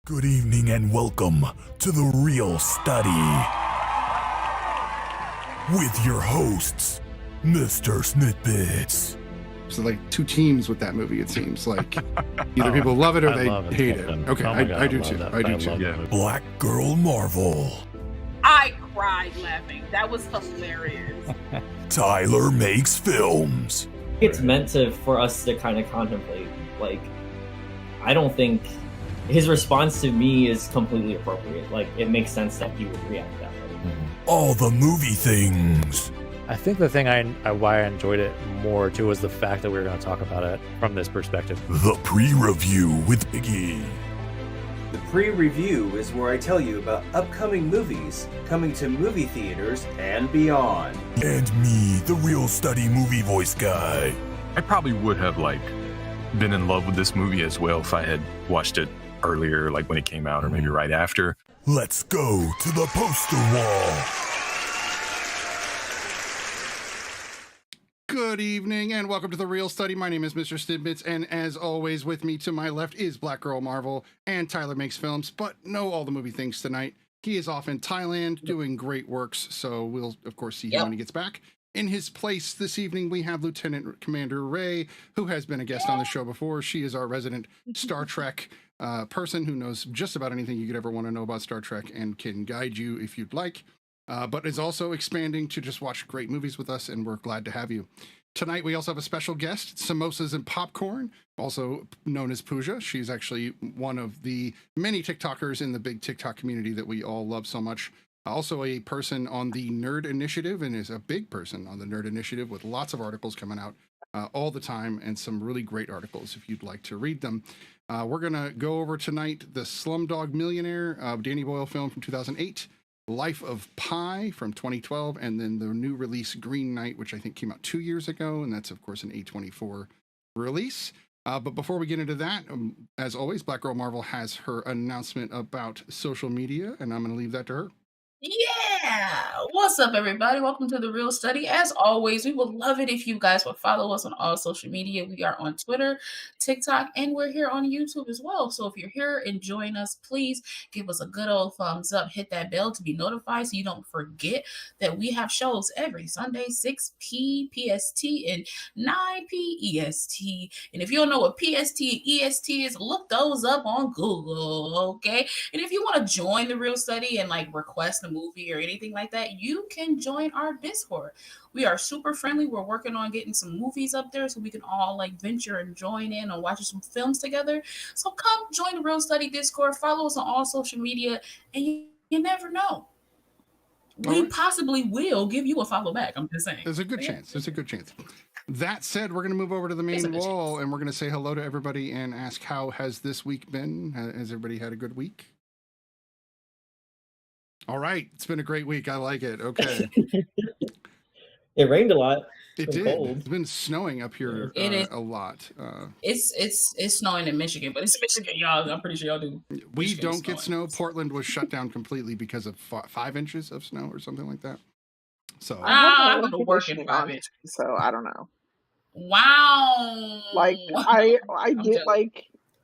Good evening and welcome to The Real Study with your hosts, MrSniDBitS. So like two teams with that movie, it seems like either people love it or they hate it. Okay, I do too. I do too. BlackGirlMarvel. I cried laughing. That was hilarious. Tylermakesfilms. It's meant for us to kind of contemplate. Like, I don't think his response to me is completely appropriate. Like, it makes sense that he would react that way. Allthemoviethings. I think the thing why I enjoyed it more too was the fact that we were going to talk about it from this perspective. The pre-review with Biggie. The pre-review is where I tell you about upcoming movies coming to movie theaters and beyond. And me, the Real Study movie voice guy. I probably would have been in love with this movie as well if I had watched it earlier, like when it came out, or maybe right after. Let's go to the poster wall. Good evening and welcome to The Real Study. My name is MrSniDBitS, and as always, with me to my left is BlackGirlMarvel and Tylermakesfilms, but no all the movie things tonight. He is off in Thailand doing great works, so we'll of course see him when he gets back. In his place this evening, we have Lieutenant Commander Ray, who has been a guest on the show before. She is our resident Star Trek person who knows just about anything you could ever want to know about Star Trek and can guide you if you'd like, but is also expanding to just watch great movies with us, and we're glad to have you. Tonight, we also have a special guest, Samosas and Popcorn, also known as Pooja. She's actually one of the many TikTokers in the big TikTok community that we all love so much. Also a person on the Nerd Initiative, and is a big person on the Nerd Initiative with lots of articles coming out all the time, and some really great articles if you'd like to read them. We're going to go over tonight the Slumdog Millionaire, Danny Boyle film from 2008, Life of Pi from 2012, and then the new release Green Knight, which I think came out 2 years ago, and that's, of course, an A24 release. But before we get into that, as always, BlackGirlMarvel has her announcement about social media, and I'm going to leave that to her. Yeah! What's up, everybody? Welcome to The Real Study. As always, we would love it if you guys would follow us on all social media. We are on Twitter, TikTok, and we're here on YouTube as well. So if you're here enjoying us, please give us a good old thumbs up. Hit that bell to be notified so you don't forget that we have shows every Sunday, 6 p. PST and 9 p. EST. And if you don't know what PST and EST is, look those up on Google, okay? And if you want to join The Real Study and request a movie or anything like that, you can join our Discord. We are super friendly. We're working on getting some movies up there so we can all venture and join in on watching some films together. So come join the Real Study Discord, follow us on all social media, and you never know. We possibly will give you a follow back. I'm just saying. There's a good chance. There's a good chance. That said, we're going to move over to the main wall, and we're going to say hello to everybody and ask, how has this week been? Has everybody had a good week? All right. It's been a great week. I like it. Okay. It rained a lot. It did. Cold. It's been snowing up here a lot. It's snowing in Michigan, but it's Michigan, y'all. I'm pretty sure y'all do. We Michigan don't get snow. Portland was shut down completely because of 5 inches of snow or something like that. So I'm going to work in 5 inches. So I don't know. Wow.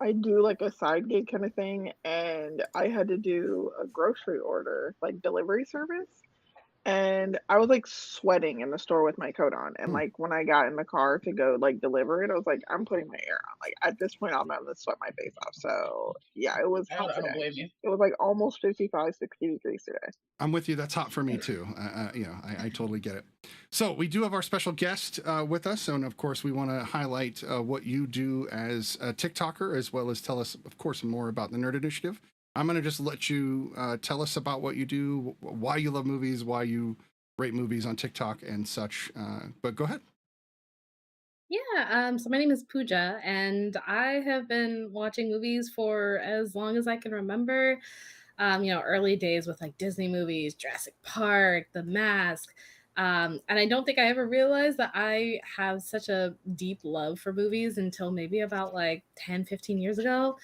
I do a side gig kind of thing, and I had to do a grocery order, delivery service. And I was sweating in the store with my coat on. And when I got in the car to go deliver it, I was I'm putting my air on. At this point, I'm going to sweat my face off. So yeah, it was hot today. I don't blame you. It was almost 55, 60 degrees today. I'm with you. That's hot for me too. I totally get it. So we do have our special guest with us. And of course, we want to highlight what you do as a TikToker, as well as tell us, of course, more about the Nerd Initiative. I'm going to just let you tell us about what you do, why you love movies, why you rate movies on TikTok and such. But go ahead. Yeah, so my name is Pooja, and I have been watching movies for as long as I can remember. Early days with Disney movies, Jurassic Park, The Mask. And I don't think I ever realized that I have such a deep love for movies until maybe about 10, 15 years ago.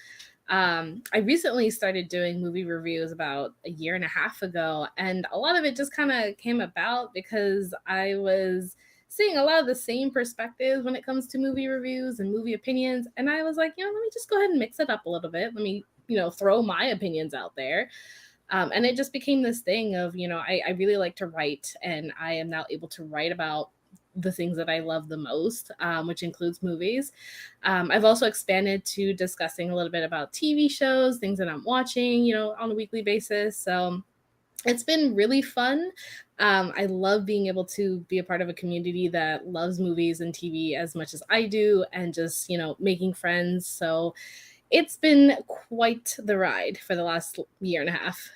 I recently started doing movie reviews about a year and a half ago, and a lot of it just kind of came about because I was seeing a lot of the same perspectives when it comes to movie reviews and movie opinions, and I was like, let me just go ahead and mix it up a little bit. Let me throw my opinions out there. And it just became this thing of, I really like to write, and I am now able to write about the things that I love the most, which includes movies. I've also expanded to discussing a little bit about TV shows, things that I'm watching, on a weekly basis. So it's been really fun. I love being able to be a part of a community that loves movies and TV as much as I do, and just, making friends. So it's been quite the ride for the last year and a half.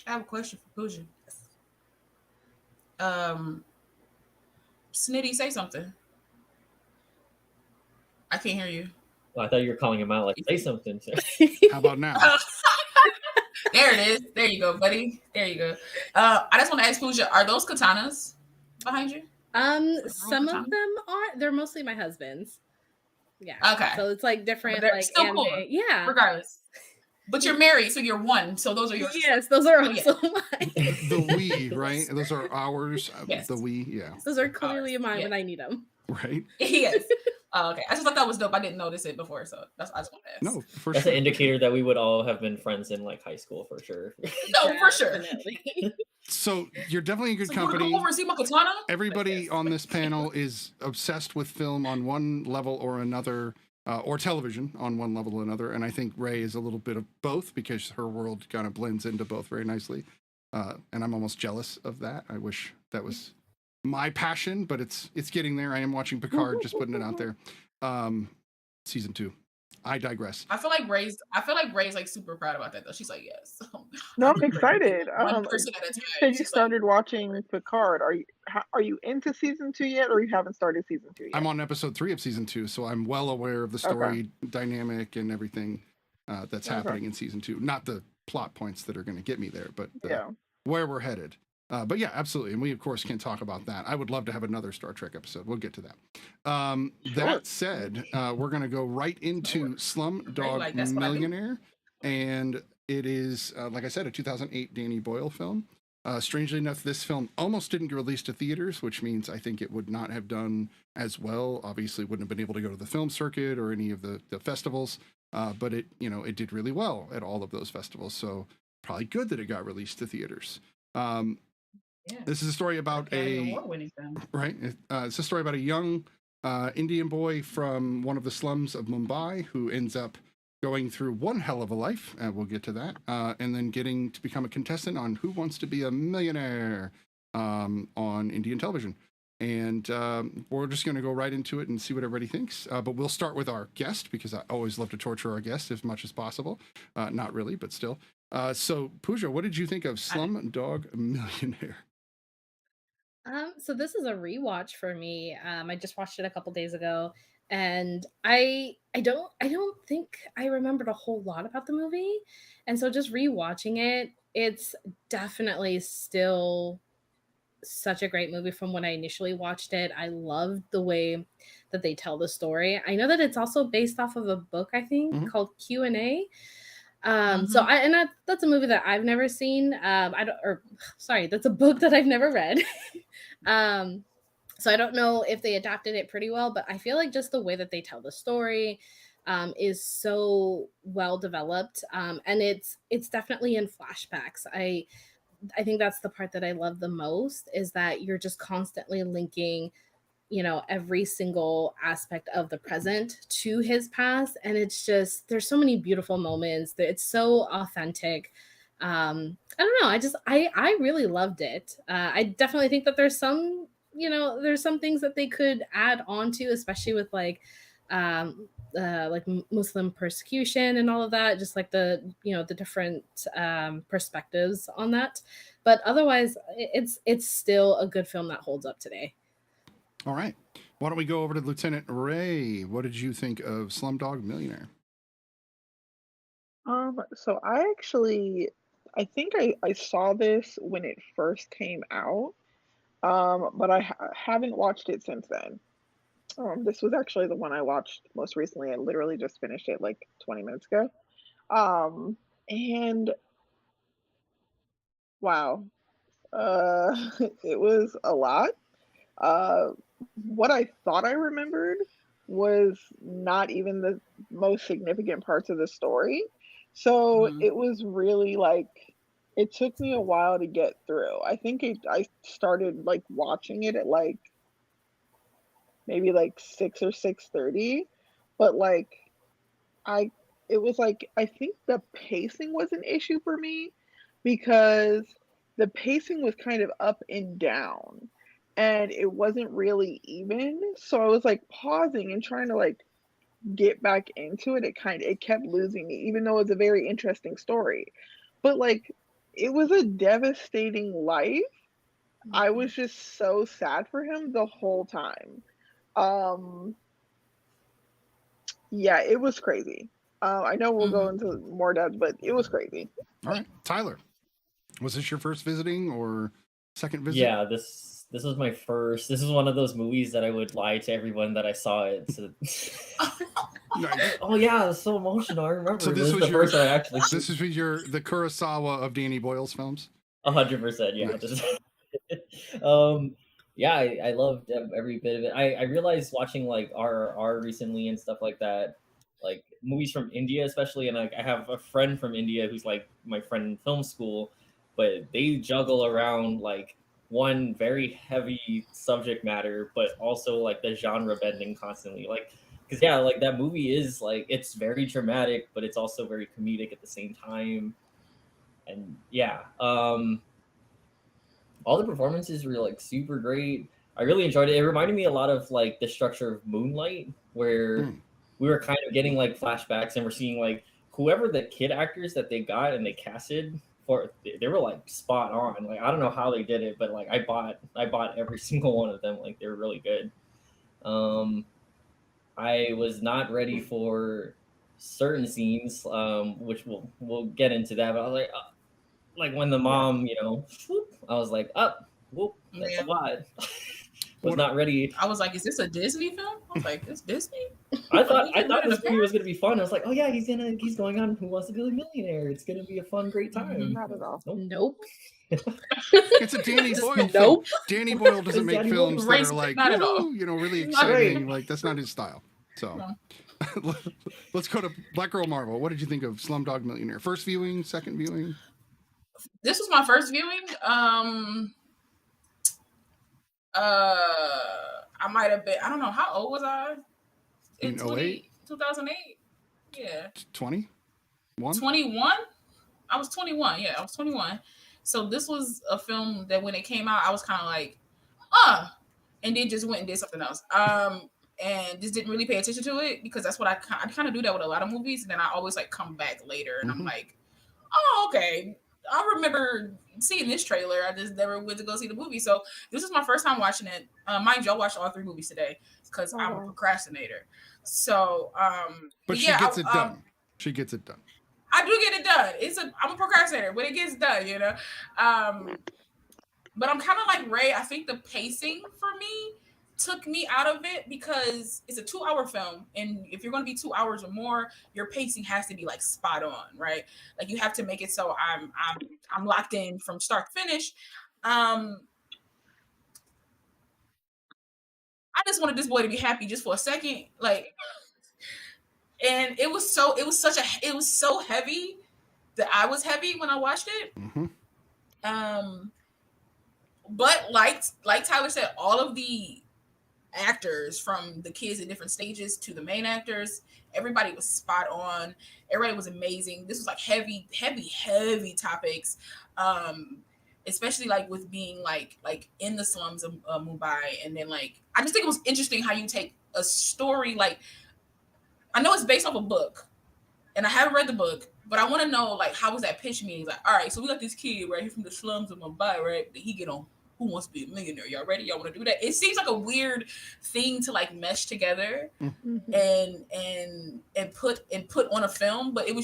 I have a question for Pooja. Snitty, say something. I can't hear you. Well, I thought you were calling him out, like, say something. How about now? There it is. There you go, buddy. There you go. I just want to ask Pooja, are those katanas behind you? Some of them are. They're mostly my husband's. Yeah. Okay. So it's like different, But they're like still anime. cool, Yeah. Regardless. But you're married, so you're one. So those are yours. Yes, those are Oh, also yeah. mine. The we, right? Those are ours. Yes. The we, yeah. Those are clearly Ours, mine yeah. when I need them. Right? Yes. Oh, okay. I just thought that was dope. I didn't notice it before, so I just want to ask. No, for That's sure. an indicator that we would all have been friends in like high school for sure. No, for sure. Definitely. So you're definitely in good So you want to company. come over and see my katana? Everybody on this panel is obsessed with film on one level or another, or television on one level or another. And I think Ray is a little bit of both, because her world kind of blends into both very nicely. And I'm almost jealous of that. I wish that was my passion, but it's getting there. I am watching Picard, just putting it out there. Season 2. I digress. I feel like Ray's like super proud about that though. She's like, yes. No, I'm excited. One person at a You time. said you She's started watching Picard. Are you into season 2 yet, or you haven't started season 2 yet? I'm on episode 3 of season 2, so I'm well aware of the story dynamic and everything that's happening in season 2. Not the plot points that are going to get me there, but where we're headed. But yeah, absolutely. And we, of course, can talk about that. I would love to have another Star Trek episode. We'll get to that. That said, we're going to go right into Slumdog Millionaire. And it is, like I said, a 2008 Danny Boyle film. Strangely enough, this film almost didn't get released to theaters, which means I think it would not have done as well. Obviously, wouldn't have been able to go to the film circuit or any of the festivals. But it did really well at all of those festivals. So probably good that it got released to theaters. This is a story about it's a story about a young Indian boy from one of the slums of Mumbai who ends up going through one hell of a life, and we'll get to that, and then getting to become a contestant on Who Wants to Be a Millionaire on Indian television. And we're just going to go right into it and see what everybody thinks. But we'll start with our guest, because I always love to torture our guests as much as possible. Not really, but still. So, Pooja, what did you think of Slumdog Millionaire? So this is a rewatch for me. I just watched it a couple days ago, and I don't think I remembered a whole lot about the movie, and so just rewatching it, it's definitely still such a great movie from when I initially watched it. I loved the way that they tell the story. I know that it's also based off of a book, I think, called Q&A. So that's a movie that I've never seen. That's a book that I've never read. So I don't know if they adapted it pretty well, but I feel like just the way that they tell the story is so well developed. And it's definitely in flashbacks. I think that's the part that I love the most, is that you're just constantly linking, every single aspect of the present to his past. And it's just, there's so many beautiful moments that it's so authentic. I don't know. I really loved it. I definitely think that there's some things that they could add on to, especially with like Muslim persecution and all of that, just like the different perspectives on that. But otherwise, it's still a good film that holds up today. All right. Why don't we go over to Lieutenant Ray? What did you think of Slumdog Millionaire? So I think I saw this when it first came out, but I haven't watched it since then. This was actually the one I watched most recently. I literally just finished it like 20 minutes ago. And wow, it was a lot. What I thought I remembered was not even the most significant parts of the story. So Mhm. it was really like it took me a while to get through. I think I started like watching it at like maybe like 6 or 6:30, but like I it was like I think the pacing was an issue for me because the pacing was kind of up and down and it wasn't really even. So I was like pausing and trying to like get back into it. It kept losing me, even though it's a very interesting story. But like it was a devastating life. I was just so sad for him the whole time. Um yeah, it was crazy. I know we'll go into more depth, but it was crazy. All right, Tyler, was this your first visiting or second visit? Yeah, this was my first. This is one of those movies that I would lie to everyone that I saw it. So... Oh yeah, it was so emotional. I remember. So this was the first I actually. This is the Kurosawa of Danny Boyle's films. 100%, yeah. Nice. Yeah, I loved every bit of it. I realized watching like RRR recently and stuff like that, like movies from India especially, and like I have a friend from India who's like my friend in film school, but they juggle around like one very heavy subject matter, but also like the genre bending constantly. Like, because yeah, like that movie is like it's very dramatic, but it's also very comedic at the same time. And yeah, all the performances were like super great. I really enjoyed it. It reminded me a lot of like the structure of Moonlight, where we were kind of getting like flashbacks and we're seeing like whoever the kid actors that they got and they casted for, they were like spot on. Like I don't know how they did it, but like I bought every single one of them. Like they were really good. I was not ready for certain scenes, which we'll get into that. But I was like when the mom, you know, whoop, I was like, up, whoop, that's a lot. Was not ready. I was like, is this a Disney film? I was like, it's Disney? I thought this movie was gonna be fun. I was like, oh yeah, he's going on Who Wants to Be a Millionaire. It's gonna be a fun, great time. Not at all. Nope. It's a Danny Boyle film. Danny Boyle doesn't make Danny films Boyle. that are like, Not at all. you know, really Not exciting. right. Like that's not his style. So let's go to BlackGirlMarvel. What did you think of Slumdog Millionaire? First viewing, second viewing? This was my first viewing. I might have been, I don't know, how old was I? In 08? 2008? Yeah. 21? 21? I was 21. Yeah, I was 21. So this was a film that when it came out, I was kind of like, and then just went and did something else. And just didn't really pay attention to it because that's what I kind of do that with a lot of movies. And then I always like come back later and I'm like, oh, okay. I remember seeing this trailer. I just never went to go see the movie. So this is my first time watching it. Mind you, I watched all 3 movies today because I'm a procrastinator. So, but she gets it done. She gets it done. I do get it done. I'm a procrastinator, but it gets done, you know. But I'm kind of like Ray. I think the pacing for me took me out of it because it's a 2-hour film, and if you're going to be 2 hours or more, your pacing has to be like spot on, right? Like you have to make it so I'm locked in from start to finish. I just wanted this boy to be happy just for a second, like. And it was so heavy that I was heavy when I watched it. But like Tyler said, all of the actors, from the kids at different stages to the main actors, everybody was spot on. Everybody was amazing. This was like heavy topics, especially like with being like in the slums of Mumbai. And then like I just think it was interesting how you take a story like, I know it's based off a book, and I haven't read the book, but I want to know, like, how was that pitch meeting? Like, all right, so we got this kid right here from the slums of Mumbai, right? That he get on Who Wants to Be a Millionaire. Y'all ready? Y'all want to do that? It seems like a weird thing to like mesh together and put on a film, but it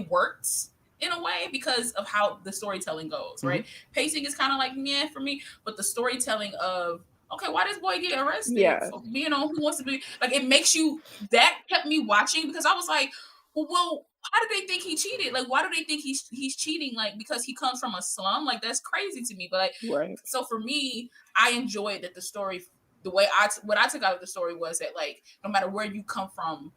works in a way because of how the storytelling goes, right? Pacing is kind of like meh for me, but the storytelling of, okay, why does boy get arrested for being on Who Wants to Be? Like, it makes you, that kept me watching because I was like, well, how do they think he cheated? Like, why do they think he's cheating? Like, because he comes from a slum? Like, that's crazy to me. But like, so for me, I enjoyed that the the way what I took out of the story was that like no matter where you come from,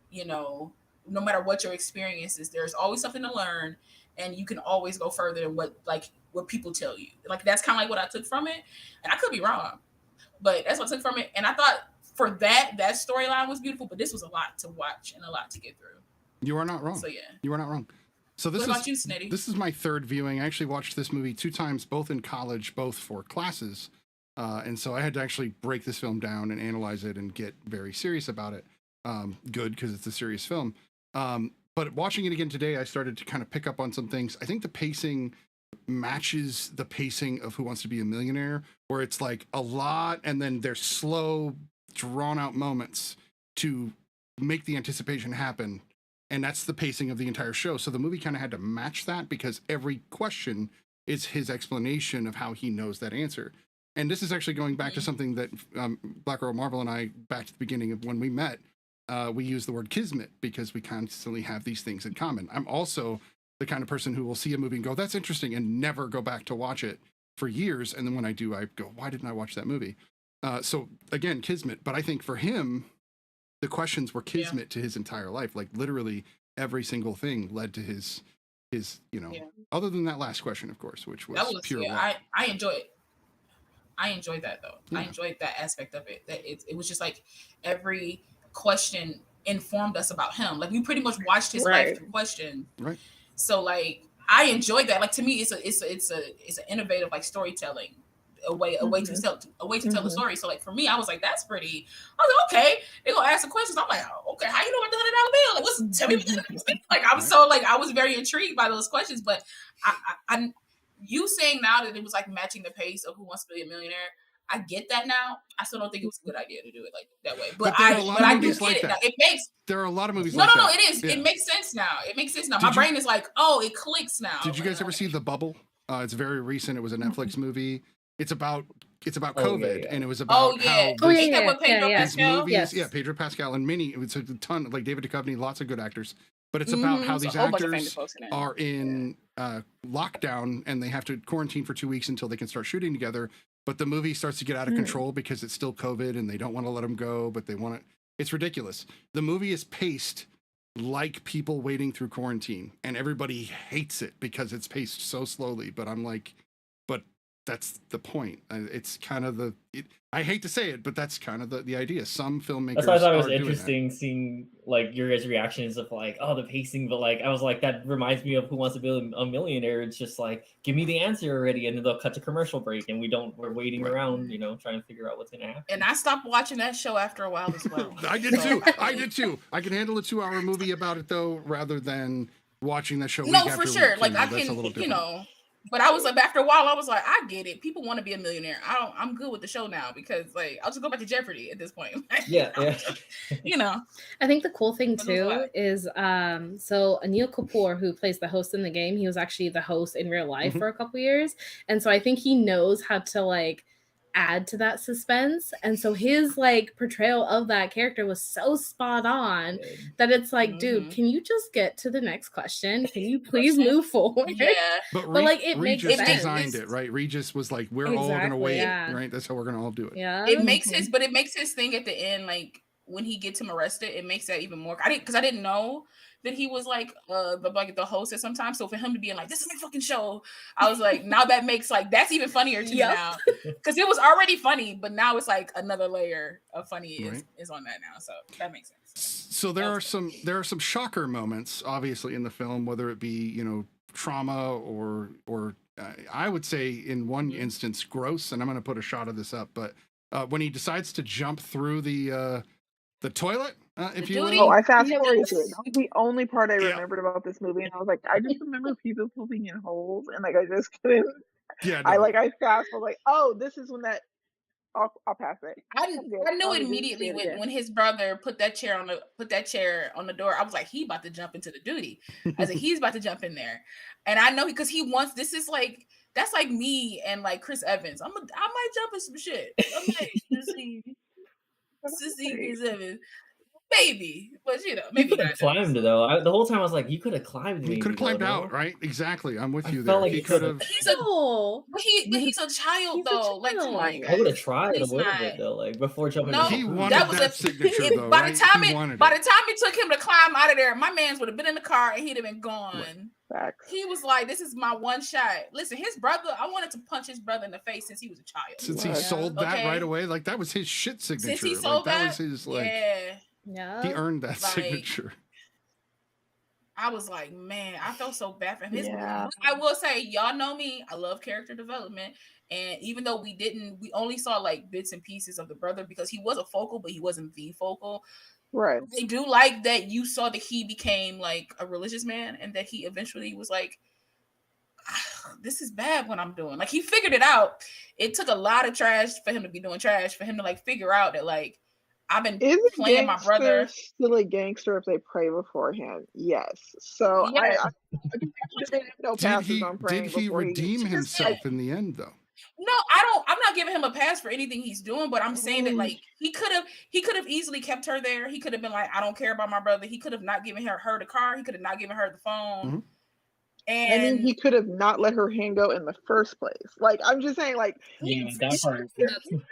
you know, no matter what your experience is, there's always something to learn, and you can always go further than what people tell you. Like that's kind of like what I took from it, and I could be wrong, but that's what I took from it. And I thought for that storyline was beautiful, but this was a lot to watch and a lot to get through. You are not wrong. So yeah, you are not wrong. So this what about you, Snitty? This is my third viewing. I actually watched this movie 2 times, both in college, both for classes. And so I had to actually break this film down and analyze it and get very serious about it. Good, because it's a serious film. But watching it again today, I started to kind of pick up on some things. I think the pacing matches the pacing of Who Wants to Be a Millionaire, where it's like a lot and then there's slow, drawn out moments to make the anticipation happen. And that's the pacing of the entire show. So the movie kind of had to match that because every question is his explanation of how he knows that answer. And this is actually going back to something that BlackGirlMarvel and I, back to the beginning of when we met, we use the word kismet because we constantly have these things in common. I'm also the kind of person who will see a movie and go, that's interesting, and never go back to watch it for years. And then when I do, I go, why didn't I watch that movie? So again, kismet. But I think for him, the questions were kismet to his entire life. Like literally every single thing led to his you know, other than that last question, of course, which was pure luck. I enjoy it. I enjoyed that though. Yeah. I enjoyed that aspect of it. That it was just like every question informed us about him. Like we pretty much watched his life through question. Right. So like I enjoyed that. Like to me, it's an innovative like storytelling, a way to tell the story. So like for me, I was like, that's pretty. I was like, okay, they're gonna ask some questions. I'm like, oh, okay, how you know what the $100 bill? Like, what's tell me? Like I was so like I was very intrigued by those questions, but I you saying now that it was like matching the pace of Who Wants to Be a Millionaire, I get that now. I still don't think it was a good idea to do it like that way. But I do get it now. It makes there are a lot of movies. No, it is. Yeah. It makes sense now. It makes sense now. My brain is like, oh, it clicks now. Did you guys ever see The Bubble? It's very recent. It was a Netflix movie. It's about COVID, and it was about how these movies, Pedro Pascal and many. It was a ton like David Duchovny, lots of good actors. But it's about how these actors are in lockdown and they have to quarantine for 2 weeks until they can start shooting together. But the movie starts to get out of control because it's still COVID and they don't want to let them go, but they want to. It's ridiculous. The movie is paced like people waiting through quarantine, and everybody hates it because it's paced so slowly. But I'm like, but that's the point. It's kind of I hate to say it, but that's kind of the idea. Some filmmakers. That's why I thought it was interesting seeing like your guys' reactions of like, oh, the pacing, but like I was like, that reminds me of Who Wants to Be a Millionaire. It's just like, give me the answer already, and then they'll cut to commercial break, and we're waiting around, you know, trying to figure out what's gonna happen. And I stopped watching that show after a while as well. I did too. I can handle a 2-hour movie about it though, rather than watching that show. No, for sure. Like I can, you know. But I was like, after a while, I was like, I get it. People want to be a millionaire. I'm good with the show now because, like, I'll just go back to Jeopardy at this point. Yeah. You know. I think the cool thing too is, so Anil Kapoor, who plays the host in the game, he was actually the host in real life for a couple years, and so I think he knows how to like add to that suspense, and so his like portrayal of that character was so spot on that it's like, dude, can you just get to the next question? Can you please move forward? Yeah, but like it Regis designed it, right? Regis was like, we're all gonna wait, right? That's how we're gonna all do it. Yeah, it makes his thing at the end, like when he gets him arrested, it makes that even more. I didn't know that he was like the host at some time. So for him to be like, this is my fucking show, I was like, now that makes like that's even funnier to me now, because it was already funny, but now it's like another layer of funny is on that now. So that makes sense. So there are some shocker moments, obviously, in the film, whether it be, you know, trauma or I would say in one instance gross, and I'm going to put a shot of this up, but when he decides to jump through the toilet. If you will. Oh, I fast forwarded to it. That was the only part I remembered about this movie, and I was like, I just remember people pooping in holes, and like I just couldn't. Yeah, no. I fast was like, oh, this is when that. I'll pass it. I knew immediately when his brother put that chair on the door. I was like, he about to jump into the duty. I was like, he's about to jump in there, and I know because he wants. This is like that's like me and like Chris Evans. I might jump in some shit. I'm like, see Chris Evans. maybe, but you know, He maybe could have not. climbed though. The whole time I was like, he could have climbed. He could have maybe, climbed though, out, no? right? Exactly. I'm with I you felt there. like He he could could've- have. He's a No. but he's a child He's a though. Like, come on, child. I would have guys. tried a He's little not. bit though, like before jumping. No, into He the pool. wanted that was that a signature, though, by right? the time He wanted by it. the time it took him to climb out of there, my man's would have been in the car and he'd have been gone. Right. Facts. He was like, "This is my one shot." Listen, his brother. I wanted to punch his brother in the face since he was a child. Since he Right. sold that Okay. right away, like that was his shit signature. Since he Like sold that was his like yeah. Yeah. he earned that Like, signature. I was like, man, I felt so bad for him. Yeah. I will say, y'all know me. I love character development. And even though we only saw like bits and pieces of the brother because he was a focal, but he wasn't the focal. Right. I do like that you saw that he became like a religious man and that he eventually was like, this is bad what I'm doing. Like he figured it out. It took a lot of trash for him to be doing trash, for him to like figure out that like I've been Is a playing my brother. gangster still a gangster if they pray beforehand? Yes. So Yes. I give him no passes on praying Did he before redeem himself in the end though? No, I'm not giving him a pass for anything he's doing, but I'm saying that like he could have easily kept her there. He could have been like, I don't care about my brother. He could have not given her the car. He could have not given her the phone. Mhm. And then he could have not let her hand go in the first place. Like I'm just saying, like Yeah, that part.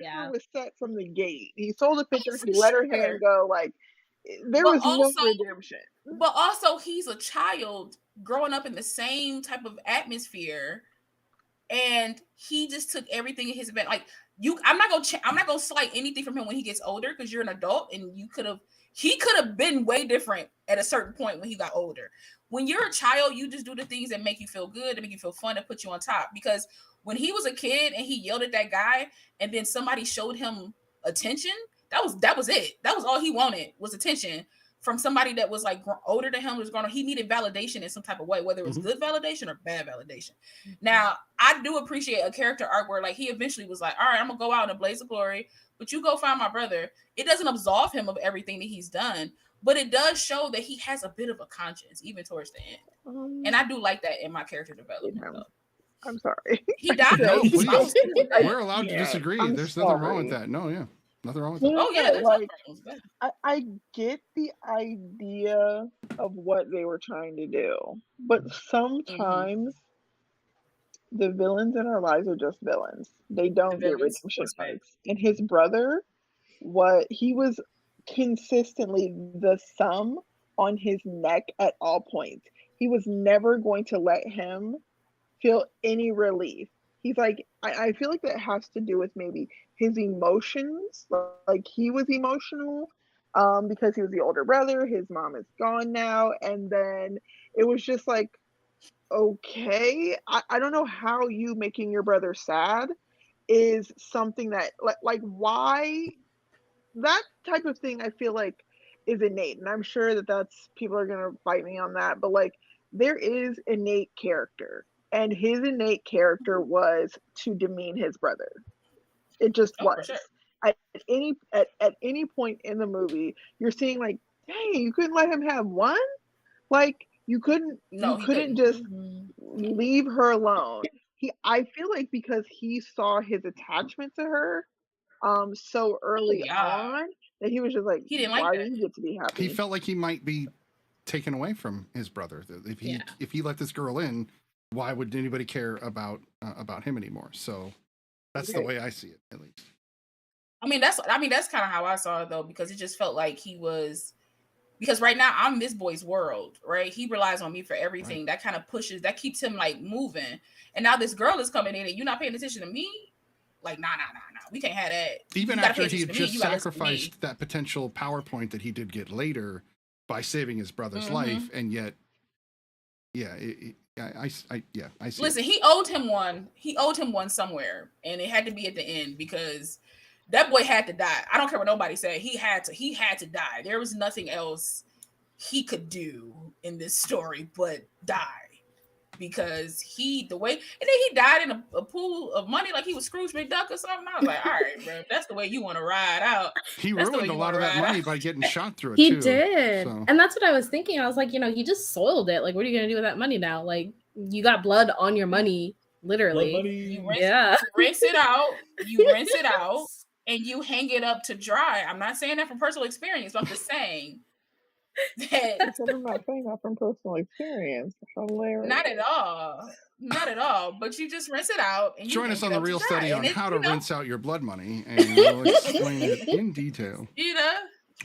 Yeah. was set from the gate. He sold a picture. for He let her sure. hand go. Like there But was also- no redemption. But also, he's a child growing up in the same type of atmosphere, and he just took everything in his event. Like I'm not gonna slight anything from him when he gets older because you're an adult, and he could have been way different at a certain point when he got older. When you're a child, you just do the things that make you feel good, that make you feel fun, that put you on top. Because when he was a kid and he yelled at that guy, and then somebody showed him attention, that was it. That was all he wanted was attention from somebody that was like older than him, was grown up. He needed validation in some type of way, whether it was good validation or bad validation. Now, I do appreciate a character arc where like he eventually was like, all right, I'm gonna go out in a blaze of glory, but you go find my brother. It doesn't absolve him of everything that he's done, but it does show that he has a bit of a conscience, even towards the end. And I do like that in my character development. Though. I'm sorry. He died. No, though. please. I was cool with that. We're allowed to Yeah, disagree. I'm There's nothing wrong with sorry. that. No, yeah. Nothing wrong with that. Oh yeah, there's like no problem. I get the idea of what they were trying to do, but sometimes the villains in our lives are just villains. They don't get villains, redemption respect. arcs. And his brother, he was consistently the thumb on his neck at all points. He was never going to let him feel any relief. He's like, I feel like that has to do with maybe his emotions. Like he was emotional because he was the older brother. His mom is gone now. And then it was just like, okay, I don't know how you making your brother sad is something that like why that type of thing I feel like is innate. And I'm sure that's people are going to fight me on that. But like there is innate character. And his innate character was to demean his brother. It just Oh, for was. sure. At any point in the movie, you're seeing like, dang, you couldn't let him have one? Like you couldn't just leave her alone. I feel like because he saw his attachment to her so early on that he was just like, He didn't like why that. do you get to be happy? He felt like he might be taken away from his brother. If he let this girl in, why would anybody care about him anymore? So that's the way I see it, at least. I mean, that's kind of how I saw it though, because it just felt like because right now I'm this boy's world, right? He relies on me for everything. Right. That kind of that keeps him like moving. And now this girl is coming in and you're not paying attention to me. Like, nah. We can't have that. Even after he had just sacrificed that potential PowerPoint that he did get later by saving his brother's life. And yet, yeah, I see. Listen, he owed him one somewhere, and it had to be at the end because that boy had to die. I don't care what nobody said. He had to die. There was nothing else he could do in this story but die, because and then he died in a pool of money like he was Scrooge McDuck or something. I was like, all right, bro, if that's the way you want to ride out. He ruined a lot of that money by getting shot through it. He too, did. so. And that's what I was thinking. I was like, he just soiled it. Like, what are you going to do with that money now? Like, you got blood on your money, literally. You rinse it out. and you hang it up to dry. I'm not saying that from personal experience, but I'm just saying that I said I'm not saying that from personal experience. Hilarious. not at all. Not at all. But you just rinse it out and you Join us on hang it the up to real dry. study on And it's, how to you know, rinse out your blood money, and we'll explain it in detail. you know,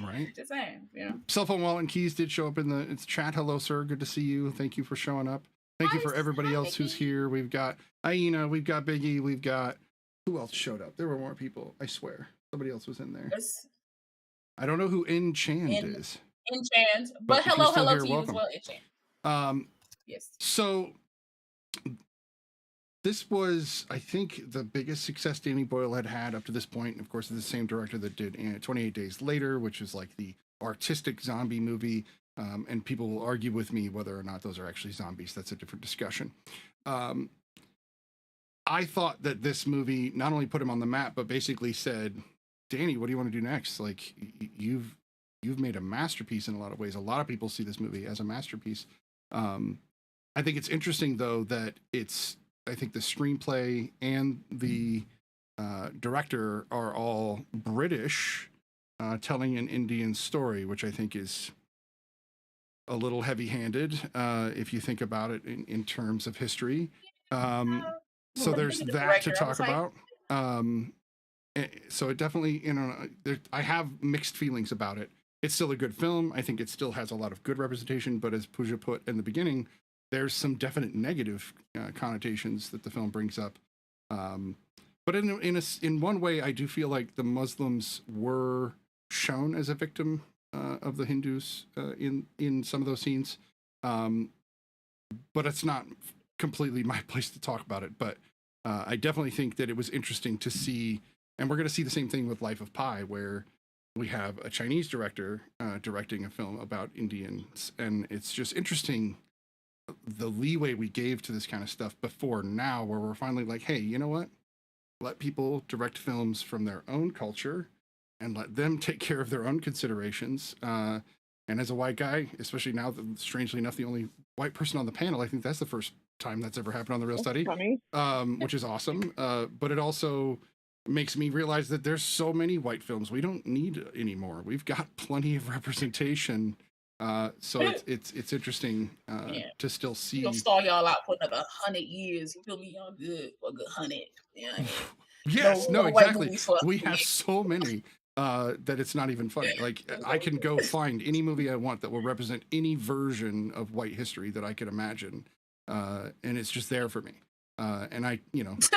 Right. just saying, you know. Cell phone wallet and keys did show up in the chat. Hello, sir. Good to see you. Thank you for showing up. Thank you for everybody else who's here. We've got Aina, we've got Biggie, we've got who else showed up? There were more people. I swear, somebody else was in there. I don't know who In Chand is. In Chand, but if you're hello still here, to you welcome. as well, In Chand. Yes. So this was, I think, the biggest success Danny Boyle had up to this point. Of course, it's the same director that did 28 Days Later, which is like the artistic zombie movie. And people will argue with me whether or not those are actually zombies. That's a different discussion. I thought that this movie not only put him on the map, but basically said, Danny, what do you want to do next? Like, you've made a masterpiece in a lot of ways. A lot of people see this movie as a masterpiece. I think it's interesting, though, that I think the screenplay and the director are all British, telling an Indian story, which I think is a little heavy-handed if you think about it in terms of history. So there's that to talk about. So it definitely, I have mixed feelings about it. It's still a good film. I think it still has a lot of good representation, but as Pooja put in the beginning, there's some definite negative connotations that the film brings up. But in one way, I do feel like the Muslims were shown as a victim of the Hindus in some of those scenes. But it's not completely my place to talk about it. But I definitely think that it was interesting to see, and we're going to see the same thing with Life of Pi, where we have a Chinese director directing a film about Indians. And it's just interesting the leeway we gave to this kind of stuff before now, where we're finally like, hey, you know what? Let people direct films from their own culture and let them take care of their own considerations. And as a white guy, especially now, strangely enough, the only white person on the panel, I think that's the first time that's ever happened on The Real Study, which is awesome. But it also makes me realize that there's so many white films we don't need anymore. We've got plenty of representation. So it's interesting to still see. You'll stall y'all out for another 100 years. You feel me? Y'all good for a good 100. Yeah. Yes, no, exactly. We have so many that it's not even funny. Like, I can go find any movie I want that will represent any version of white history that I could imagine, and it's just there for me. And I, isn't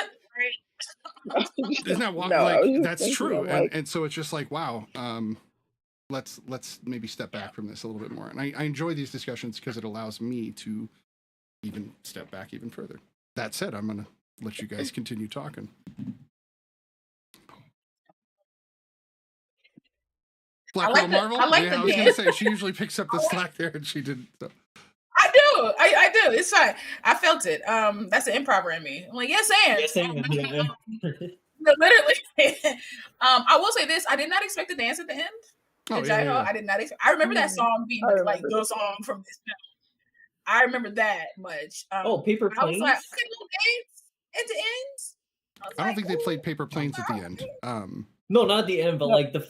that wild? Like, that's true. And so it's just like, wow. Let's maybe step back from this a little bit more. And I enjoy these discussions because it allows me to even step back even further. That said, I'm going to let you guys continue talking. BlackGirlMarvel? I was going to say, she usually picks up the slack there, and she didn't. So. I do. It's fine. I felt it. That's an improver in me. I'm like, yes, and. Yes, and. No, literally. I will say this. I did not expect the dance at the end. I did not. I remember that song being like the song from this film. I remember that much. Paper Planes. I was like, okay, little dance at the end. I don't think they played Paper Planes at the end. No, not at the end, but like no.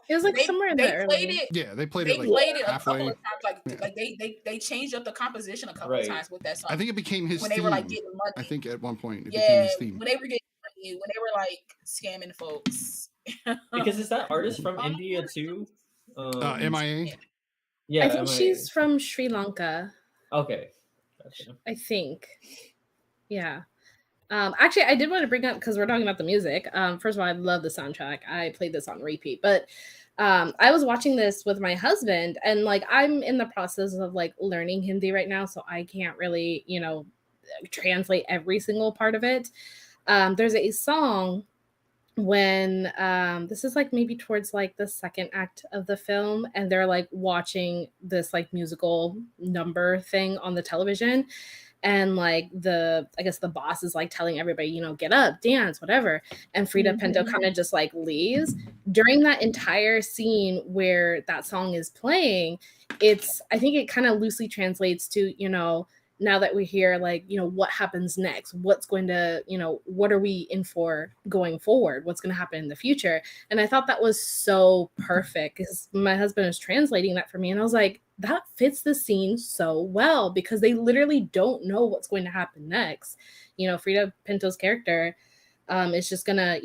It was like somewhere in there. Yeah, they played it like halfway. A couple of times. Like they changed up the composition a couple of times with that song. I think it became his theme. When they were like getting money. I think at one point it became his theme. When they were getting money, when they were like scamming folks. Because is that artist from India too? MIA? Yeah, I think she's from Sri Lanka. Okay. Gotcha. I think. Yeah. Actually, I did want to bring up, because we're talking about the music. First of all, I love the soundtrack. I played this on repeat. But I was watching this with my husband, and like I'm in the process of like learning Hindi right now, so I can't really, translate every single part of it. There's a song when this is like maybe towards like the second act of the film, and they're like watching this like musical number thing on the television, and like I guess the boss is like telling everybody, get up, dance, whatever, and Frida Pinto kind of just like leaves. During that entire scene where that song is playing, I think it kind of loosely translates to now that we hear like, what happens next, what's going to, what are we in for going forward, what's going to happen in the future. And I thought that was so perfect because my husband is translating that for me, and I was like, that fits the scene so well because they literally don't know what's going to happen next. Frida Pinto's character is just gonna,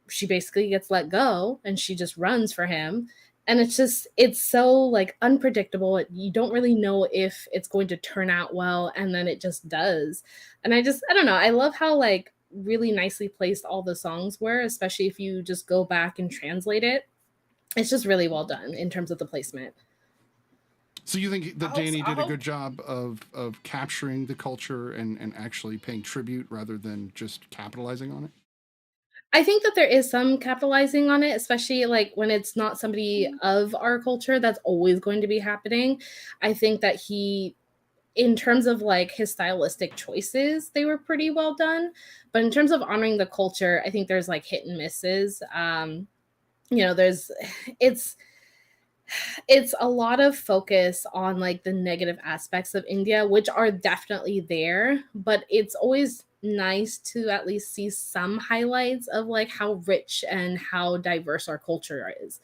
she basically gets let go and she just runs for him. And it's so like unpredictable. You don't really know if it's going to turn out well, and then it just does. And I don't know. I love how like really nicely placed all the songs were, especially if you just go back and translate it. It's just really well done in terms of the placement. So you think that Danny did a good job of capturing the culture and actually paying tribute rather than just capitalizing on it? I think that there is some capitalizing on it, especially like when it's not somebody of our culture. That's always going to be happening. I think that in terms of like his stylistic choices, they were pretty well done. But in terms of honoring the culture, I think there's like hit and misses. It's a lot of focus on like the negative aspects of India, which are definitely there, but it's always nice to at least see some highlights of like how rich and how diverse our culture is.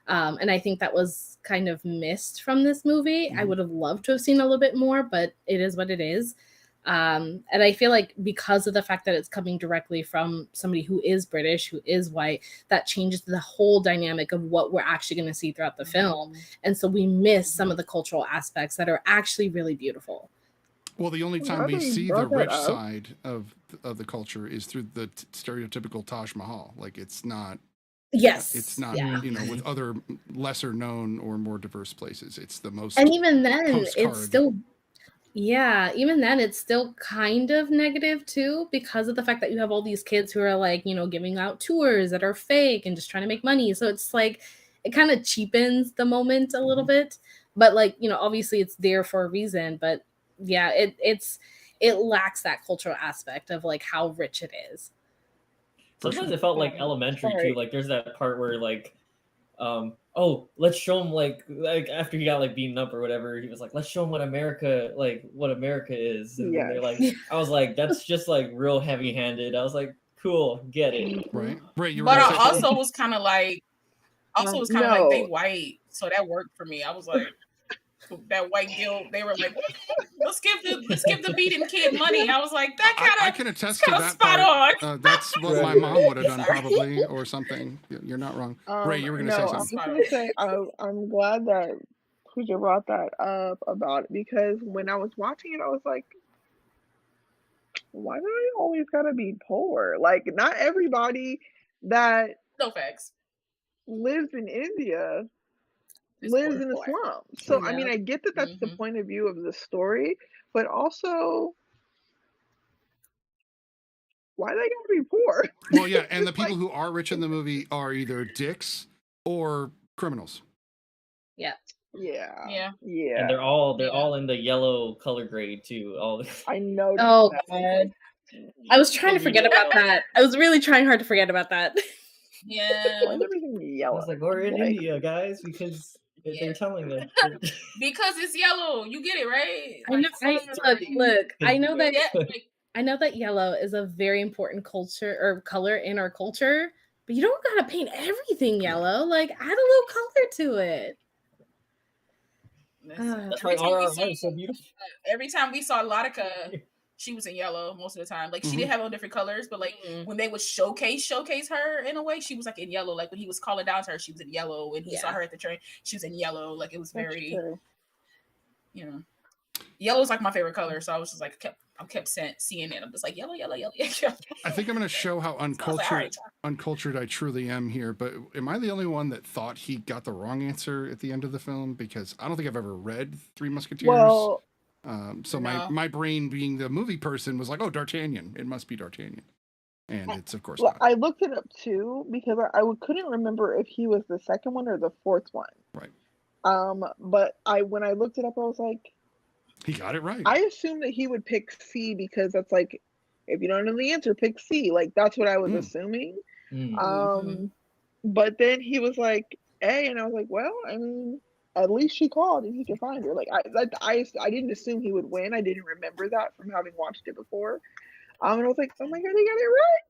And I think that was kind of missed from this movie. I would have loved to have seen a little bit more, but it is what it is. And I feel like because of the fact that it's coming directly from somebody who is British, who is white, that changes the whole dynamic of what we're actually going to see throughout the film. And so we miss some of the cultural aspects that are actually really beautiful. Well, the only time we see the rich side of the culture is through the stereotypical Taj Mahal. Like it's not. Yes. It's not, with other lesser known or more diverse places. It's the most. And even then, it's still. Yeah, even then it's still kind of negative too, because of the fact that you have all these kids who are like, giving out tours that are fake and just trying to make money. So it's like, it kind of cheapens the moment a little bit, but like, obviously it's there for a reason, but yeah, it lacks that cultural aspect of like how rich it is. Sometimes it felt like elementary too. Like there's that part where like, let's show him like after he got like beaten up or whatever, he was like, let's show him what America is. And they're like, I was like, that's just like real heavy handed. I was like, cool, get it. Right. But I also was kind of like, they white, so that worked for me. I was like, that white guild, they were like, let's give the beaten kid money. I was like, I can attest to that spot on. That's what my mom would have done probably, or something. You're not wrong. Ray, you were going to say something. I was going to say, I'm glad that Pooja brought that up about it, because when I was watching it, I was like, why do I always gotta be poor? Like, not everybody that lives in India lives in the slums. So I mean, I get that that's the point of view of the story, but also, why do they gotta be poor? Well, yeah, and the people who are rich in the movie are either dicks or criminals. Yeah. And they're all in the yellow color grade too. I know. Oh God. I was trying to forget about that. I was really trying hard to forget about that. Yeah. Why is everything yellow? I was like, we're in India, guys, because they're telling us. Because it's yellow. You get it, right? Look, I know that yellow is a very important culture or color in our culture, but you don't gotta paint everything yellow. Like, add a little color to it. That's why RRR is so beautiful. Every time we saw Latika, she was in yellow most of the time. Like, she did have all different colors, but like when they would showcase her in a way, she was like in yellow. Like when he was calling down to her, she was in yellow. When he saw her at the train, she was in yellow. Like it was very, yellow is like my favorite color. So I was just like, I kept seeing it. I'm just like yellow. I think I'm going to show how uncultured I truly am here. But am I the only one that thought he got the wrong answer at the end of the film? Because I don't think I've ever read Three Musketeers. Well, my brain, being the movie person, was like, oh, D'Artagnan. It must be D'Artagnan. And it's, of course, not. I looked it up too because I couldn't remember if he was the second one or the fourth one. Right. But when I looked it up, I was like, he got it right. I assumed that he would pick C because that's like, if you don't know the answer, pick C. Like that's what I was assuming. But then he was like A, and I was like, well, I mean, at least she called and he could find her. Like I didn't assume he would win. I didn't remember that from having watched it before. And I was like, oh my god, he got it right.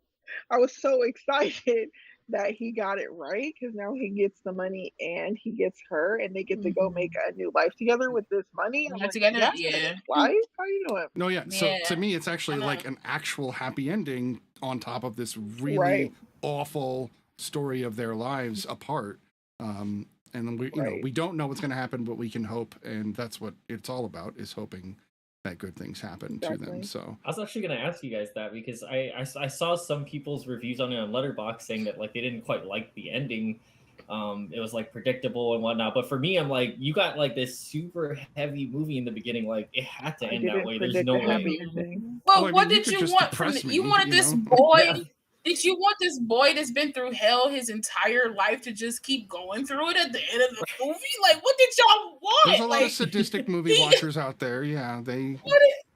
I was so excited that he got it right because now he gets the money and he gets her and they get to go make a new life together with this money. I'm like, together, yes, yeah. life? How you doing? No, yeah. So Yeah. to me, it's actually like an actual happy ending on top of this really Right. awful story of their lives apart. And then we, you know, we don't know what's going to happen, but we can hope, and that's what it's all about, is hoping that good things happen to them. So I was actually going to ask you guys that because I saw some people's reviews on it on Letterboxd saying that like they didn't quite like the ending. It was like predictable and whatnot. But for me, I'm like, you got like this super heavy movie in the beginning. Like it had to end that way. There's no way. Well, what did you want from the, you wanted this boy? Yeah. Did you want this boy that's been through hell his entire life to just keep going through it at the end of the movie? Like, what did y'all want? there's a lot like, of sadistic movie watchers out there. Yeah, they,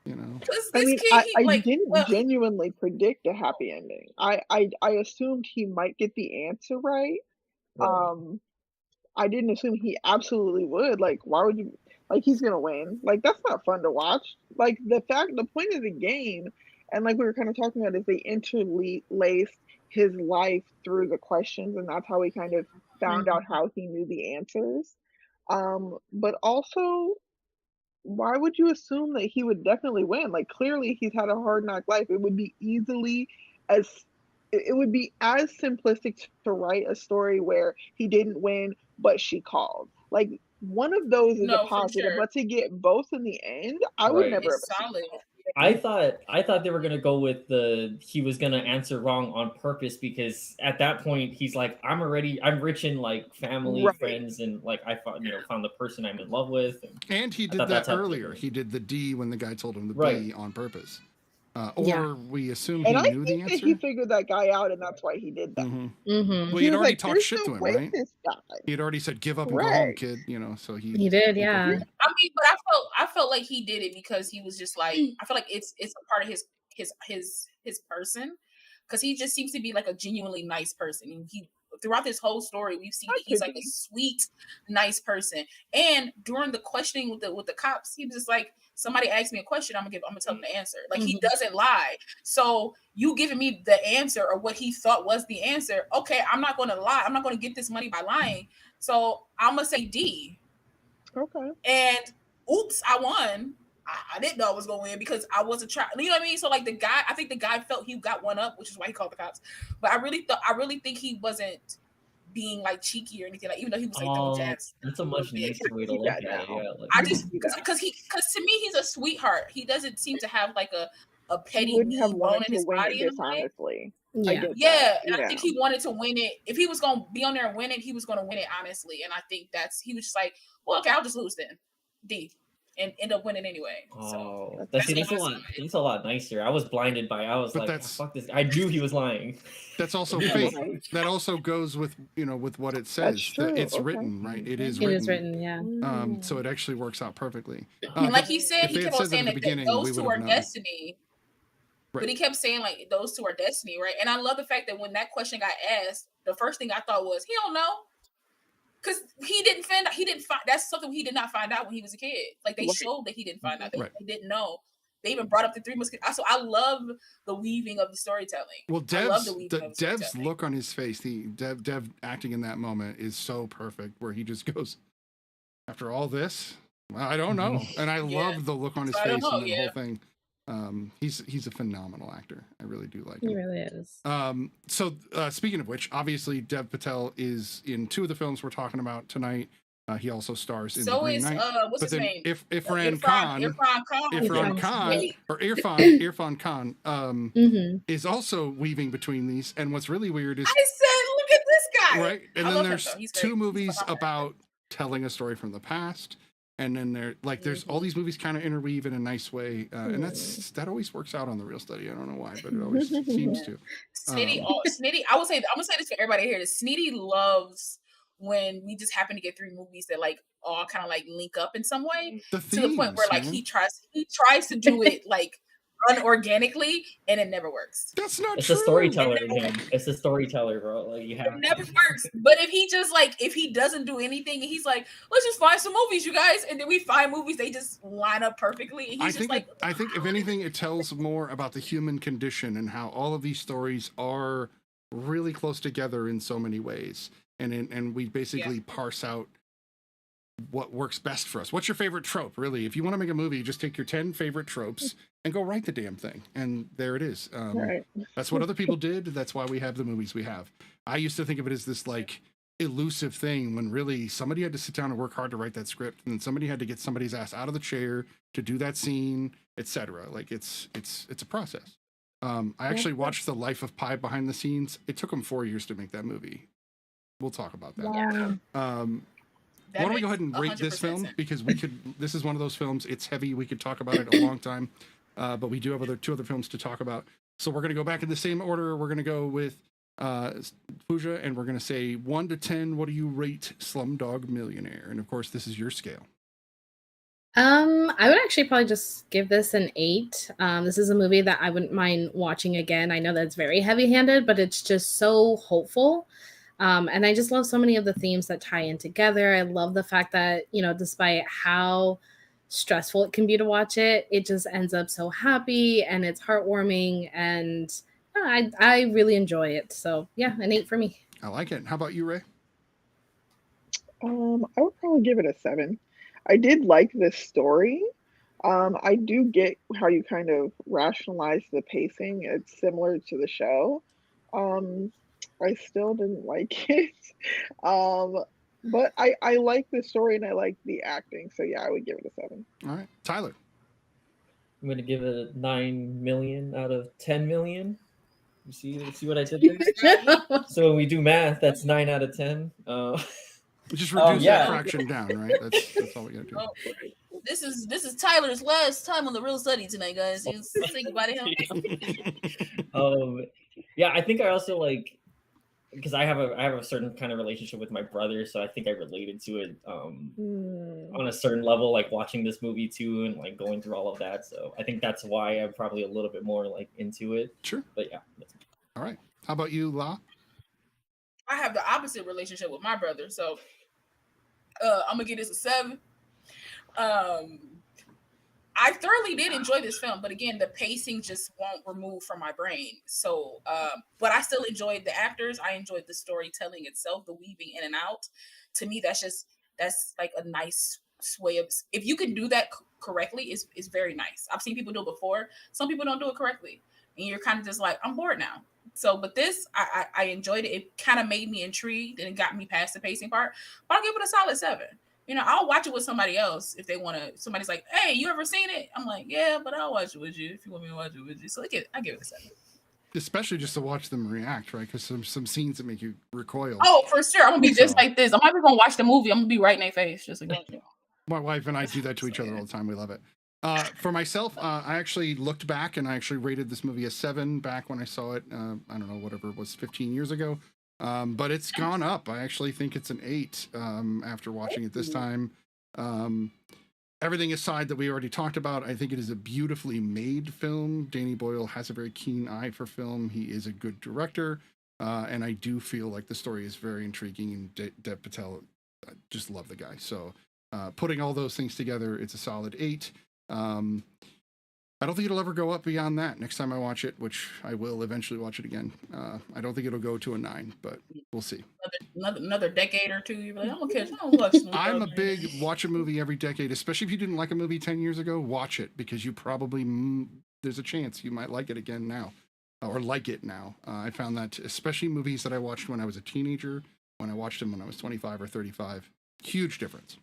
you know. I mean, kid, I didn't genuinely predict a happy ending. I assumed he might get the answer right. I didn't assume he absolutely would. Like, why would you? Like, he's gonna win. Like, that's not fun to watch. Like, the point of the game, and like we were kind of talking about, is they interlaced his life through the questions, and that's how we kind of found out how he knew the answers. But also, why would you assume that he would definitely win? Like, clearly he's had a hard knock life. It would be as simplistic to write a story where he didn't win, but she called. Like, one of those is a positive, but to get both in the end, I would never have solid. I thought they were gonna go with he was gonna answer wrong on purpose because at that point he's like, I'm rich in like family, friends, and like I found the person I'm in love with. And he did that earlier. He did the D when the guy told him the B on purpose. Or we assume he knew the answer. That he figured that guy out, and that's why he did that. Well, he'd already talked shit to him, right? He had already said, "Give up and go home, kid." You know, so he did, yeah. I mean, but I felt like he did it because he was just like, I feel like it's a part of his person, because he just seems to be like a genuinely nice person. And he throughout this whole story, we've seen that he's like a sweet, nice person. And during the questioning with the cops, he was just like, somebody asked me a question, I'm gonna tell them the answer. Like, he doesn't lie. So you giving me the answer or what he thought was the answer. Okay, I'm not gonna lie. I'm not gonna get this money by lying. So I'm gonna say D. Okay. And oops, I won. I didn't know I was gonna win because I wasn't trying. You know what I mean? So like I think the guy felt he got one up, which is why he called the cops. But I really think he wasn't being like cheeky or anything, like, even though he was like double jabs. That's a much nicer way to look at it. Yeah, like, I just because to me he's a sweetheart. He doesn't seem to have like a petty bone in his body. Honestly, yeah. And I think he wanted to win it. If he was gonna be on there and win it, he was gonna win it honestly. And I think he was just like, well, okay, I'll just lose then, D, and end up winning anyway. So that's a lot nicer. I was blinded by. I was like, fuck this. I knew he was lying. That's also fake. That also goes with with what it says. It's written, right? It is written. It is written, yeah. So it actually works out perfectly. And like he said, he kept on saying that those two are destiny. Right. But he kept saying like those two are destiny, right? And I love the fact that when that question got asked, the first thing I thought was, he don't know. Because he didn't find that's something he did not find out when he was a kid. Like they showed that he didn't find out. They didn't know. They even brought up the Three Musketeers. So I love the weaving of the storytelling. Well, Dev's look on his face, Dev acting in that moment is so perfect, where he just goes, after all this, I don't know. And I love the look on his face and the whole thing. He's a phenomenal actor. I really do like him. He really is. So speaking of which, obviously Dev Patel is in two of the films we're talking about tonight. He also stars in The Green Knight. What's his name? Irfan Khan is also weaving between these. And what's really weird is, I said, look at this guy. Right, and then there's two movies about telling a story from the past. And then there's all these movies kind of interweave in a nice way, and that always works out on The Real Study. I don't know why, but it always seems to. Snitty, I'm gonna say this for everybody here. Snitty loves when we just happen to get 3 movies that like all kind of like link up in some way, to the point where like he tries to do it like unorganically, and it never works. That's not It's true. a storyteller in him. It's a storyteller, bro. Like you have. It never works. But if he doesn't do anything, and he's like, let's just find some movies, you guys, and then we find movies, they just line up perfectly. And he's I think if anything, it tells more about the human condition and how all of these stories are really close together in so many ways, and we basically parse out what works best for us. What's your favorite trope, really? If you want to make a movie, just take your 10 favorite tropes and go write the damn thing, and there it is. Right. That's what other people did. That's why we have the movies we have. I used to think of it as this like elusive thing, when really somebody had to sit down and work hard to write that script, and then somebody had to get somebody's ass out of the chair to do that scene, etc. Like it's a process. I actually watched The Life of Pi behind the scenes. It took them 4 years to make that movie. We'll talk about that. Wow. Why don't we go ahead and rate this film? Because this is one of those films, it's heavy. We could talk about it a long time. But we do have two other films to talk about. So we're going to go back in the same order. We're going to go with Pooja, and we're going to say 1 to 10. What do you rate Slumdog Millionaire? And of course, this is your scale. I would actually probably just give this an 8. This is a movie that I wouldn't mind watching again. I know that it's very heavy-handed, but it's just so hopeful. And I just love so many of the themes that tie in together. I love the fact that, despite how stressful it can be to watch it, it just ends up so happy and it's heartwarming, and I really enjoy it. So yeah, an 8 for me. I like it. How about you, Ray? I would probably give it a 7. I did like this story. I do get how you kind of rationalize the pacing. It's similar to the show. I still didn't like it. But I like the story and I like the acting. So yeah, I would give it a 7. All right. Tyler? I'm going to give it a 9 million out of 10 million. You see what I did there? So when we do math, that's 9 out of 10. Just reduce that fraction down, right? That's all we got to do. Oh, this is Tyler's last time on the Real Study tonight, guys. Just think about him. Yeah, I think I also like, because I have a certain kind of relationship with my brother, so I think I related to it on a certain level, like watching this movie too, and like going through all of that. So I think that's why I'm probably a little bit more like into it. Sure. But yeah. All right. How about you, La? I have the opposite relationship with my brother, so I'm gonna give this a 7. I thoroughly did enjoy this film, but again, the pacing just won't remove from my brain. So, but I still enjoyed the actors. I enjoyed the storytelling itself, the weaving in and out. To me, that's like a nice way of, if you can do that correctly, is very nice. I've seen people do it before. Some people don't do it correctly, and you're kind of just like, I'm bored now. So, but this, I enjoyed it. It kind of made me intrigued and it got me past the pacing part. But I'll give it a solid 7. I'll watch it with somebody else if they want to. Somebody's like, "Hey, you ever seen it?" I'm like, "Yeah, but I'll watch it with you if you want me to watch it with you." So I give it a 7. Especially just to watch them react, right? Because some scenes that make you recoil. Oh, for sure. I'm gonna be just like this. I'm not even gonna watch the movie. I'm gonna be right in their face, just like My wife and I do that to each other all the time. We love it. For myself, I actually looked back and I actually rated this movie a 7 back when I saw it. I don't know, whatever it was, 15 years ago. But it's gone up. I actually think it's an 8 after watching it this time. Everything aside that we already talked about, I think it is a beautifully made film. Danny Boyle has a very keen eye for film. He is a good director. And I do feel like the story is very intriguing. And Dev Patel, I just love the guy. So putting all those things together, it's a solid 8. I don't think it'll ever go up beyond that. Next time I watch it, which I will eventually watch it again, I don't think it'll go to a 9, but we'll see. Another decade or two, you're like, I'm gonna catch. I'm a big watch a movie every decade, especially if you didn't like a movie 10 years ago. Watch it because you probably there's a chance you might like it again now, or like it now. I found that especially movies that I watched when I was a teenager, when I watched them when I was 25 or 35, huge difference.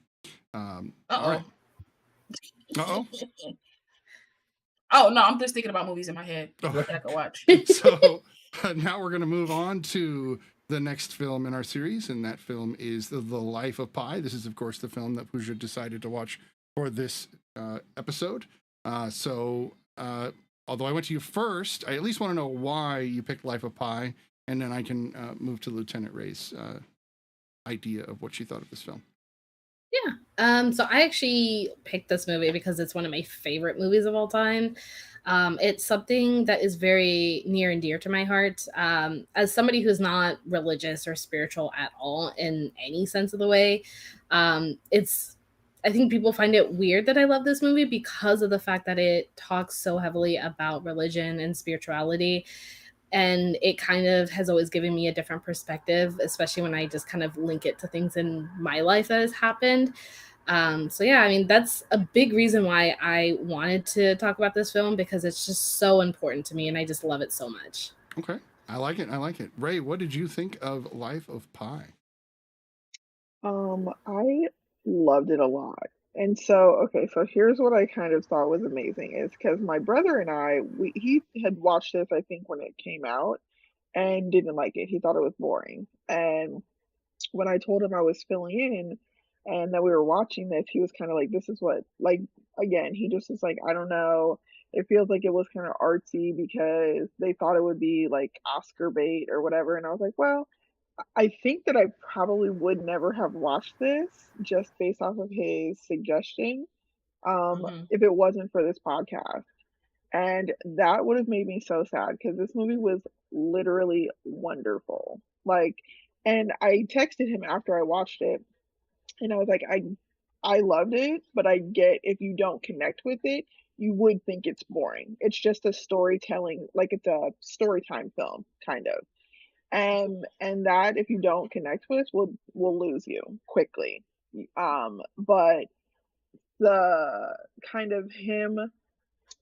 All right. Oh no, I'm just thinking about movies in my head that I could watch. So now we're going to move on to the next film in our series, and that film is The Life of Pi. This is, of course, the film that Pooja decided to watch for this episode. So although I went to you first, I at least want to know why you picked Life of Pi, and then I can move to Lieutenant Ray's idea of what she thought of this film. Yeah. So I actually picked this movie because it's one of my favorite movies of all time. It's something that is very near and dear to my heart. As somebody who's not religious or spiritual at all in any sense of the way, it's I think people find it weird that I love this movie because of the fact that it talks so heavily about religion and spirituality. And it kind of has always given me a different perspective, especially when I just kind of link it to things in my life that has happened. So yeah, I mean, that's a big reason why I wanted to talk about this film because it's just so important to me and I just love it so much. Okay. I like it. I like it. Ray, what did you think of Life of Pi? I loved it a lot. And so, okay, so here's what I kind of thought was amazing is because my brother and he had watched this, I think, when it came out and didn't like it. He thought it was boring. And when I told him I was filling in and that we were watching this, he was kind of like, this is what, like, again, he just was like, I don't know. It feels like it was kind of artsy because they thought it would be like Oscar bait or whatever. And I was like, well, I think that I probably would never have watched this just based off of his suggestion if it wasn't for this podcast. And that would have made me so sad because this movie was literally wonderful. Like, and I texted him after I watched it and I was like, I loved it, but I get if you don't connect with it, you would think it's boring. It's just a storytelling, like it's a story time film, kind of. And that if you don't connect with will lose you quickly. But the kind of him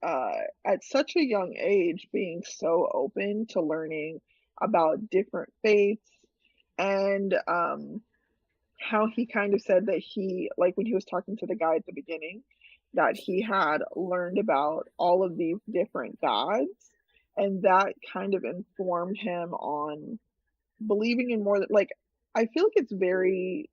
at such a young age being so open to learning about different faiths and how he kind of said that he, like when he was talking to the guy at the beginning, that he had learned about all of these different gods and that kind of informed him on believing in more, like I feel like it's very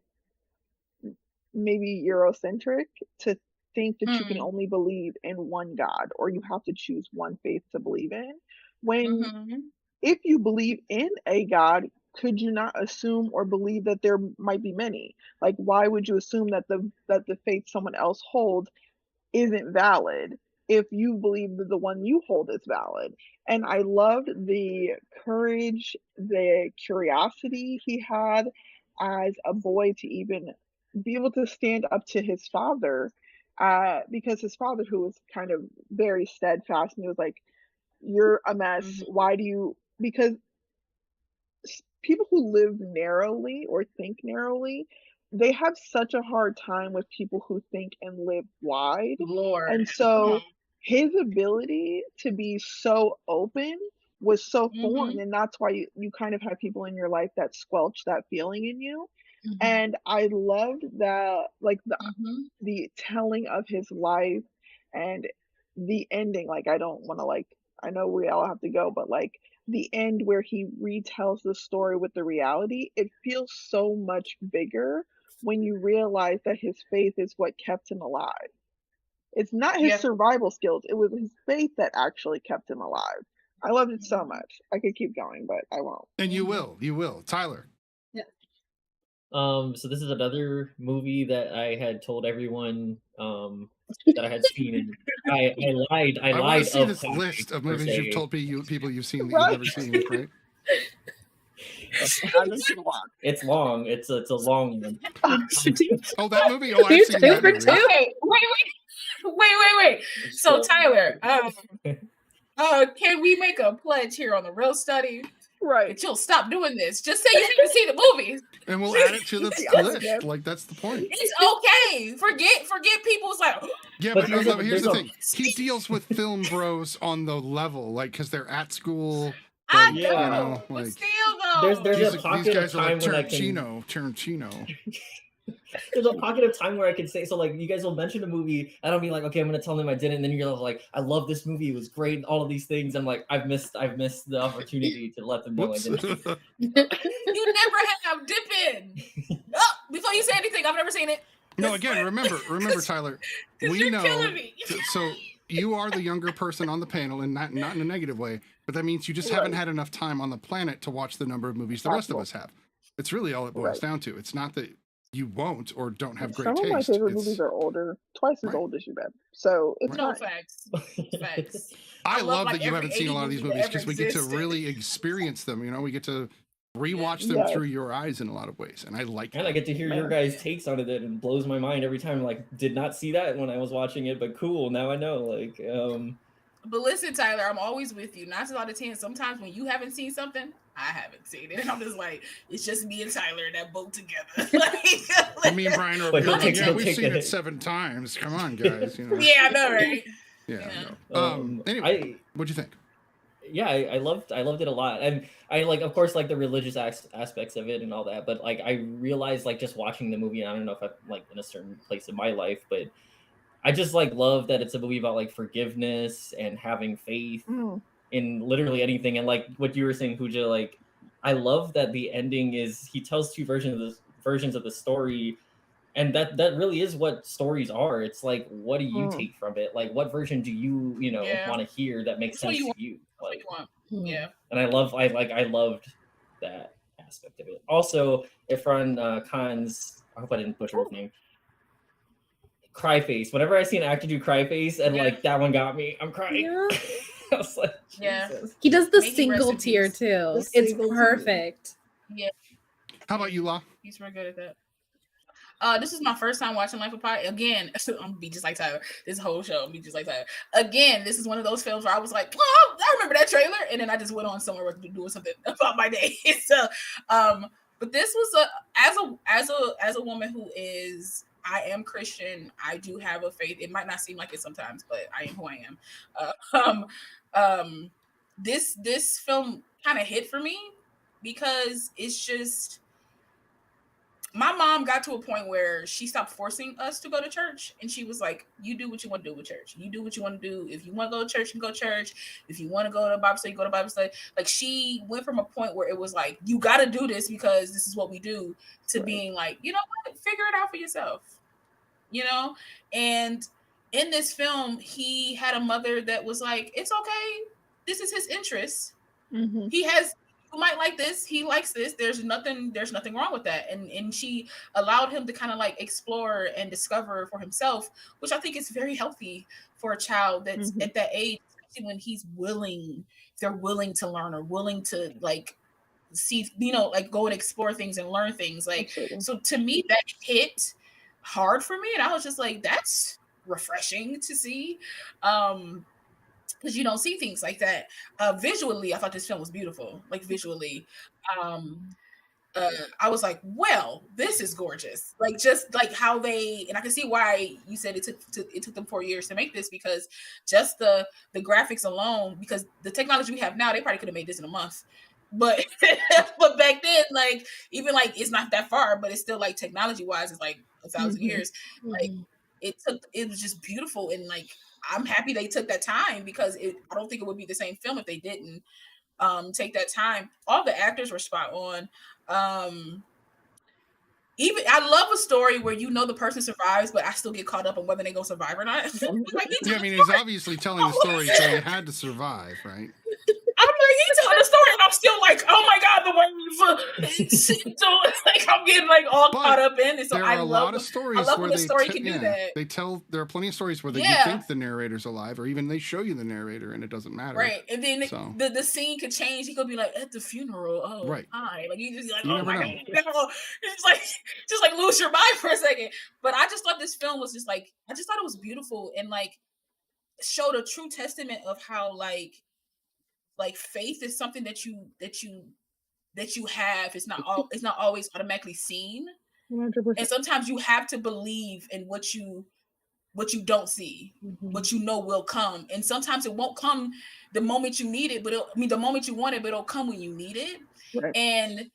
maybe Eurocentric to think that you can only believe in one God or you have to choose one faith to believe in. When if you believe in a God, could you not assume or believe that there might be many? Like why would you assume that the faith someone else holds isn't valid if you believe that the one you hold is valid? And I loved the courage, the curiosity he had as a boy to even be able to stand up to his father, because his father, who was kind of very steadfast, and he was like, "You're a mess. Why do you?" Because people who live narrowly or think narrowly, they have such a hard time with people who think and live wide. Lord. And so his ability to be so open was so foreign, and that's why you kind of have people in your life that squelch that feeling in you. And I loved that, like the telling of his life and the ending. Like I don't want to, like, I know we all have to go, but like the end where he retells the story with the reality, it feels so much bigger when you realize that his faith is what kept him alive. It's not his survival skills, it was his faith that actually kept him alive. I loved it so much. I could keep going, but I won't. And you will. Tyler. So this is another movie that I had told everyone that I had seen, and I lied. I want lied. to see this list of movies you've told people you've seen that you've never seen, right? It's long. It's a long one. Oh, that movie. Oh, I've seen that movie. Okay, wait. So Tyler, can we make a pledge here on the Real Study? Right. That you'll stop doing this. Just say you need to see the movies. And we'll add it to the list. Like, that's the point. It's okay. Forget people's like. Yeah, but here's the thing. He deals with film bros on the level, like, because they're at school. I know, you know, like, but still though. There's a pocket these guys of are time like when I can. Tarantino. There's a pocket of time where I can say, so like you guys will mention a movie and I'll be like, okay, I'm gonna tell them I didn't, and then you're like, I love this movie, it was great, and all of these things. I'm like, I've missed the opportunity to let them know I didn't. You never have. Dip in. Oh, before you say anything, I've never seen it. No, again, remember, Tyler. We know. Killing me. So you are the younger person on the panel, and not in a negative way, but that means you just haven't had enough time on the planet to watch the number of movies the rest of us have. It's really all it boils down to. It's not that you won't or don't have great Some of my taste. favorite It's- movies are older, twice as Right. old as you, Ben. So it's No fine. facts. Facts. I love, love like, that you every haven't seen a 80 lot of these movie that movies ever because we get to existed. really experience them. You know, we get to rewatch them Yes. through your eyes in a lot of ways, and I like And that. I get to hear your guys' takes on it, and it blows my mind every time. Like, did not see that when I was watching it, but cool. Now I know. Like, But listen, Tyler, I'm always with you. 9 out of 10. Sometimes when you haven't seen something, I haven't seen it, and I'm just like, it's just me and Tyler in that boat together. Like, Me and Brian are But he'll like, take- yeah, he'll we've take seen the- it 7 times. Come on, guys. You know. yeah, I know, right? Yeah. Yeah. No. Anyway, what'd you think? Yeah, I loved it a lot, and I like, of course, like the religious aspects of it and all that. But like, I realized, like, just watching the movie, and I don't know if I'm like in a certain place in my life, but I just like love that it's a movie about like forgiveness and having faith in literally anything. And like what you were saying, Pooja, like I love that the ending is he tells 2 versions of the story. And that really is what stories are. It's like, what do you take from it? Like, what version do you Yeah. want to hear that makes Which one sense you to want? you? What Like, you want? Yeah. and I loved that aspect of it. Also, Irfan Khan's, I hope I didn't butcher his name, cry face. Whenever I see an actor do cry face, and like that one got me, I'm crying. Yeah. I was like, Yeah. Jesus. He does the May he rest single in tear peace. too. The It's single tear. perfect. Yeah. How about you, La? He's very good at that. This is my first time watching Life of Pi. Again, I'm gonna be just like Tyler. This whole show, I'm gonna be just like Tyler. Again, this is one of those films where I was like, "Oh, I remember that trailer," and then I just went on somewhere with doing something about my day. So, but this was as a woman who is, I am Christian. I do have a faith. It might not seem like it sometimes, but I am who I am. This film kind of hit for me because it's just. My mom got to a point where she stopped forcing us to go to church, and she was like, "You do what you want to do with church. You do what you want to do. If you want to go to church, you go to church. If you want to go to Bible study, you go to Bible study." Like, she went from a point where it was like, "You got to do this because this is what we do," to being like, "You know what? Figure it out for yourself." You know, and in this film, he had a mother that was like, "It's okay. This is his interest. He has." You might like this, he likes this, there's nothing wrong with that, and she allowed him to kind of like explore and discover for himself, which I think is very healthy for a child that's at that age, especially when they're willing to learn or willing to like see, like go and explore things and learn things, like Absolutely. So to me that hit hard for me, and I was just like, that's refreshing to see, because you don't see things like that. Visually, I thought this film was beautiful. Like visually, I was like, "Well, this is gorgeous." Like just like how they, and I can see why you said it took them 4 years to make this, because just the graphics alone. Because the technology we have now, they probably could have made this in a month. But but back then, like even like it's not that far, but it's still like technology wise, it's like 1,000 years. Like it was just beautiful, and like. I'm happy they took that time, because I don't think it would be the same film if they didn't take that time. All the actors were spot on. Even I love a story where the person survives, but I still get caught up on whether they go survive or not. Like, Yeah, I mean, he's obviously telling the story, so he had to survive, right? I'm like, he's telling the story, and I'm still like, oh my god, the wave. So like, I'm getting like all caught up in it. So there I are a love lot of stories when where the they story can do that. They tell. There are plenty of stories where you think the narrator's alive, or even they show you the narrator, and it doesn't matter. Right, and then the scene could change. He could be like at the funeral. Oh, right. Hi. Like you just like, You oh never my know. god, no. It's just like lose your mind for a second. But I just thought this film was just like, I just thought it was beautiful, and like showed a true testament of how like faith is something that you have. It's not always automatically seen. 100%. And sometimes you have to believe in what you don't see, what you know will come. And sometimes it won't come the moment you need it, but the moment you want it, but it'll come when you need it. Right. And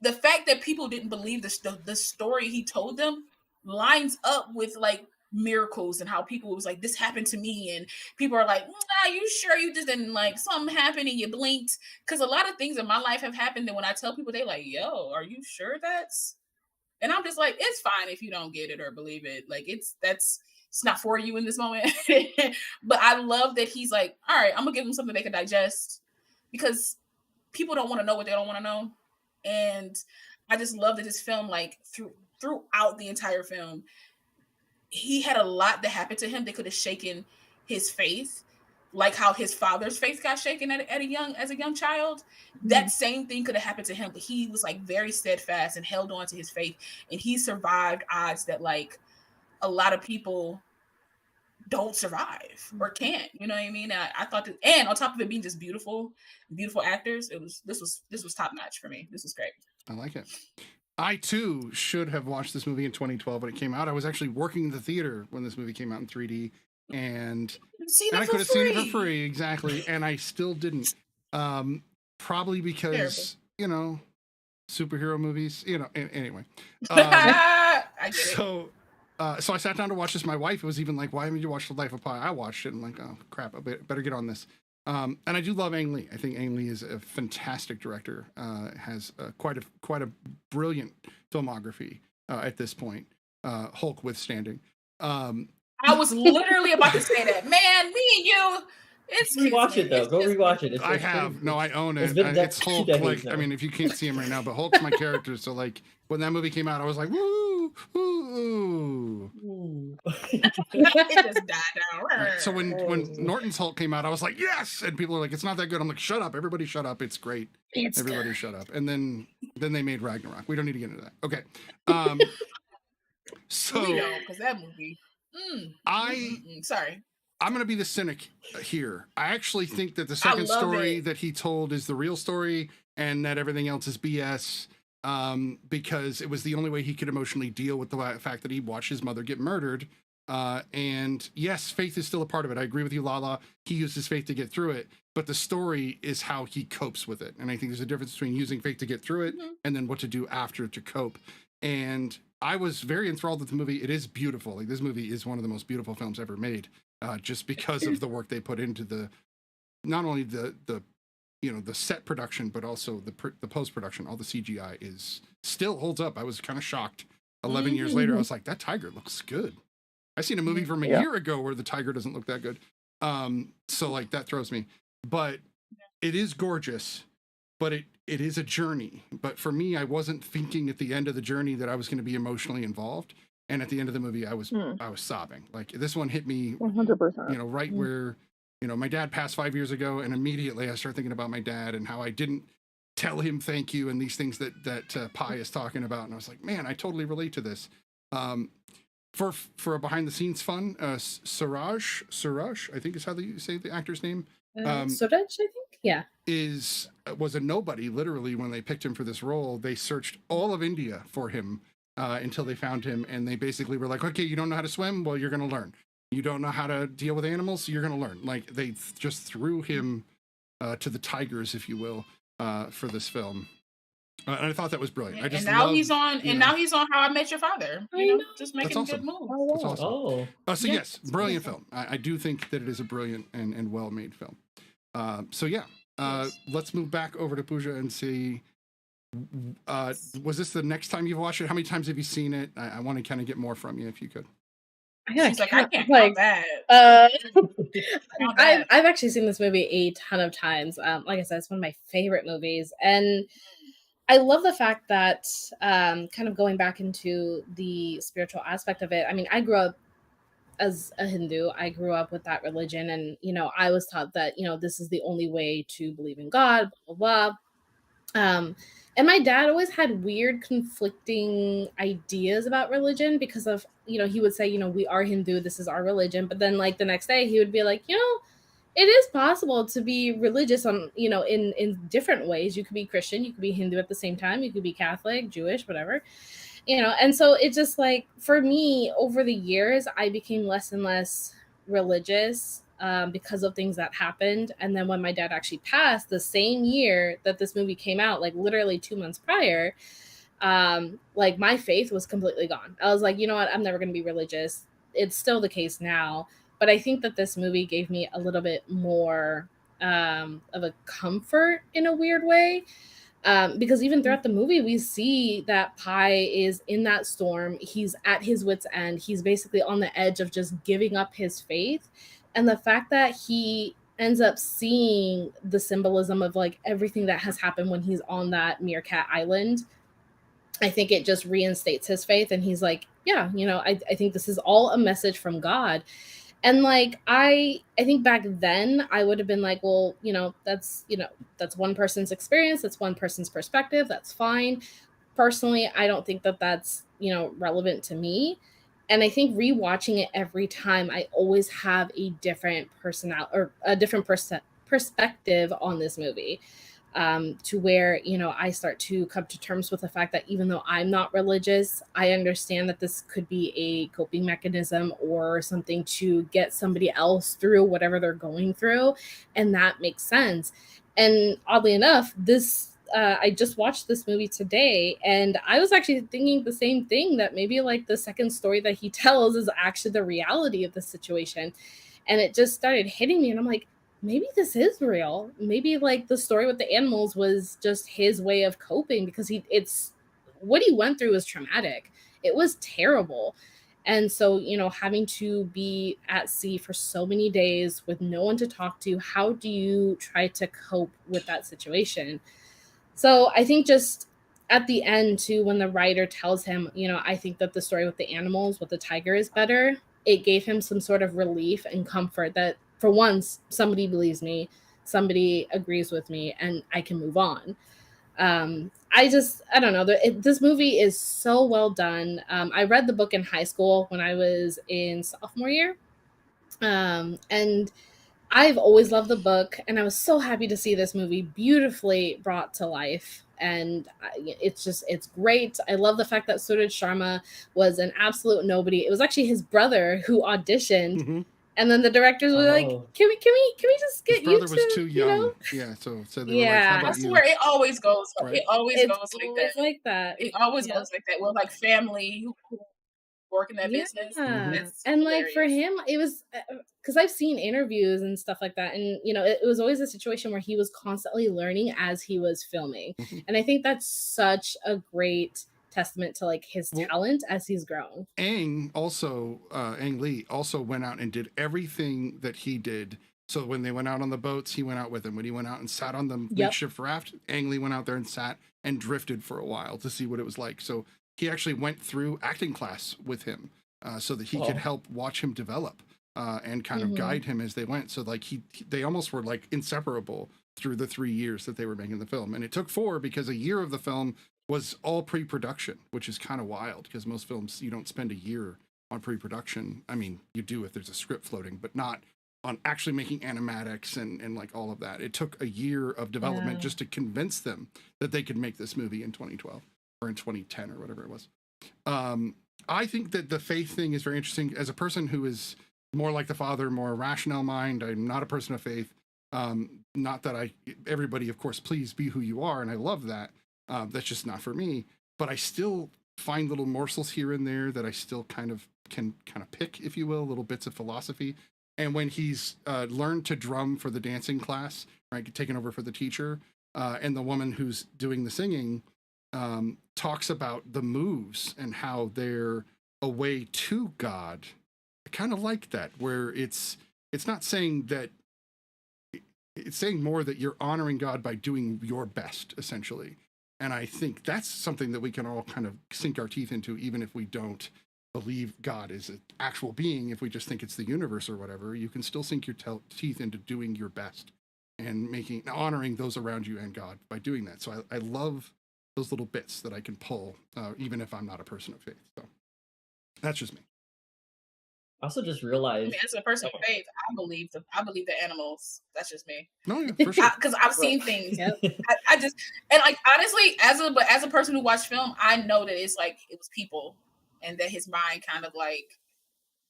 the fact that people didn't believe the story he told them lines up with like miracles, and how people was like, this happened to me, and people are like, you sure you just didn't, like something happened and you blinked? Because a lot of things in my life have happened that when I tell people, they like, yo, are you sure that's? And I'm just like, it's fine if you don't get it or believe it. Like it's not for you in this moment. But I love that he's like, all right, I'm gonna give them something they can digest, because people don't want to know what they don't want to know. And I just love that this film, like throughout the entire film, he had a lot that happened to him that could have shaken his faith, like how his father's faith got shaken as a young child. That same thing could have happened to him, but he was like very steadfast and held on to his faith, and he survived odds that like a lot of people don't survive or can't. You know what I mean? I thought that, and on top of it being just beautiful actors, this was top notch for me. This was great. I like it. I too should have watched this movie in 2012 when it came out. I was actually working in the theater when this movie came out in 3D, and I could have seen it for free, exactly, and I still didn't. Probably because superhero movies. Anyway. So I sat down to watch this. My wife was even like, "Why haven't you watched The Life of Pi?" I watched it and I'm like, "Oh crap, I better get on this." And I do love Ang Lee. I think Ang Lee is a fantastic director. Has quite a brilliant filmography at this point. Hulk withstanding. I was literally about to say that. Man, me and you. Rewatch it though. Go rewatch it. I have. No, I own it. It's Hulk. Like, I mean, if you can't see him right now, but Hulk's my character. So like when that movie came out, I was like, woo, woo, woo. It just died down. Right. So when Norton's Hulk came out, I was like, yes. And people are like, it's not that good. I'm like, shut up. Everybody shut up. It's great. Everybody shut up. And then they made Ragnarok. We don't need to get into that. Okay. So because that movie. Sorry. I'm going to be the cynic here. I actually think that the second story that he told is the real story and that everything else is BS, because it was the only way he could emotionally deal with the fact that he watched his mother get murdered. And yes, faith is still a part of it. I agree with you, Lala. He used his faith to get through it, but the story is how he copes with it. And I think there's a difference between using faith to get through it and then what to do after to cope. And I was very enthralled with the movie. It is beautiful. Like, this movie is one of the most beautiful films ever made. Just because of the work they put into not only the set production, but also the post-production. All the CGI still holds up. I was kind of shocked 11 years later. I was like, that tiger looks good. I seen a movie from a year ago where the tiger doesn't look that good. So like that throws me, but it is gorgeous, but it is a journey. But for me, I wasn't thinking at the end of the journey that I was going to be emotionally involved. And at the end of the movie, I was sobbing. Like, this one hit me 100%. Right where, my dad passed 5 years ago, and immediately I started thinking about my dad and how I didn't tell him thank you and these things that Pi is talking about. And I was like, man, I totally relate to this. For a behind the scenes fun, Suraj, I think is how you say the actor's name. Suraj, I think, yeah. Was a nobody, literally, when they picked him for this role. They searched all of India for him. Until they found him, and they basically were like, okay, you don't know how to swim? Well, you're going to learn. You don't know how to deal with animals? You're going to learn. Like, they just threw him to the tigers, if you will, for this film. And I thought that was brilliant. Now he's on How I Met Your Father. Just making good moves. That's awesome. So yes, brilliant film. I do think that it is a brilliant and well-made film. Let's move back over to Pooja and see... was this the next time you've watched it? How many times have you seen it? I want to kind of get more from you if you could. She's like, I can't count that. I've actually seen this movie a ton of times. Like I said, it's one of my favorite movies, and I love the fact that kind of going back into the spiritual aspect of it. I mean, I grew up as a Hindu. I grew up with that religion, and I was taught that this is the only way to believe in God. Blah blah blah. And my dad always had weird conflicting ideas about religion because of, he would say, we are Hindu, this is our religion. But then like the next day he would be like, it is possible to be religious on, in different ways. You could be Christian, you could be Hindu at the same time, you could be Catholic, Jewish, whatever, And so it just like, for me, over the years, I became less and less religious. Because of things that happened. And then when my dad actually passed the same year that this movie came out, like literally 2 months prior, like my faith was completely gone. I was like, you know what? I'm never going to be religious. It's still the case now. But I think that this movie gave me a little bit more of a comfort in a weird way. Because even throughout the movie, we see that Pi is in that storm. He's at his wit's end. He's basically on the edge of just giving up his faith. And the fact that he ends up seeing the symbolism of like everything that has happened when he's on that Meerkat Island, I think it just reinstates his faith, and he's like, yeah, I think this is all a message from God. And like I think back then I would have been like, well, that's one person's experience, that's one person's perspective, that's fine. Personally, I don't think that that's, relevant to me. And I think rewatching it every time, I always have a different personality or a different perspective on this movie, to where I start to come to terms with the fact that even though I'm not religious, I understand that this could be a coping mechanism or something to get somebody else through whatever they're going through, and that makes sense. And oddly enough, this I just watched this movie today, and I was actually thinking the same thing, that maybe like the second story that he tells is actually the reality of the situation. And it just started hitting me, and I'm like, maybe this is real. Maybe like the story with the animals was just his way of coping, because it's what he went through was traumatic. It was terrible. And so, having to be at sea for so many days with no one to talk to, how do you try to cope with that situation? So I think just at the end too, when the writer tells him, I think that the story with the animals, with the tiger is better, it gave him some sort of relief and comfort that for once somebody believes me, somebody agrees with me, and I can move on. I don't know. This movie is so well done. I read the book in high school when I was in sophomore year. And I've always loved the book, and I was so happy to see this movie beautifully brought to life. And it's great. I love the fact that Suraj Sharma was an absolute nobody. It was actually his brother who auditioned, Mm-hmm. and then the directors were like, Oh. "Can we just get His brother you was to, too young. Yeah, so they were like, "How Yeah. about I you?" swear it always goes. Right. It always It's goes like always that. like that. It always Yep. goes like that. Well, like family who work in that business. Mm-hmm. Yeah. It's And like for hilarious. him, it was because I've seen interviews and stuff like that. And, it was always a situation where he was constantly learning as he was filming. Mhm. And I think that's such a great testament to like his Well- talent as he's grown. Ang Lee also went out and did everything that he did. So when they went out on the boats, he went out with them. When he went out and sat on the makeshift raft, Ang Lee went out there and sat and drifted for a while to see what it was like. So he actually went through acting class with him, so that he could help watch him develop, and kind of guide him as they went. So like they almost were like inseparable through the 3 years that they were making the film. And it took 4 because a year of the film was all pre-production, which is kind of wild because most films, you don't spend a year on pre-production. I mean, you do if there's a script floating, but not on actually making animatics and like all of that. It took a year of development just to convince them that they could make this movie in 2012 or in 2010 or whatever it was. I think that the faith thing is very interesting. As a person who is more like the father, more rational mind, I'm not a person of faith. Not that everybody, of course, please be who you are. And I love that. That's just not for me, but I still find little morsels here and there that I still can pick, if you will, little bits of philosophy. And when he's learned to drum for the dancing class, right, taking over for the teacher, and the woman who's doing the singing talks about the moves and how they're a way to God. I kind of like that, where it's not saying that, it's saying more that you're honoring God by doing your best, essentially. And I think that's something that we can all kind of sink our teeth into, even if we don't believe God is an actual being. If we just think it's the universe or whatever, you can still sink your teeth into doing your best and honoring those around you and God by doing that. So I love those little bits that I can pull, even if I'm not a person of faith. So that's just me. I also just I realized, mean, as a person of faith, I believe the animals. That's just me. No, yeah, for sure. Because I've seen things. Yep. I just, and like honestly, as a person who watched film, I know that it's like it was people, and that his mind kind of like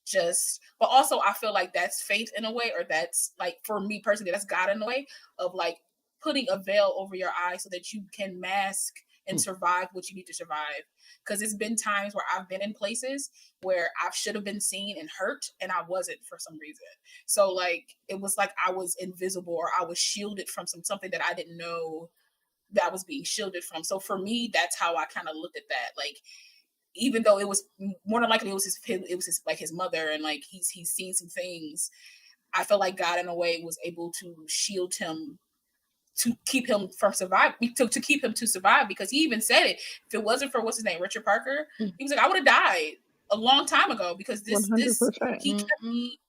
just. But also, I feel like that's faith in a way, or that's like for me personally, that's God in a way of like putting a veil over your eyes so that you can mask and survive what you need to survive. Because it's been times where I've been in places where I should have been seen and hurt, and I wasn't for some reason. So like it was like I was invisible, or I was shielded from something that I didn't know that I was being shielded from. So for me, that's how I kind of looked at that. Like even though it was more than likely it was his mother, and like he's seen some things, I felt like God in a way was able to shield him to keep him from surviving, to keep him to survive, because he even said it. If it wasn't for what's his name, Richard Parker, he was like, I would have died a long time ago, because this 100%. he kept me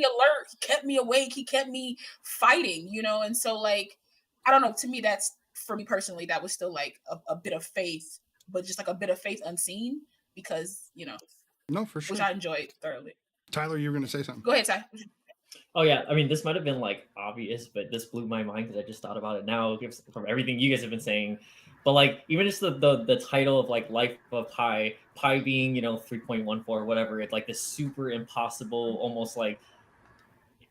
alert, he kept me awake, he kept me fighting, you know. And so, like, I don't know, to me, that's, for me personally, that was still like a bit of faith, but just like a bit of faith unseen, because, you know, no, for sure, which I enjoyed thoroughly. Tyler, you were gonna say something. Go ahead, Ty. Oh yeah, I mean, this might have been like obvious, but this blew my mind because I just thought about it now from everything you guys have been saying. But like, even just the title of like Life of Pi being, you know, 3.14 or whatever, it's like this super impossible, almost like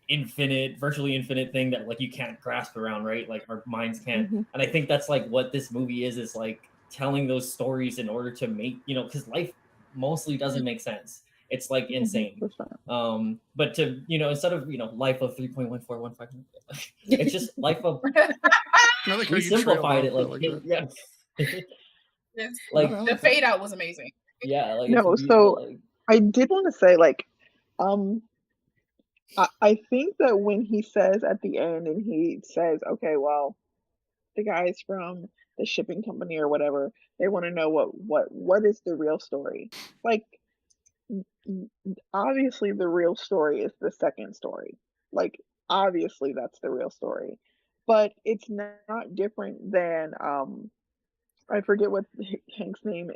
infinite, virtually infinite thing that like you can't grasp around, right? Like our minds can't. And I think that's like what this movie is like telling those stories in order to make, you know, because life mostly doesn't make sense. It's like insane. But to, you know, instead of, you know, life of 3.1415, it's just life of. We simplified it like yeah. Like the fade out was amazing. Yeah. Like, no, so I did want to say, like, I think that when he says at the end, and he says, okay, well, the guys from the shipping company or whatever, they want to know what is the real story. Like, obviously the real story is the second story. Like, obviously that's the real story. But it's not different than I forget what Hank's name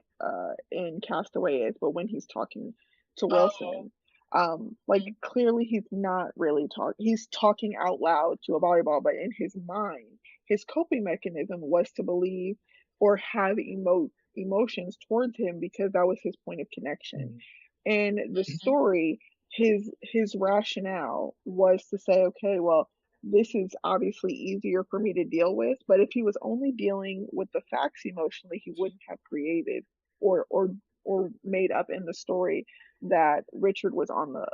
in Castaway is, but when he's talking to Wilson, like, clearly he's not really talking. He's talking out loud to a volleyball, but in his mind, his coping mechanism was to believe or have emotions towards him, because that was his point of connection. In the story, his rationale was to say, okay, well, this is obviously easier for me to deal with, but if he was only dealing with the facts emotionally, he wouldn't have created or made up in the story that Richard was on the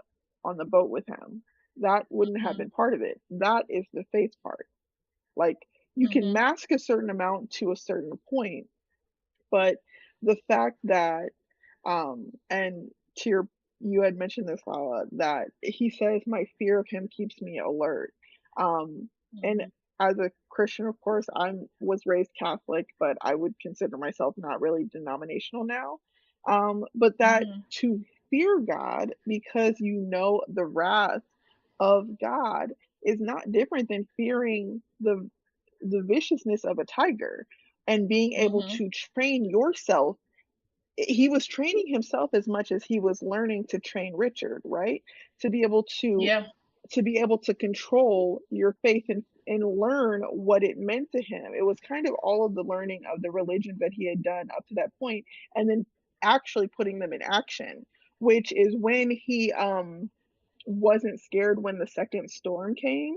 boat with him. That wouldn't have been part of it. That is the faith part. Like, you can mask a certain amount to a certain point, but the fact that and you had mentioned this, Lala, that he says, my fear of him keeps me alert. And as a Christian, of course, I was raised Catholic, but I would consider myself not really denominational now. But that to fear God, because you know the wrath of God, is not different than fearing the viciousness of a tiger, and being able to train yourself. He was training himself as much as he was learning to train Richard, right? To be able to control your faith and learn what it meant to him. It was kind of all of the learning of the religion that he had done up to that point, and then actually putting them in action, which is when he wasn't scared when the second storm came.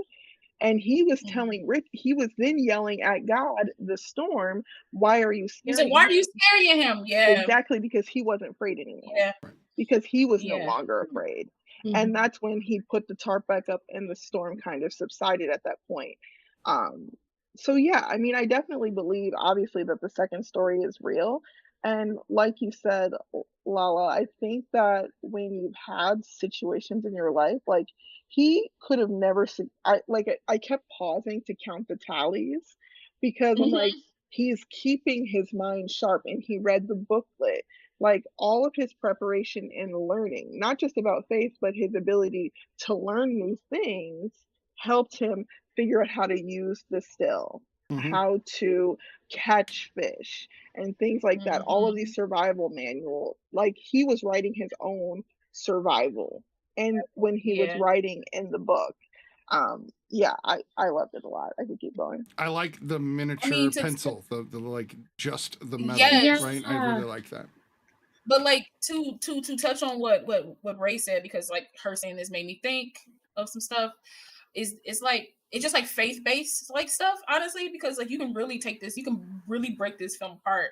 And he was telling Rick, he was then yelling at God, the storm, why are you scaring him? He's like, why are you scaring him? Yeah. Exactly, because he wasn't afraid anymore. Yeah. Because he was no longer afraid. And that's when he put the tarp back up and the storm kind of subsided at that point. So yeah, I mean, I definitely believe, obviously, that the second story is real. And like you said, Lala, I think that when you've had situations in your life, like, he could have never, I kept pausing to count the tallies, because I'm like, he's keeping his mind sharp, and he read the booklet. Like, all of his preparation and learning, not just about faith, but his ability to learn new things, helped him figure out how to use the still, how to catch fish, and things like that. All of these survival manuals, like, he was writing his own survival. And when he was writing in the book, yeah, I loved it a lot. I could keep going. I like the miniature pencil, the like just the metal, right? I really like that. But like to touch on what Ray said, because like her saying this made me think of some stuff. It's like, it's just like faith-based like stuff, honestly, because like you can really take this, you can really break this film apart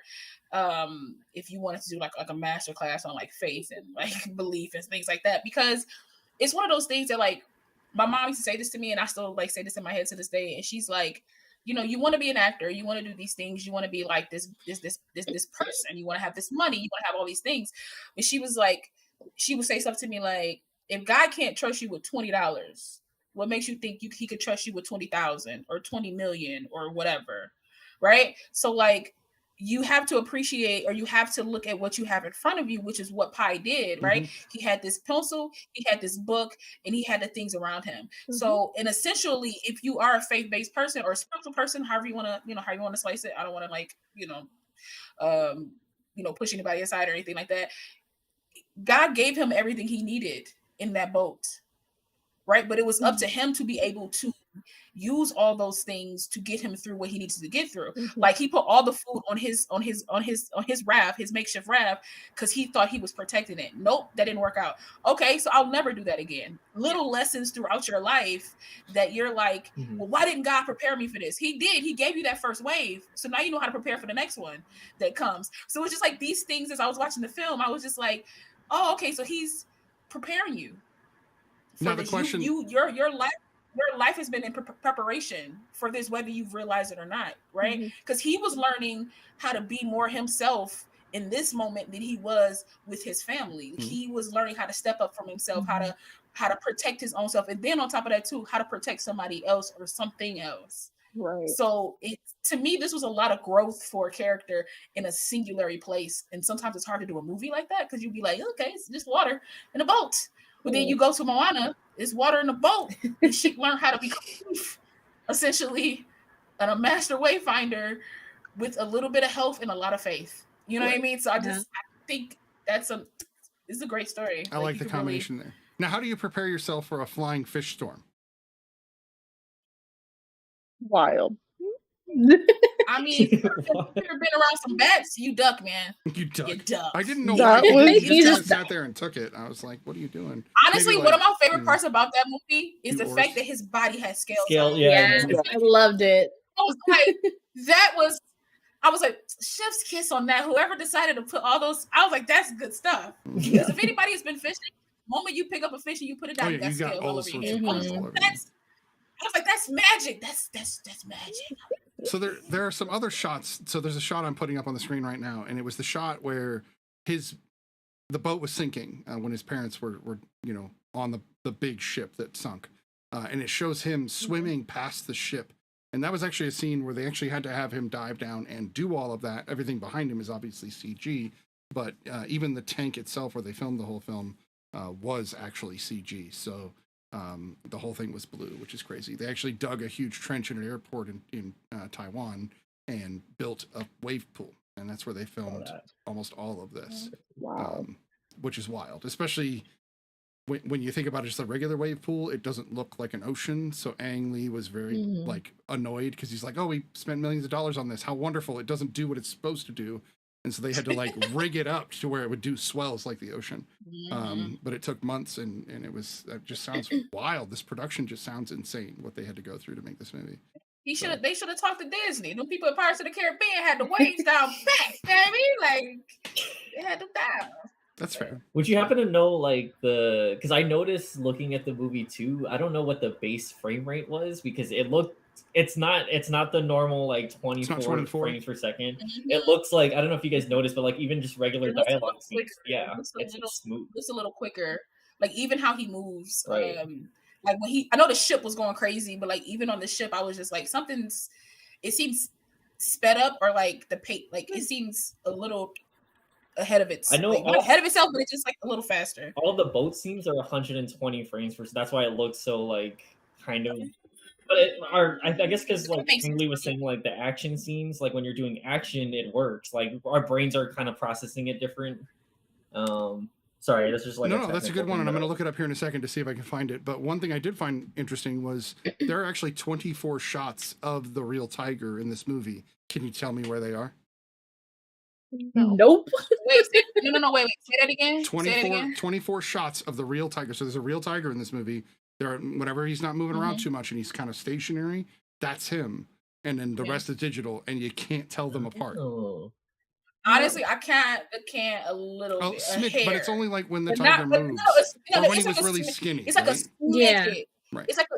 if you wanted to do like a master class on like faith and like belief and things like that, because it's one of those things that, like, my mom used to say this to me, and I still like say this in my head to this day, and she's like, you know, you want to be an actor, you want to do these things, you want to be like this person, you want to have this money, you want to have all these things. And she was like, she would say stuff to me like, if God can't trust you with $20, What makes you think he could trust you with 20,000 or 20 million or whatever, right? So like you have to appreciate, or you have to look at what you have in front of you, which is what Pi did, right? Mm-hmm. He had this pencil, he had this book, and he had the things around him. Mm-hmm. So, and essentially, if you are a faith-based person or a spiritual person, however you want to, slice it. I don't want to like, push anybody aside or anything like that. God gave him everything he needed in that boat, right? But it was up to him to be able to use all those things to get him through what he needs to get through. Mm-hmm. Like he put all the food on his raft, his makeshift raft, because he thought he was protecting it. Nope, that didn't work out. Okay, so I'll never do that again. Little lessons throughout your life that you're like, well, why didn't God prepare me for this? He did. He gave you that first wave, so now you know how to prepare for the next one that comes. So it's just like these things. As I was watching the film, I was just like, oh, okay, so he's preparing you. Now the question, your life has been in preparation for this, whether you've realized it or not, right? Because he was learning how to be more himself in this moment than he was with his family. He was learning how to step up from himself, how to protect his own self, and then on top of that too, how to protect somebody else or something else. Right. So to me, this was a lot of growth for a character in a singular place, and sometimes it's hard to do a movie like that because you'd be like, okay, it's just water in a boat. But then you go to Moana, it's water in a boat. And she learned how to become a thief, essentially, and a master wayfinder with a little bit of health and a lot of faith. You know what I mean? So I think it's a great story. I like the combination there. Now, how do you prepare yourself for a flying fish storm? Wild. I mean, if you've ever been around some bats, you duck, man. You duck. You duck. I didn't know that why was, you just sat there and took it. I was like, what are you doing? Honestly, one of my favorite parts about that movie is the fact that his body has scales. Yes, I loved it. I was like, I was like, chef's kiss on that. Whoever decided to put all those, I was like, that's good stuff. Because if anybody has been fishing, the moment you pick up a fish and you put it down, you got scales all over you. I was like, that's magic. That's magic. So there are some other shots. So there's a shot I'm putting up on the screen right now, and it was the shot where the boat was sinking when his parents were on the big ship that sunk, and it shows him swimming past the ship, and that was actually a scene where they actually had to have him dive down and do all of that. Everything behind him is obviously CG, but even the tank itself, where they filmed the whole film, was actually CG. So. The whole thing was blue, which is crazy. They actually dug a huge trench in an airport in Taiwan and built a wave pool, and that's where they filmed almost all of this. Wow. Which is wild, especially when you think about it, just a regular wave pool. It doesn't look like an ocean. So Ang Lee was very like annoyed because he's like, "Oh, we spent millions of dollars on this. How wonderful! It doesn't do what it's supposed to do." And so they had to like rig it up to where it would do swells like the ocean. But it took months, and it just sounds wild. This production just sounds insane, what they had to go through to make this movie. They should have talked to Disney. Them people at Pirates of the Caribbean had the waves down back. You know what I mean? Like, they had them down. That's fair. Would you happen to know, like, because I noticed looking at the movie too, I don't know what the base frame rate was, because it's not the normal like 24 frames per second. It looks like, I don't know if you guys noticed, but like even just regular dialogue scenes, it's smooth. It's a little quicker. Like even how he moves. Right. Like when I know the ship was going crazy, but like even on the ship, I was just like, it seems sped up, or like the pace, like it seems a little ahead of itself. I know, like, not ahead of itself, but it's just like a little faster. All the boat scenes are 120 frames per second. That's why it looks so like kind of. But I guess because like Lee was saying, like the action scenes, like when you're doing action, it works. Like our brains are kind of processing it different. Sorry, that's just like no, that's a good one, and I'm going to look it up here in a second to see if I can find it. But one thing I did find interesting was there are actually 24 shots of the real tiger in this movie. Can you tell me where they are? No. Nope. Wait, say that again. 24 shots of the real tiger. So there's a real tiger in this movie. Whenever he's not moving around too much and he's kind of stationary, that's him. And then the rest is digital, and you can't tell them apart. Oh. Honestly, I can't a little bit. Smidge, but it's only like when the tiger moves, or when he was really skinny. It's like a smidget. Right. It's like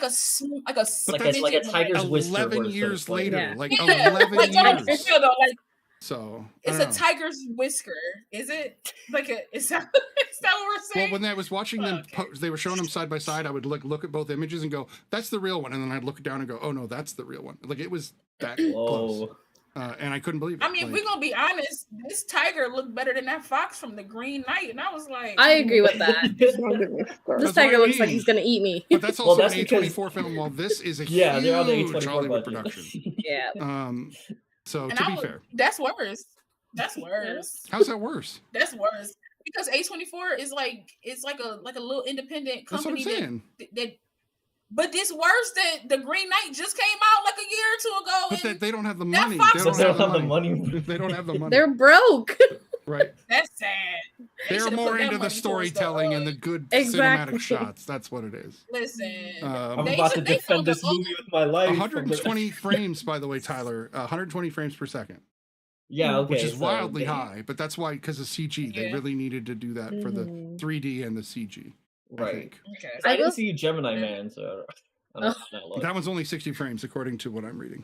a tiger's whisker. 11 years later, yeah. like 11 years. Though, like, so it's a tiger's whisker. Is it like a? It's that what we're Well, saying? when I was watching them, Okay. they were showing them side by side. I would look at both images and go, "That's the real one," and then I'd look down and go, "Oh no, that's the real one." Like it was that close, Whoa. and I couldn't believe it. I mean, if we're gonna be honest, this tiger looked better than that fox from the Green Knight, and I was like, I agree with that. Don't get me started. This That's what tiger I looks like mean. he's gonna eat me. But that's Well, also that's an because- A24 film. While this is a Yeah, they're on the huge A24 Hollywood budget. production. Yeah. So and to be fair, that's worse. That's worse. how's that worse? That's worse because A24 is like it's like a little independent That's what I'm company saying. that. But this worse that the Green Knight just came out like a year or two ago. But and they don't have the that money. Fox They was- don't have the money. They don't have the money. They're broke. Right. That's sad. They They're should've more put that into the money towards storytelling and the good Exactly. cinematic shots. That's what it is. Listen, I'm They about to should- they defend filmed this a- movie with my life. 120 frames, by the way, Tyler. 120 frames per second, Yeah, okay. which is so wildly they- high. But that's why, because of CG, they Yeah. really needed to do that for the Mhm. 3D and the CG. I Right. think. okay. I I didn't will- see Gemini Man, so I don't know. how that looks. That one's only 60 frames, according to what I'm reading.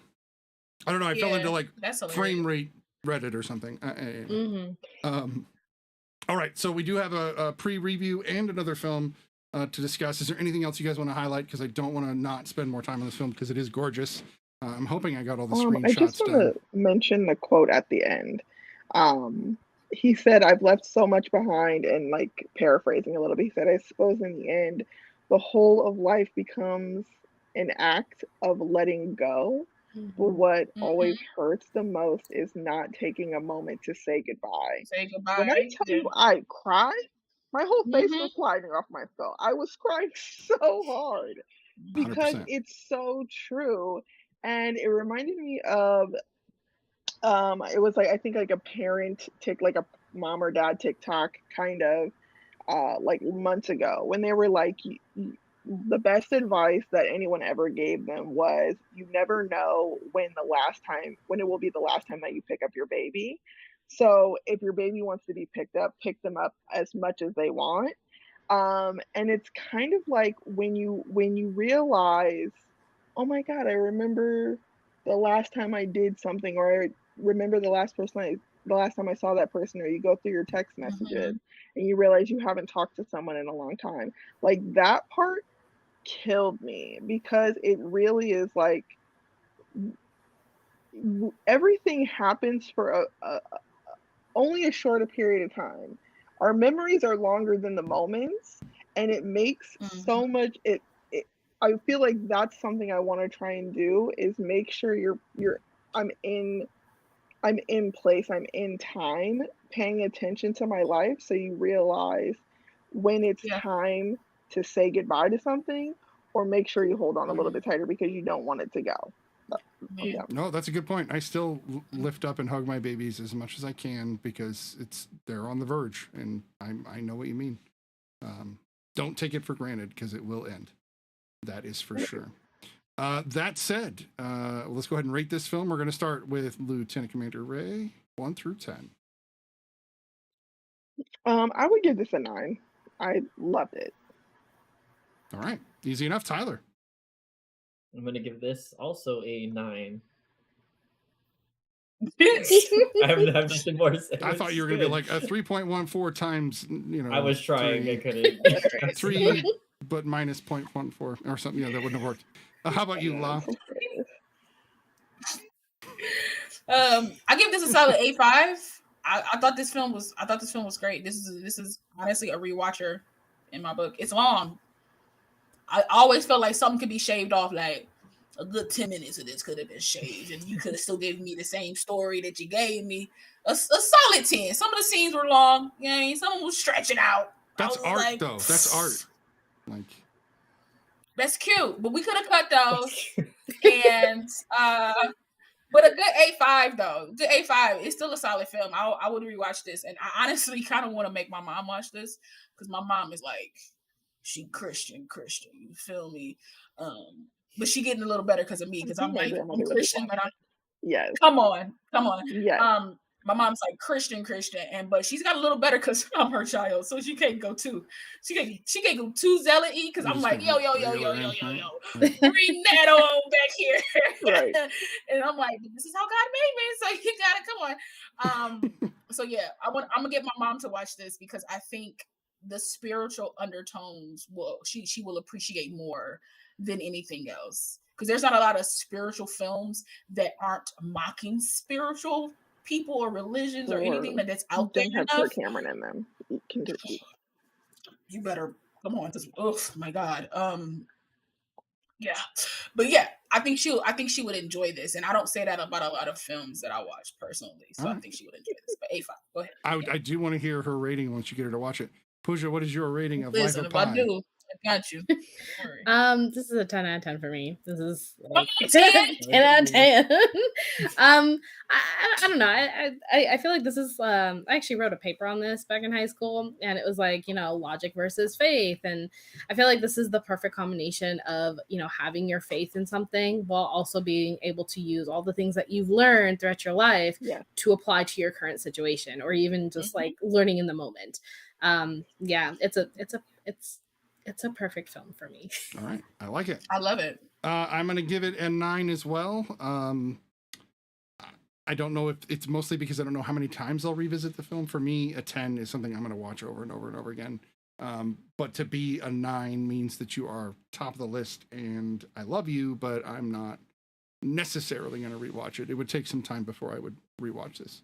I don't know. I fell into like that's hilarious. frame rate Reddit or something. Mm-hmm. All right, so we do have a pre-review and another film to discuss. Is there anything else you guys want to highlight? Because I don't want to not spend more time on this film because it is gorgeous. I'm hoping I got all the I just screenshots want done. to mention the quote at the end. He said, "I've left so much behind," and like paraphrasing a little bit, he said, "I suppose in the end, the whole of life becomes an act of letting go. But what always hurts the most is not taking a moment to say goodbye." Say goodbye. When I tell you I cried, my whole face Mhm. was sliding off my skull. I was crying so hard because 100%. it's so true. And it reminded me of it was like I think like a parent like a mom or dad TikTok kind of like months ago when they were like the best advice that anyone ever gave them was you never know when it will be the last time that you pick up your baby. So if your baby wants to be picked up, pick them up as much as they want. And it's kind of like when you realize, oh my God, I remember the last time I did something, or I remember the last time I saw that person, or you go through your text messages and you realize you haven't talked to someone in a long time. Like that part killed me because it really is like everything happens for only a shorter period of time. Our memories are longer than the moments, and it makes so much I feel like that's something I want to try and do is make sure I'm in place, I'm in time, paying attention to my life, so you realize when it's time to say goodbye to something, or make sure you hold on a little bit tighter because you don't want it to go. No, that's a good point. I still lift up and hug my babies as much as I can because they're on the verge, and I know what you mean. Don't take it for granted because it will end. That is for sure. That said, let's go ahead and rate this film. We're going to start with Lieutenant Commander Ray, 1 through 10. I would give this a 9. I loved it. All right, easy enough. Tyler. I'm gonna give this also a 9. I I have nothing more to say. I thought you were going to be like a 3.14 times, I was trying. I couldn't. 3, but minus 0.14 or something. Yeah, that wouldn't have worked. How about you, La? I give this a solid 8.5. I thought this film was great. This is honestly a rewatcher in my book. It's long. I always felt like something could be shaved off, like a good 10 minutes of this could have been shaved, and you could have still given me the same story that you gave me. A solid 10. Some of the scenes were long, you know what I mean? Some was stretching out. That's art, though. That's art. Like, that's cute, but we could have cut those. And but a good 8.5 though. Good 8.5. It's still a solid film. I would rewatch this, and I honestly kind of want to make my mom watch this because my mom is like, she Christian. You feel me? But she getting a little better because of me, because I'm like, I'm Christian, but I'm come on. Yes. My mom's like Christian, but she's got a little better because I'm her child, so she can't go too. She can't go too zealot-y because I'm like, yo, Right. bring that on back here. Right. And I'm like, this is how God made me, so you gotta come on. So yeah, I'm gonna get my mom to watch this because I think the spiritual undertones she will appreciate more than anything else. Because there's not a lot of spiritual films that aren't mocking spiritual people or religions or anything that's out there. Don't have Kirk Cameron in them. You can just you better come on. Oh my God. Yeah, but yeah, I think she would enjoy this, and I don't say that about a lot of films that I watch personally. So I think she would enjoy this. But A5, go ahead. I do want to hear her rating once you get her to watch it. Pooja, what is your rating of Listen, Life of if Pi? I do, I got you. This is a 10 out of 10 for me. This is like 10 out of 10. I don't know. I feel like this is I actually wrote a paper on this back in high school, and it was like, you know, logic versus faith. And I feel like this is the perfect combination of, you know, having your faith in something while also being able to use all the things that you've learned throughout your life to apply to your current situation, or even just like learning in the moment. Yeah, it's a perfect film for me. All right, I like it. I love it. I'm going to give it a 9 as well. I don't know if it's mostly because I don't know how many times I'll revisit the film. For me, a 10 is something I'm going to watch over and over and over again. But to be a 9 means that you are top of the list, and I love you, but I'm not necessarily going to rewatch it. It would take some time before I would rewatch this.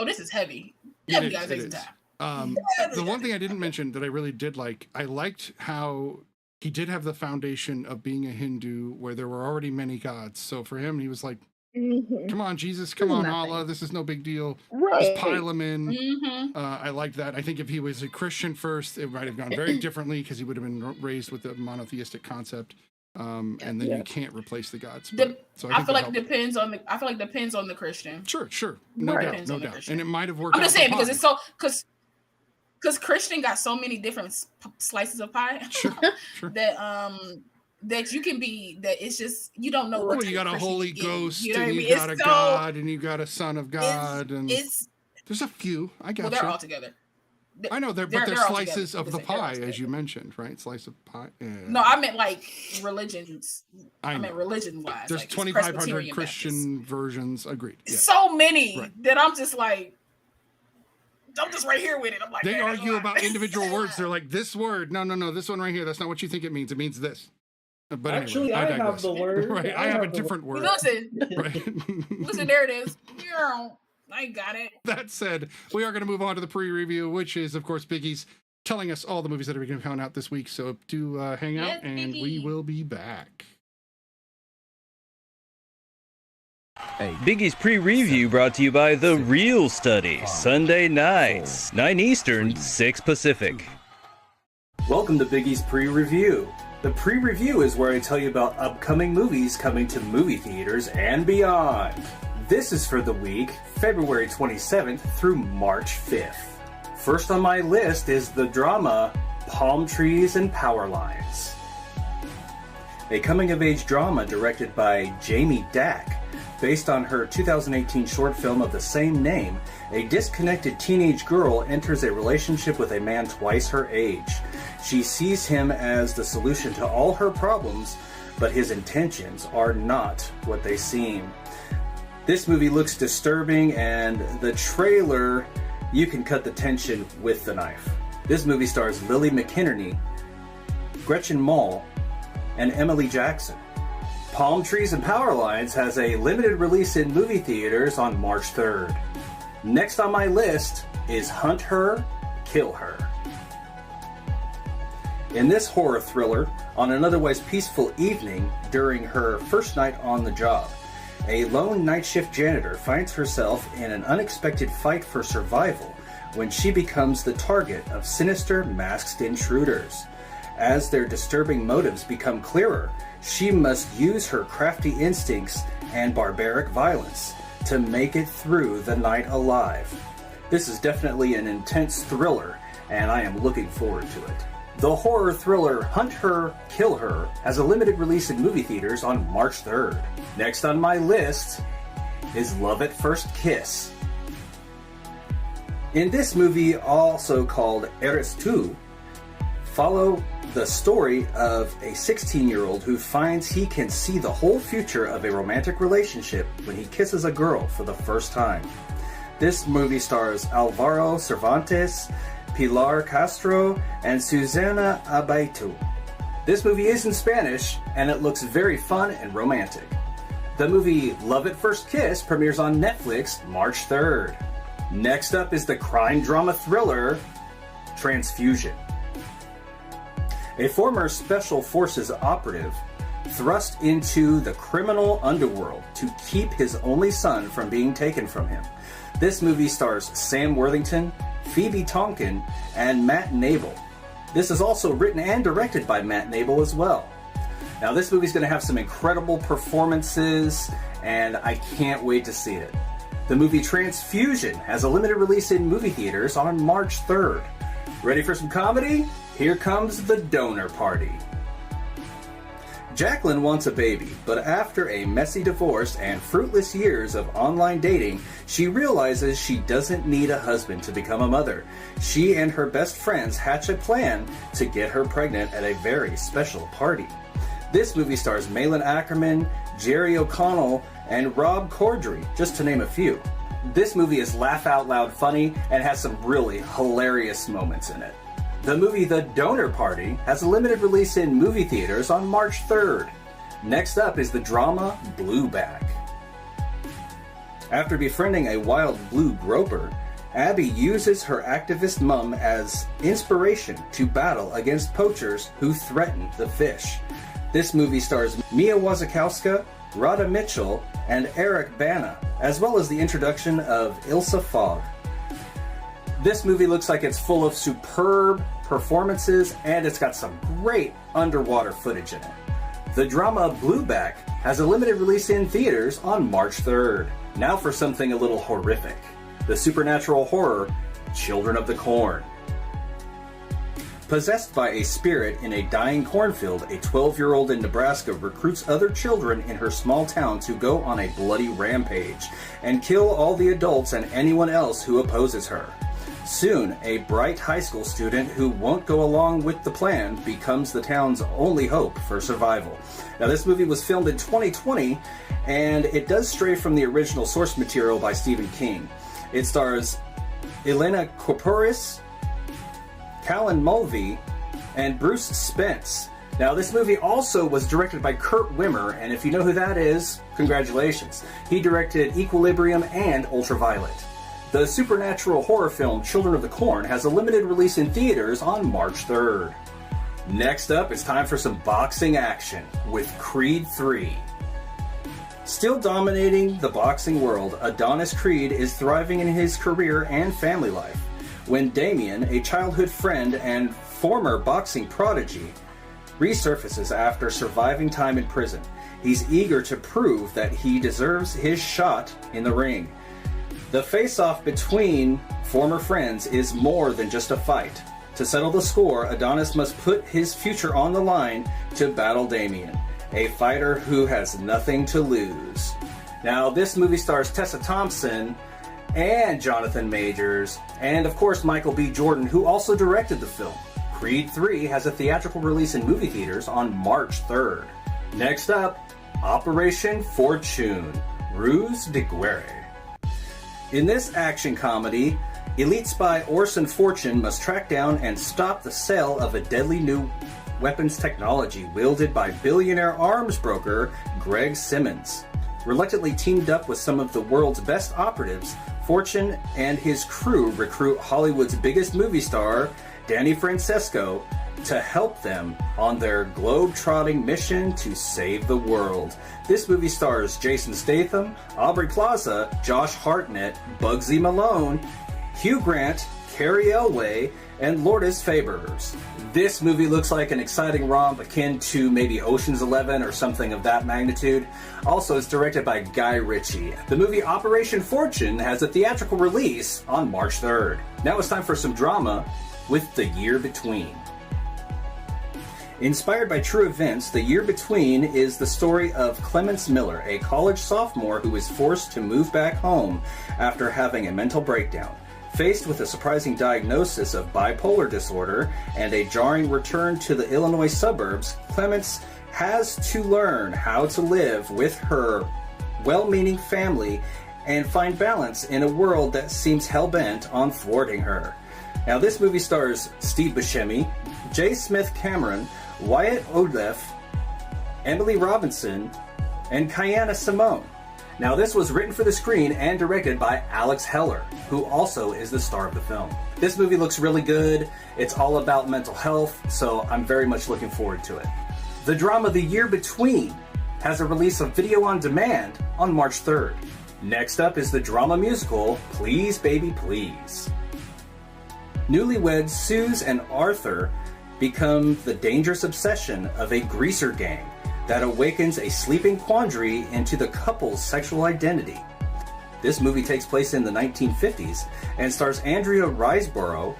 This is heavy. Heavy guys take some time. The one thing I didn't mention that I really did like, I liked how he did have the foundation of being a Hindu where there were already many gods. So for him, he was like, come on, Jesus, come on, Allah, this is no big deal. Just pile him in. I liked that. I think if he was a Christian first, it might have gone very differently because he would have been raised with the monotheistic concept. And then you can't replace the gods. So I feel like depends on the Christian. Sure. No doubt. And it might have worked. I'm just saying because it's so because Christian got so many different slices of pie that you can be that it's just you don't know what you got a Holy Ghost, you know and you got a God, and you got a Son of God, and there's a few. I got they're all together. I know but they're slices of the pie, as you mentioned, right? Slice of pie. No, I meant like religions. I meant religion-wise. There's like 2,500 Christian versions. Agreed. Yeah. So many that I'm just like. I'm just right here with it. I'm like, they argue about individual words. They're like, this word, no, this one right here. That's not what you think it means. It means this. But actually, anyway, I have the word. Right, I have a different word. Listen, listen, there it is. I got it. That said, we are going to move on to the pre-review, which is, of course, Biggie's telling us all the movies that are going to come out this week. So do hang out, and we will be back. Biggie's pre-review brought to you by The Real Study, Sunday nights, 9 Eastern, 6 Pacific. Welcome to Biggie's pre-review. The pre-review is where I tell you about upcoming movies coming to movie theaters and beyond. This is for the week, February 27th through March 5th. First on my list is the drama Palm Trees and Power Lines. A coming-of-age drama directed by Jamie Dack. Based on her 2018 short film of the same name, a disconnected teenage girl enters a relationship with a man twice her age. She sees him as the solution to all her problems, but his intentions are not what they seem. This movie looks disturbing, and the trailer, you can cut the tension with the knife. This movie stars Lily McInerney, Gretchen Mol, and Emily Jackson. Palm Trees and Power Lines has a limited release in movie theaters on March 3rd. Next on my list is Hunt Her, Kill Her. In this horror thriller, on an otherwise peaceful evening during her first night on the job, a lone night shift janitor finds herself in an unexpected fight for survival when she becomes the target of sinister masked intruders. As their disturbing motives become clearer, she must use her crafty instincts and barbaric violence to make it through the night alive. This is definitely an intense thriller, and I am looking forward to it. The horror thriller Hunt Her, Kill Her has a limited release in movie theaters on March 3rd. Next on my list is Love at First Kiss. In this movie, also called Eres Tu, follow the story of a 16-year-old who finds he can see the whole future of a romantic relationship when he kisses a girl for the first time. This movie stars Alvaro Cervantes, Pilar Castro, and Susana Abaitu. This movie is in Spanish, and it looks very fun and romantic. The movie Love at First Kiss premieres on Netflix March 3rd. Next up is the crime drama thriller Transfusion. A former Special Forces operative thrust into the criminal underworld to keep his only son from being taken from him. This movie stars Sam Worthington, Phoebe Tonkin, and Matt Nable. This is also written and directed by Matt Nable as well. Now this movie's going to have some incredible performances, and I can't wait to see it. The movie Transfusion has a limited release in movie theaters on March 3rd. Ready for some comedy? Here comes The Donor Party. Jacqueline wants a baby, but after a messy divorce and fruitless years of online dating, she realizes she doesn't need a husband to become a mother. She and her best friends hatch a plan to get her pregnant at a very special party. This movie stars Malin Ackerman, Jerry O'Connell, and Rob Corddry, just to name a few. This movie is laugh-out-loud funny and has some really hilarious moments in it. The movie The Donor Party has a limited release in movie theaters on March 3rd. Next up is the drama Blueback. After befriending a wild blue groper, Abby uses her activist mom as inspiration to battle against poachers who threaten the fish. This movie stars Mia Wasikowska, Rhoda Mitchell, and Eric Bana, as well as the introduction of Ilsa Fogg. This movie looks like it's full of superb performances, and it's got some great underwater footage in it. The drama Blueback has a limited release in theaters on March 3rd. Now for something a little horrific. The supernatural horror Children of the Corn. Possessed by a spirit in a dying cornfield, a 12-year-old in Nebraska recruits other children in her small town to go on a bloody rampage and kill all the adults and anyone else who opposes her. Soon, a bright high school student who won't go along with the plan becomes the town's only hope for survival. Now, this movie was filmed in 2020, and it does stray from the original source material by Stephen King. It stars Elena Corporis, Callan Mulvey, and Bruce Spence. Now, this movie also was directed by Kurt Wimmer, and if you know who that is, congratulations. He directed Equilibrium and Ultraviolet. The supernatural horror film Children of the Corn has a limited release in theaters on March 3rd. Next up, it's time for some boxing action with Creed 3. Still dominating the boxing world, Adonis Creed is thriving in his career and family life when Damien, a childhood friend and former boxing prodigy, resurfaces after surviving time in prison. He's eager to prove that he deserves his shot in the ring. The face-off between former friends is more than just a fight. To settle the score, Adonis must put his future on the line to battle Damien, a fighter who has nothing to lose. Now, this movie stars Tessa Thompson and Jonathan Majors, and of course Michael B. Jordan, who also directed the film. Creed 3 has a theatrical release in movie theaters on March 3rd. Next up, Operation Fortune, Ruse de Guerre. In this action comedy, elite spy Orson Fortune must track down and stop the sale of a deadly new weapons technology wielded by billionaire arms broker Greg Simmons. Reluctantly teamed up with some of the world's best operatives, Fortune and his crew recruit Hollywood's biggest movie star, Danny Francesco, to help them on their globe-trotting mission to save the world. This movie stars Jason Statham, Aubrey Plaza, Josh Hartnett, Bugsy Malone, Hugh Grant, Carrie Elway, and Lourdes Fabers. This movie looks like an exciting romp akin to maybe Ocean's 11 or something of that magnitude. Also, it's directed by Guy Ritchie. The movie Operation Fortune has a theatrical release on March 3rd. Now it's time for some drama with The Year Between. Inspired by true events, The Year Between is the story of Clemence Miller, a college sophomore who is forced to move back home after having a mental breakdown. Faced with a surprising diagnosis of bipolar disorder and a jarring return to the Illinois suburbs, Clemence has to learn how to live with her well-meaning family and find balance in a world that seems hell-bent on thwarting her. Now, this movie stars Steve Buscemi, J. Smith Cameron, Wyatt Odef, Emily Robinson, and Kiana Simone. Now, this was written for the screen and directed by Alex Heller, who also is the star of the film. This movie looks really good. It's all about mental health, so I'm very much looking forward to it. The drama The Year Between has a release of video on demand on March 3rd. Next up is the drama musical Please Baby Please. Newlyweds Suze and Arthur become the dangerous obsession of a greaser gang that awakens a sleeping quandary into the couple's sexual identity. This movie takes place in the 1950s and stars Andrea Riseborough,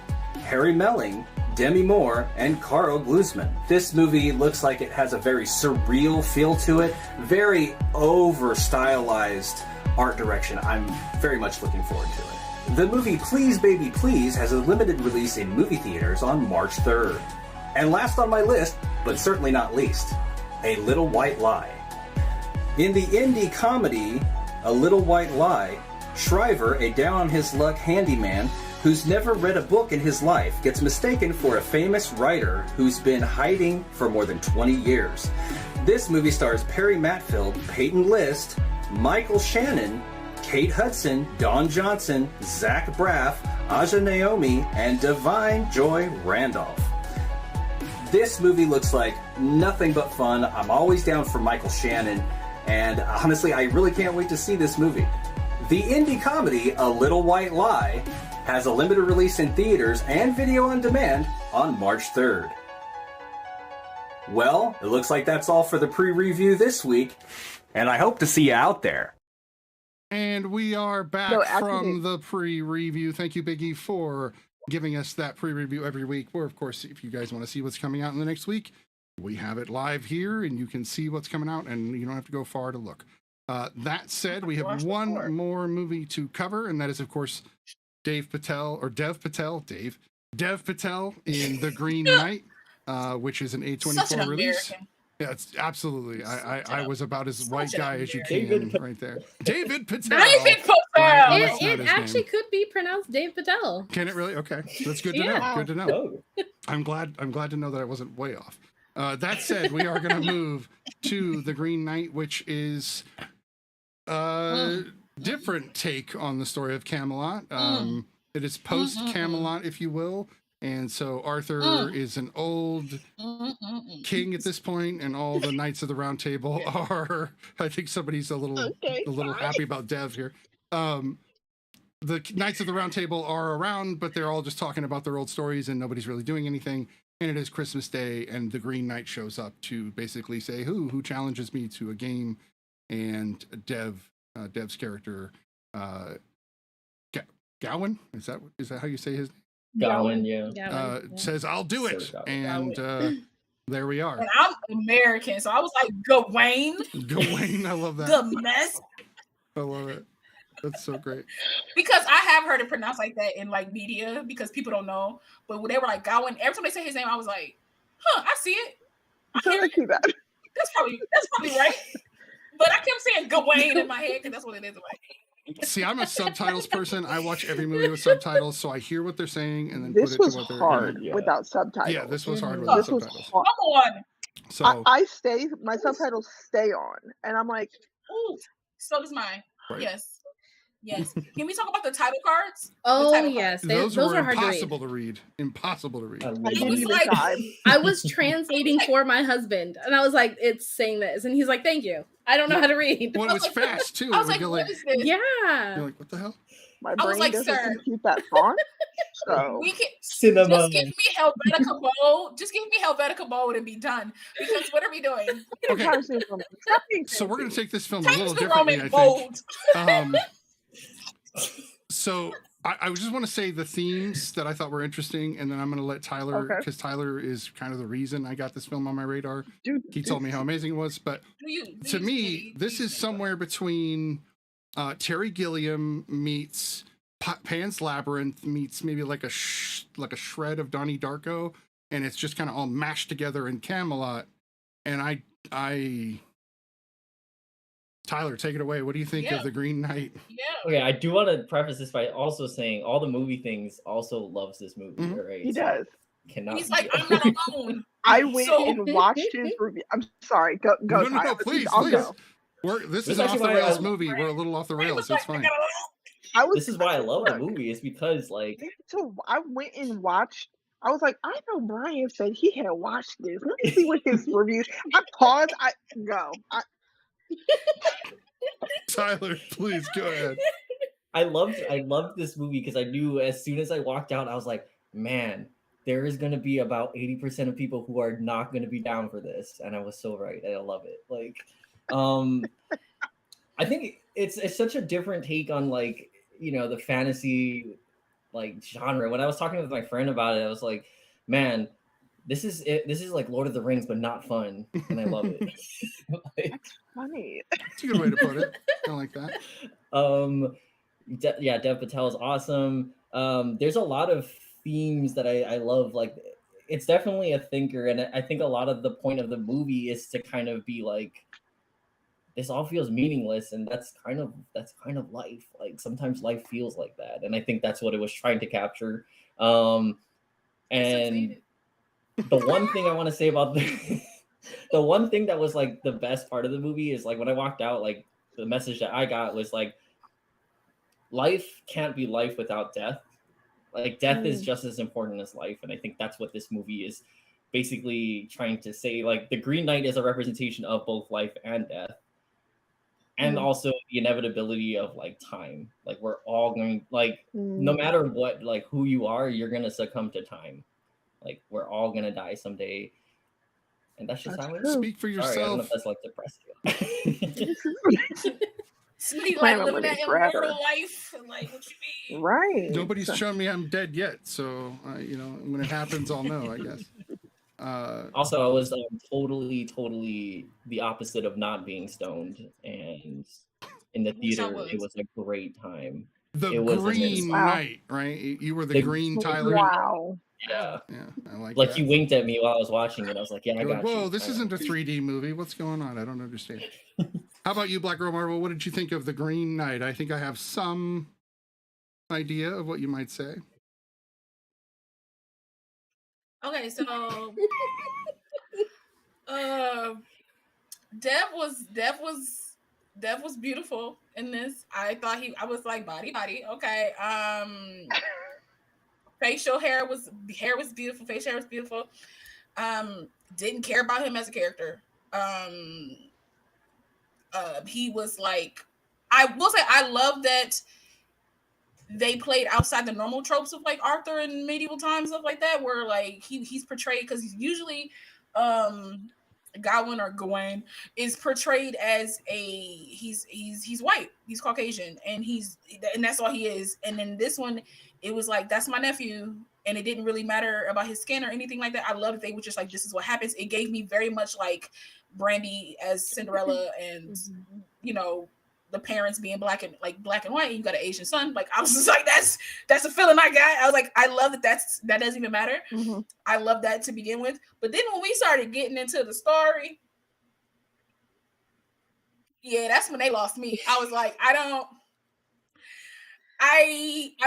Harry Melling, Demi Moore, and Carl Glusman. This movie looks like it has a very surreal feel to it, very over-stylized art direction. I'm very much looking forward to it. The movie Please Baby Please has a limited release in movie theaters on March 3rd. And last on my list, but certainly not least, A Little White Lie. In the indie comedy A Little White Lie, Shriver, a down-on-his-luck handyman who's never read a book in his life, gets mistaken for a famous writer who's been hiding for more than 20 years. This movie stars Perry Matfield, Peyton List, Michael Shannon, Kate Hudson, Don Johnson, Zach Braff, Aja Naomi, and Divine Joy Randolph. This movie looks like nothing but fun. I'm always down for Michael Shannon, and honestly, I really can't wait to see this movie. The indie comedy A Little White Lie has a limited release in theaters and video on demand on March 3rd. Well, it looks like that's all for the pre-review this week, and I hope to see you out there. And we are back from the pre-review. Thank you, Biggie, for giving us that pre-review every week. Or, of course, if you guys want to see what's coming out in the next week, we have it live here, and you can see what's coming out, and you don't have to go far to look. That said, we have one more movie to cover, and that is, of course, Dev Patel in The Green Knight, which is an A24 release. Yeah, it's absolutely. I was about as white guy as you can right there. David Patel. David Patel. It actually could be pronounced Dave Patel. Can it really? Okay, that's good to know. Good to know. I'm glad to know that I wasn't way off. That said, we are going to move to The Green Knight, which is a different take on the story of Camelot. It is post Camelot, if you will. And so Arthur is an old king at this point, and all the Knights of the Round Table are. I think somebody's a little happy about Dev here. The Knights of the Round Table are around, but they're all just talking about their old stories, and nobody's really doing anything. And it is Christmas Day, and the Green Knight shows up to basically say, "Who challenges me to a game?" And Dev's character, Gawain, is that how you say his name? Gawain, yeah. Says, "I'll do it," and there we are. And I'm American, so I was like, Gawain. Gawain, I love that. The mess. I love it. That's so great. Because I have heard it pronounced like that in like media because people don't know. But when they were like Gawain, every time they say his name, I was like, I see it. I hear it. That's probably right. But I kept saying Gawain in my head because that's what it is in my head. See, I'm a subtitles person. I watch every movie with subtitles, so I hear what they're saying and then this put it to was what they're hard without subtitles. Yeah, this was hard without subtitles. Come on. So my subtitles stay on, and I'm like, ooh, so does mine. Right. Yes. Can we talk about the title cards? Oh, title yes. Those were were hard impossible to read. Impossible to read. I was translating for my husband, and I was like, "It's saying this," and he's like, "Thank you. I don't know how to read." Well, it was fast too. I was like, "What is this?" Yeah. You're like, "What the hell?" My brain like, doesn't sir, compute that font. So we can Cinema. just give me Helvetica Bold. Just give me Helvetica Bold and be done. Because what are we doing? Okay. So we're going to take this film a little differently, I think. So I just want to say the themes that I thought were interesting, and then I'm going to let Tyler, because Tyler is kind of the reason I got this film on my radar. He told me how amazing it was, but to me, this is somewhere between Terry Gilliam meets Pan's Labyrinth meets maybe like a shred of Donnie Darko, and it's just kind of all mashed together in Camelot. And I Tyler, take it away. What do you think of The Green Knight? Yeah. Okay, I do want to preface this by also saying all the movie things also loves this movie. Mhm. All right, He does. Cannot. He's be- like, I'm not alone. I went So- and watched his review. I'm sorry. Go, No, Tyler. please, I'll please. go. This This is an actually off the why I- rails movie. We're a little off the He rails. was It's like, I fine. gotta- This is why I love the movie. It's because like So I went and watched. I was like, I know Brian said he had watched this. Let me see what his reviews. I paused. I go. Tyler, please go ahead. I loved this movie because I knew as soon as I walked out, I was like, man, there is gonna be about 80% of people who are not gonna be down for this, and I was so right. I love it. Like, I think it's such a different take on like the fantasy like genre. When I was talking with my friend about it, I was like, man, this is it. This is like Lord of the Rings, but not fun, and I love it. Like, That's funny. That's a good way to put it. I like that. Dev Patel is awesome. There's a lot of themes that I love. Like, it's definitely a thinker, and I think a lot of the point of the movie is to kind of be like, this all feels meaningless, and that's kind of life. Like sometimes life feels like that, and I think that's what it was trying to capture. And the one thing I want to say about the one thing that was like the best part of the movie is like when I walked out, like the message that I got was like, life can't be life without death. Like death is just as important as life, and I think that's what this movie is basically trying to say. Like the Green Knight is a representation of both life and death, and also the inevitability of like time. Like we're all going, like no matter what, like who you are, you're gonna succumb to time. Like we're all gonna die someday, and that's just how it is. Speak for Sorry, I don't know yourself. if that's like depressing. Somebody like Planet living that living forever. immortal life. Like, what you mean? Right. Nobody's shown me I'm dead yet, so when it happens, I'll know. I guess. Also, I was totally the opposite of not being stoned, and in the theater, it was a great time. The It was Green amazing. Knight, right? You were the Green Tyler. Wow. Yeah, I like like that. you winked at me while I was watching it. I was like, yeah, I You're got like, whoa, you. this isn't a 3D movie. What's going on? I don't understand. How about you, BlackGirlMarvel? What did you think of The Green Knight? I think I have some idea of what you might say. Okay, so Dev was beautiful in this. I was like body. Okay. Facial hair was beautiful. Facial hair was beautiful. Didn't care about him as a character. He was like, I will say I love that they played outside the normal tropes of like Arthur and medieval times, stuff like that, where like he's portrayed, because he's usually Gawain or Gawain is portrayed as he's white, he's Caucasian, and that's all he is. And then this one, it was like, that's my nephew, and it didn't really matter about his skin or anything like that. I love that they were just like, this is what happens. It gave me very much like Brandy as Cinderella, and the parents being black and white, and you got an Asian son. Like I was just like, that's a feeling I got. I was like, I love that that doesn't even matter. I love that to begin with. But then when we started getting into the story, yeah, that's when they lost me. I was like, I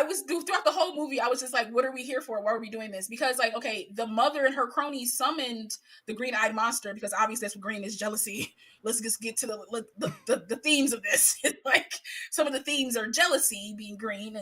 was throughout the whole movie, I was just like, what are we here for? Why are we doing this? Because like, okay, the mother and her cronies summoned the green-eyed monster, because obviously that's what green is, jealousy. Let's just get to the themes of this. Like some of the themes are jealousy, being green,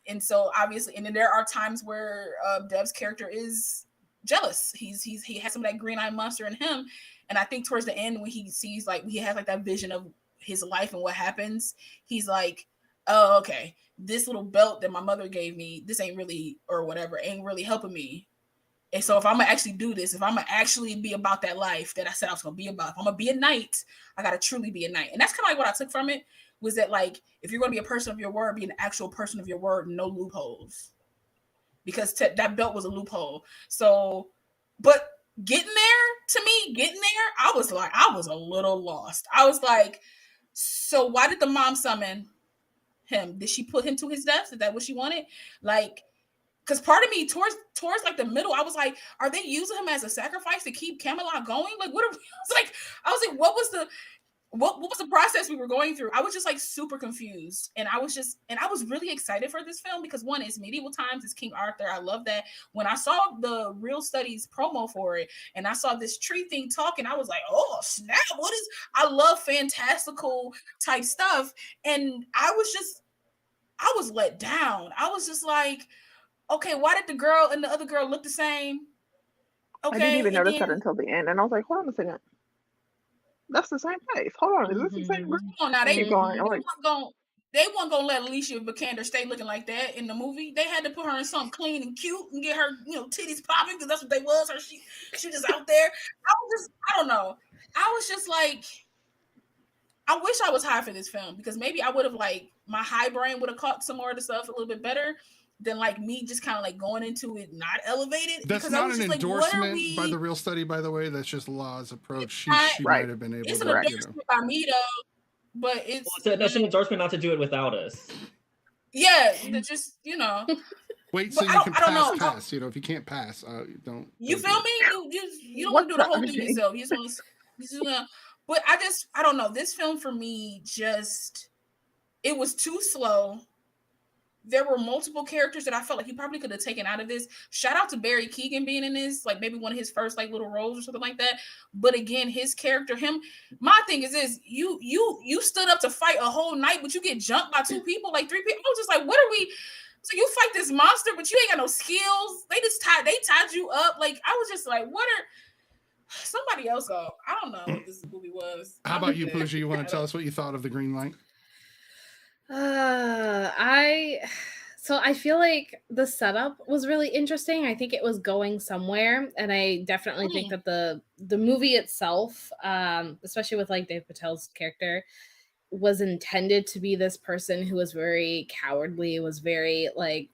and so obviously, and then there are times where Dev's character is jealous. He has some of that green-eyed monster in him, and I think towards the end when he sees like he has like that vision of his life and what happens, he's like, oh, okay, this little belt that my mother gave me, this ain't really, or whatever, ain't really helping me. And so if I'm gonna actually do this, if I'm gonna actually be about that life that I said I was gonna be about, if I'm gonna be a knight, I gotta truly be a knight. And that's kind of like what I took from it, was that like, if you're gonna be a person of your word, be an actual person of your word, no loopholes. Because that belt was a loophole. So, but getting there, I was a little lost. I was like, so why did the mom summon him? Did she put him to his death? Is that what she wanted? Like, because part of me towards like the middle, I was like, are they using him as a sacrifice to keep Camelot going? Like, what are I was like, what what was the process we were going through? I was just like super confused, and I was really excited for this film because one, it's medieval times, it's King Arthur. I love that. When I saw the Real Studies promo for it, and I saw this tree thing talking, I was like, oh snap! I love fantastical type stuff, and I was let down. I was just like, okay, why did the girl and the other girl look the same? Okay, I didn't even notice then, that until the end, and I was like, hold on a second. That's the same face. Hold on, is this the same girl? Oh, now Keep going. I'm like, they weren't gonna let Alicia Vikander stay looking like that in the movie. They had to put her in something clean and cute and get her, titties popping because that's what they was. She just out there. I don't know. I was just like, I wish I was high for this film because maybe I would have like my high brain would have caught some more of the stuff a little bit better than like me just kind of like going into it not elevated. That's not an endorsement by the Real Study, by the way. That's just Law's approach. She might have been able it's to. An endorsement by me though, but that's an endorsement not to do it without us. Yeah, just Wait till you can pass. If you can't pass, don't. You feel me? You don't want to do the whole thing yourself. You just want to. But I don't know. This film for me it was too slow. There were multiple characters that I felt like he probably could have taken out of this. Shout out to Barry Keoghan being in this, like maybe one of his first like little roles or something like that. But again, his character, my thing is this: you stood up to fight a whole night, but you get jumped by 2 people, like 3 people. I was just like, what are we? So you fight this monster, but you ain't got no skills. They tied you up. Like I was just like, what are? Somebody else go. I don't know what this movie was. How about you, Pooja? You want to tell us what you thought of the green light? I feel like the setup was really interesting. I think it was going somewhere, and I definitely think that the movie itself, especially with like Dave Patel's character, was intended to be this person who was very cowardly, was very like,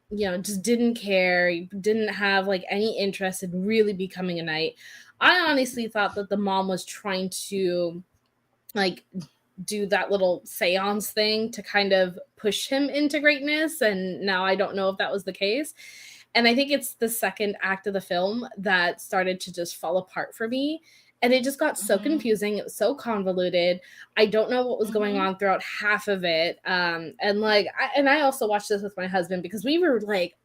just didn't care, didn't have like any interest in really becoming a knight. I honestly thought that the mom was trying to like do that little seance thing to kind of push him into greatness. And now I don't know if that was the case. And I think it's the second act of the film that started to just fall apart for me. And it just got so confusing. It was so convoluted. I don't know what was going on throughout half of it. And I also watched this with my husband because we were like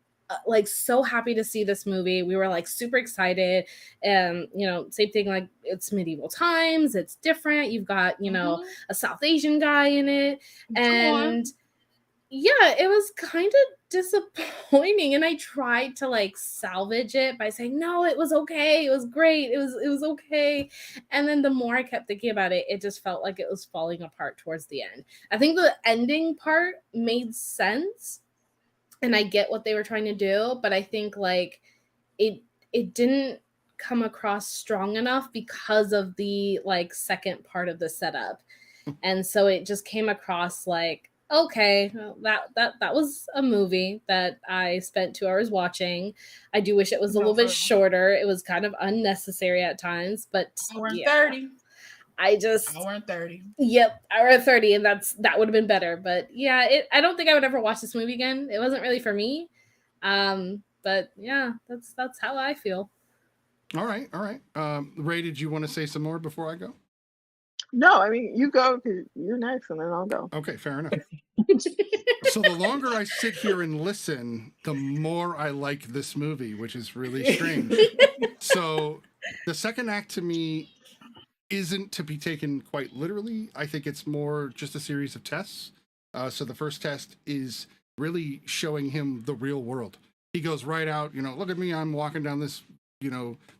so happy to see this movie. We were like super excited. And, same thing, like it's medieval times. It's different. You've got, a South Asian guy in it. And yeah, it was kind of disappointing. And I tried to like salvage it by saying, no, it was okay. It was great. It was okay. And then the more I kept thinking about it, it just felt like it was falling apart towards the end. I think the ending part made sense. And I get what they were trying to do, but I think like it didn't come across strong enough because of the like second part of the setup. And so it just came across like, okay, well, that was a movie that I spent 2 hours watching. I do wish it was a little bit shorter. It was kind of unnecessary at times, but hour and 30. Hour and 30. Yep, hour and 30, and that would have been better. But yeah, I don't think I would ever watch this movie again. It wasn't really for me. But yeah, that's how I feel. All right. Ray, did you want to say some more before I go? No, I mean, you go because you're next, and then I'll go. Okay, fair enough. So the longer I sit here and listen, the more I like this movie, which is really strange. So the second act to me isn't to be taken quite literally. I think it's more just a series of tests. So the first test is really showing him the real world. He goes right out, look at me, I'm walking down this,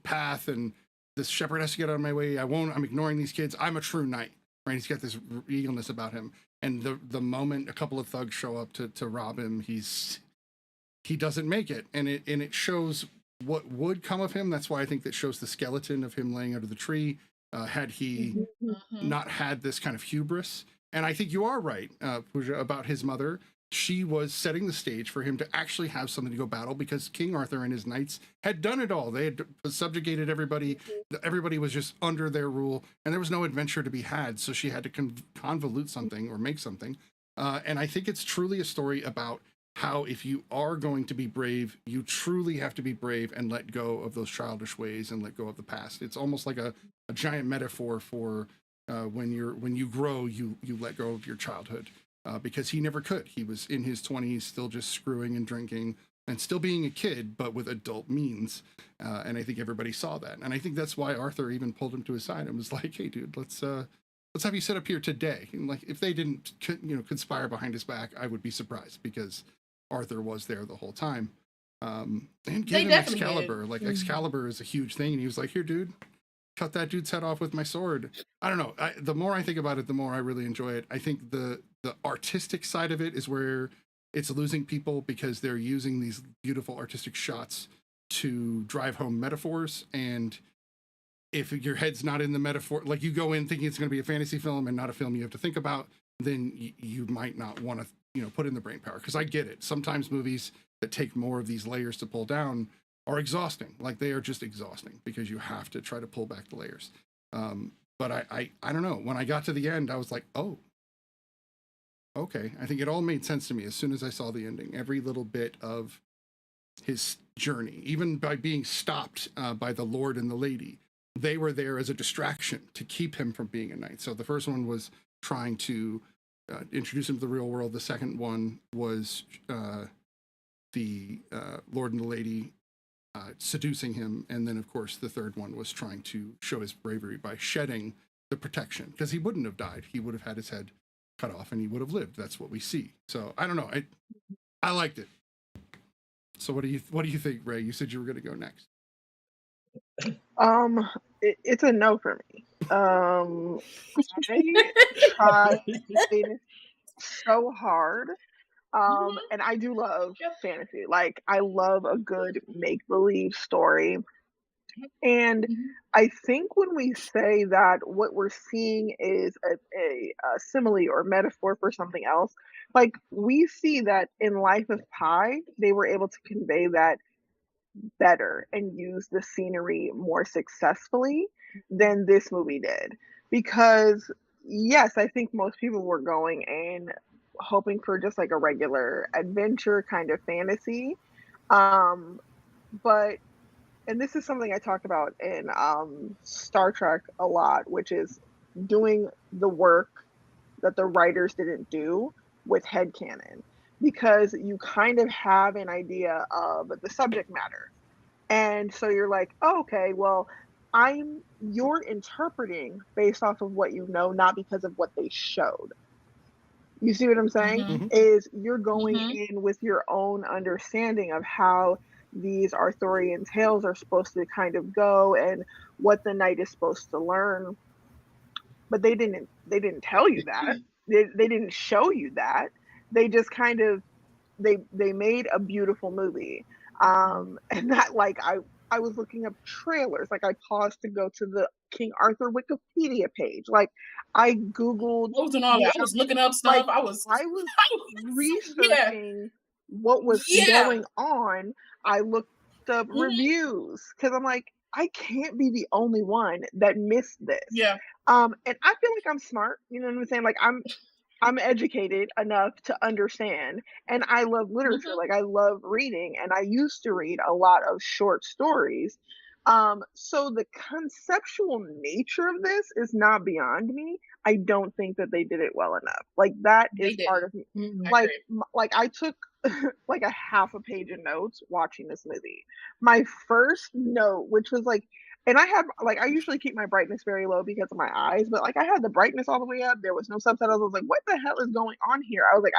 path, and this shepherd has to get out of my way. I'm ignoring these kids. I'm a true knight, right? He's got this eagleness about him. And the moment a couple of thugs show up to rob him, he doesn't make it. And it shows what would come of him. That's why I think that shows the skeleton of him laying under the tree. Had he not had this kind of hubris. And I think you are right, Pooja, about his mother. She was setting the stage for him to actually have something to go battle because King Arthur and his knights had done it all. They had subjugated everybody. Everybody was just under their rule, and there was no adventure to be had. So she had to convolute something or make something. And I think it's truly a story about how if you are going to be brave, you truly have to be brave and let go of those childish ways and let go of the past. It's almost like a giant metaphor for when you grow, you let go of your childhood, because he never could. He was in his 20s, still just screwing and drinking and still being a kid, but with adult means. And I think everybody saw that. And I think that's why Arthur even pulled him to his side and was like, "Hey, dude, let's have you sit up here today." And like, if they didn't, conspire behind his back, I would be surprised, because Arthur was there the whole time. And give him Excalibur. Like, Excalibur is a huge thing. And he was like, "Here, dude, cut that dude's head off with my sword." I don't know. The more I think about it, the more I really enjoy it. I think the artistic side of it is where it's losing people, because they're using these beautiful artistic shots to drive home metaphors. And if your head's not in the metaphor, like, you go in thinking it's going to be a fantasy film and not a film you have to think about, then you might not want to, put in the brain power. Because I get it. Sometimes movies that take more of these layers to pull down are exhausting. Like, they are just exhausting, because you have to try to pull back the layers. But I don't know. When I got to the end, I was like, oh, okay. I think it all made sense to me as soon as I saw the ending. Every little bit of his journey, even by being stopped by the Lord and the Lady, they were there as a distraction to keep him from being a knight. So the first one was trying to introduce him to the real world. The second one was the Lord and the Lady seducing him. And then, of course, the third one was trying to show his bravery by shedding the protection, because he wouldn't have died. He would have had his head cut off and he would have lived. That's what we see. So I don't know. I liked it. So what do you think, Ray? You said you were going to go next. It's a no for me. I tried so hard. And I do love fantasy. Like, I love a good make-believe story. And I think when we say that what we're seeing is a simile or metaphor for something else, like, we see that in Life of Pi, they were able to convey that better and use the scenery more successfully than this movie did. Because, yes, I think most people were going in hoping for just like a regular adventure kind of fantasy. But, and this is something I talk about in Star Trek a lot, which is doing the work that the writers didn't do with headcanon, because you kind of have an idea of the subject matter. And so you're like, oh, okay, well, you're interpreting based off of what you know, not because of what they showed. You see what I'm saying? Is you're going in with your own understanding of how these Arthurian tales are supposed to kind of go and what the knight is supposed to learn. But they didn't tell you that. They didn't show you that. They just kind of they made a beautiful movie. And that, like, I was looking up trailers. Like, I paused to go to the King Arthur Wikipedia page. Like, I Googled. I was looking up stuff. Like, I was researching what was going on. I looked up reviews, because I'm like, I can't be the only one that missed this. Yeah. And I feel like I'm smart. You know what I'm saying? Like, I'm educated enough to understand, and I love literature. Like, I love reading, and I used to read a lot of short stories. So the conceptual nature of this is not beyond me. I don't think that they did it well enough. Like, that is part of me. Like I took like a half a page of notes watching this movie. My first note, which was like, and I usually keep my brightness very low because of my eyes, but like, I had the brightness all the way up. There was no subtitles. I was like, what the hell is going on here? I was like,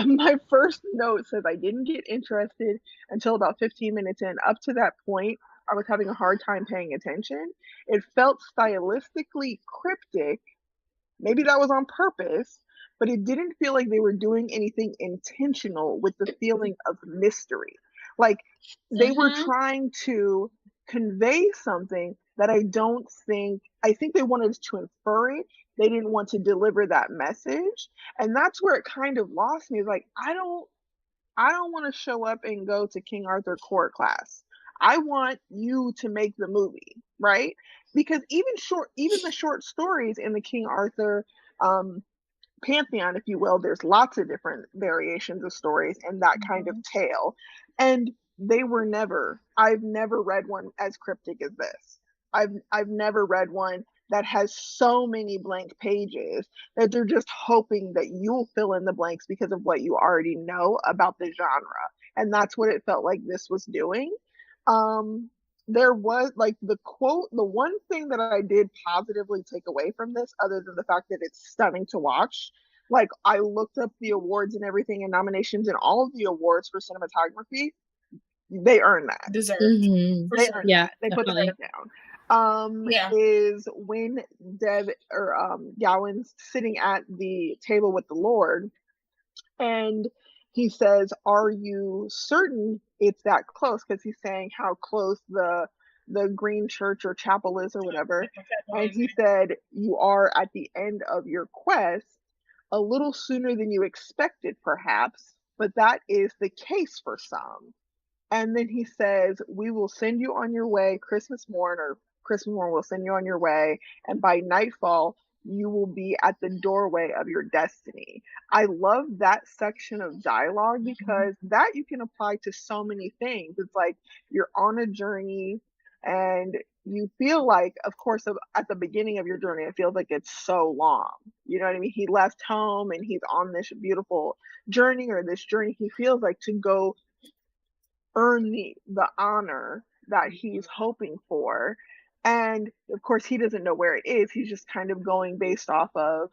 my first note says I didn't get interested until about 15 minutes in. Up to that point, I was having a hard time paying attention. It felt stylistically cryptic. Maybe that was on purpose, but it didn't feel like they were doing anything intentional with the feeling of mystery. Like, they were trying to convey something that I think they wanted to infer it. They didn't want to deliver that message. And that's where it kind of lost me. It's like, I don't want to show up and go to King Arthur court class. I want you to make the movie, right? Because even the short stories in the King Arthur pantheon, if you will, there's lots of different variations of stories in that kind of tale. And I've never read one as cryptic as this. I've never read one that has so many blank pages that they're just hoping that you'll fill in the blanks because of what you already know about the genre. And that's what it felt like this was doing. There was like the quote, the one thing that I did positively take away from this, other than the fact that it's stunning to watch, like I looked up the awards and everything and nominations, and all of the awards for cinematography, they earn that. Deserved. Mhm. They earn Yeah, that. They put their definitely. head down. Yeah. Is when Dev or Gowan's sitting at the table with the Lord, and he says, "Are you certain it's that close?" Because he's saying how close the green church or chapel is or whatever. And he said, "You are at the end of your quest, a little sooner than you expected, perhaps, but that is the case for some." And then he says, "We will send you on your way Christmas morn, or Christmas morn will send you on your way, and by nightfall, you will be at the doorway of your destiny." I love that section of dialogue because that you can apply to so many things. It's like you're on a journey and you feel like, of course, at the beginning of your journey, it feels like it's so long. You know what I mean? He left home and he's on this beautiful journey, or this journey he feels like to go earn the honor that he's hoping for. And of course, he doesn't know where it is. He's just kind of going based off of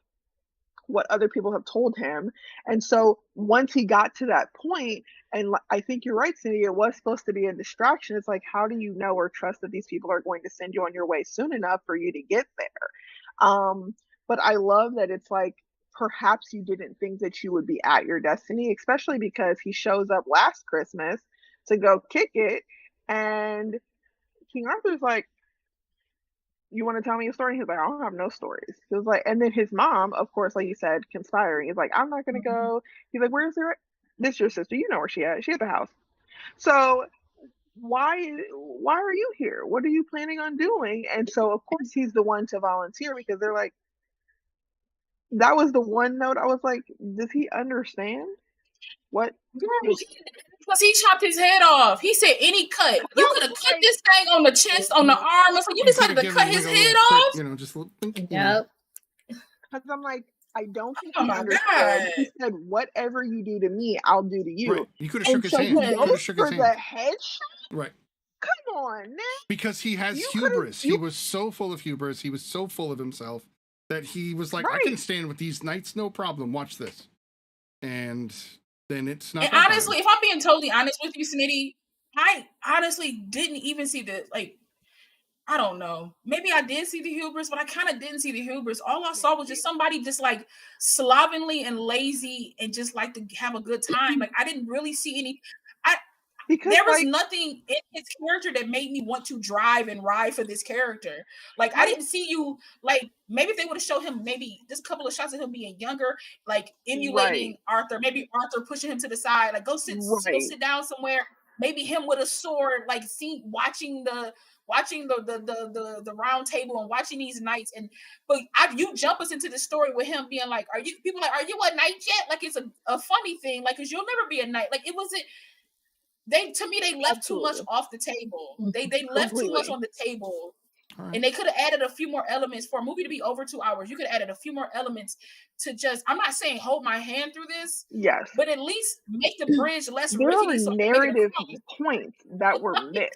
what other people have told him. And so once he got to that point, and I think you're right, Cindy, it was supposed to be a distraction. It's like, how do you know or trust that these people are going to send you on your way soon enough for you to get there? But I love that it's like, perhaps you didn't think that you would be at your destiny, especially because he shows up last Christmas to go kick it. And King Arthur's like, "You want to tell me a story?" He's like, "I don't have no stories." He was like, and then his mom, of course, like you said, conspiring. He's like, "I'm not going to go." He's like, "Where's her? This your sister. You know where she at. She at the house. So why are you here? What are you planning on doing?" And so, of course, he's the one to volunteer because they're like, that was the one note I was like, does he understand what? Because he chopped his head off. He said any cut. You could have cut this thing on the chest, on the arm, or something. You decided to cut his head off. You know, just Yep. Because I'm like, I don't think Oh he my understood. God. He said, "Whatever you do to me, I'll do to you." Right. You could have shook his so hand. he You could have goes shook for his the hand. headshot. Right. Come on, man. Because he has You could've- hubris. He was so full of hubris. He was so full of himself that he was like, I can Right. stand with these knights, no problem. Watch this. And then it's not. And that honestly, if I'm being totally honest with you, Smitty, I honestly didn't even see the, like, I don't know. Maybe I did see the hubris, but I kind of didn't see the hubris. All I saw was just somebody just like slovenly and lazy and just like to have a good time. Like I didn't really see any. Because There was like, nothing in his character that made me want to drive and ride for this character. Like I Right. didn't see you, like maybe if they would have showed him maybe just a couple of shots of him being younger, like emulating Arthur, maybe Arthur pushing him to the side, like go sit down somewhere. Maybe him with a sword, like watching the round table and watching these knights. And but you jump us into the story with him being like, are you a knight yet? Like it's a funny thing, like because you'll never be a knight. Like it wasn't. They left too much off the table. They left too much on the table. Right. And they could have added a few more elements for a movie to be over 2 hours. You could have added a few more elements to just, I'm not saying hold my hand through this. Yes. But at least make the bridge less There rickety. are narrative points that were missed.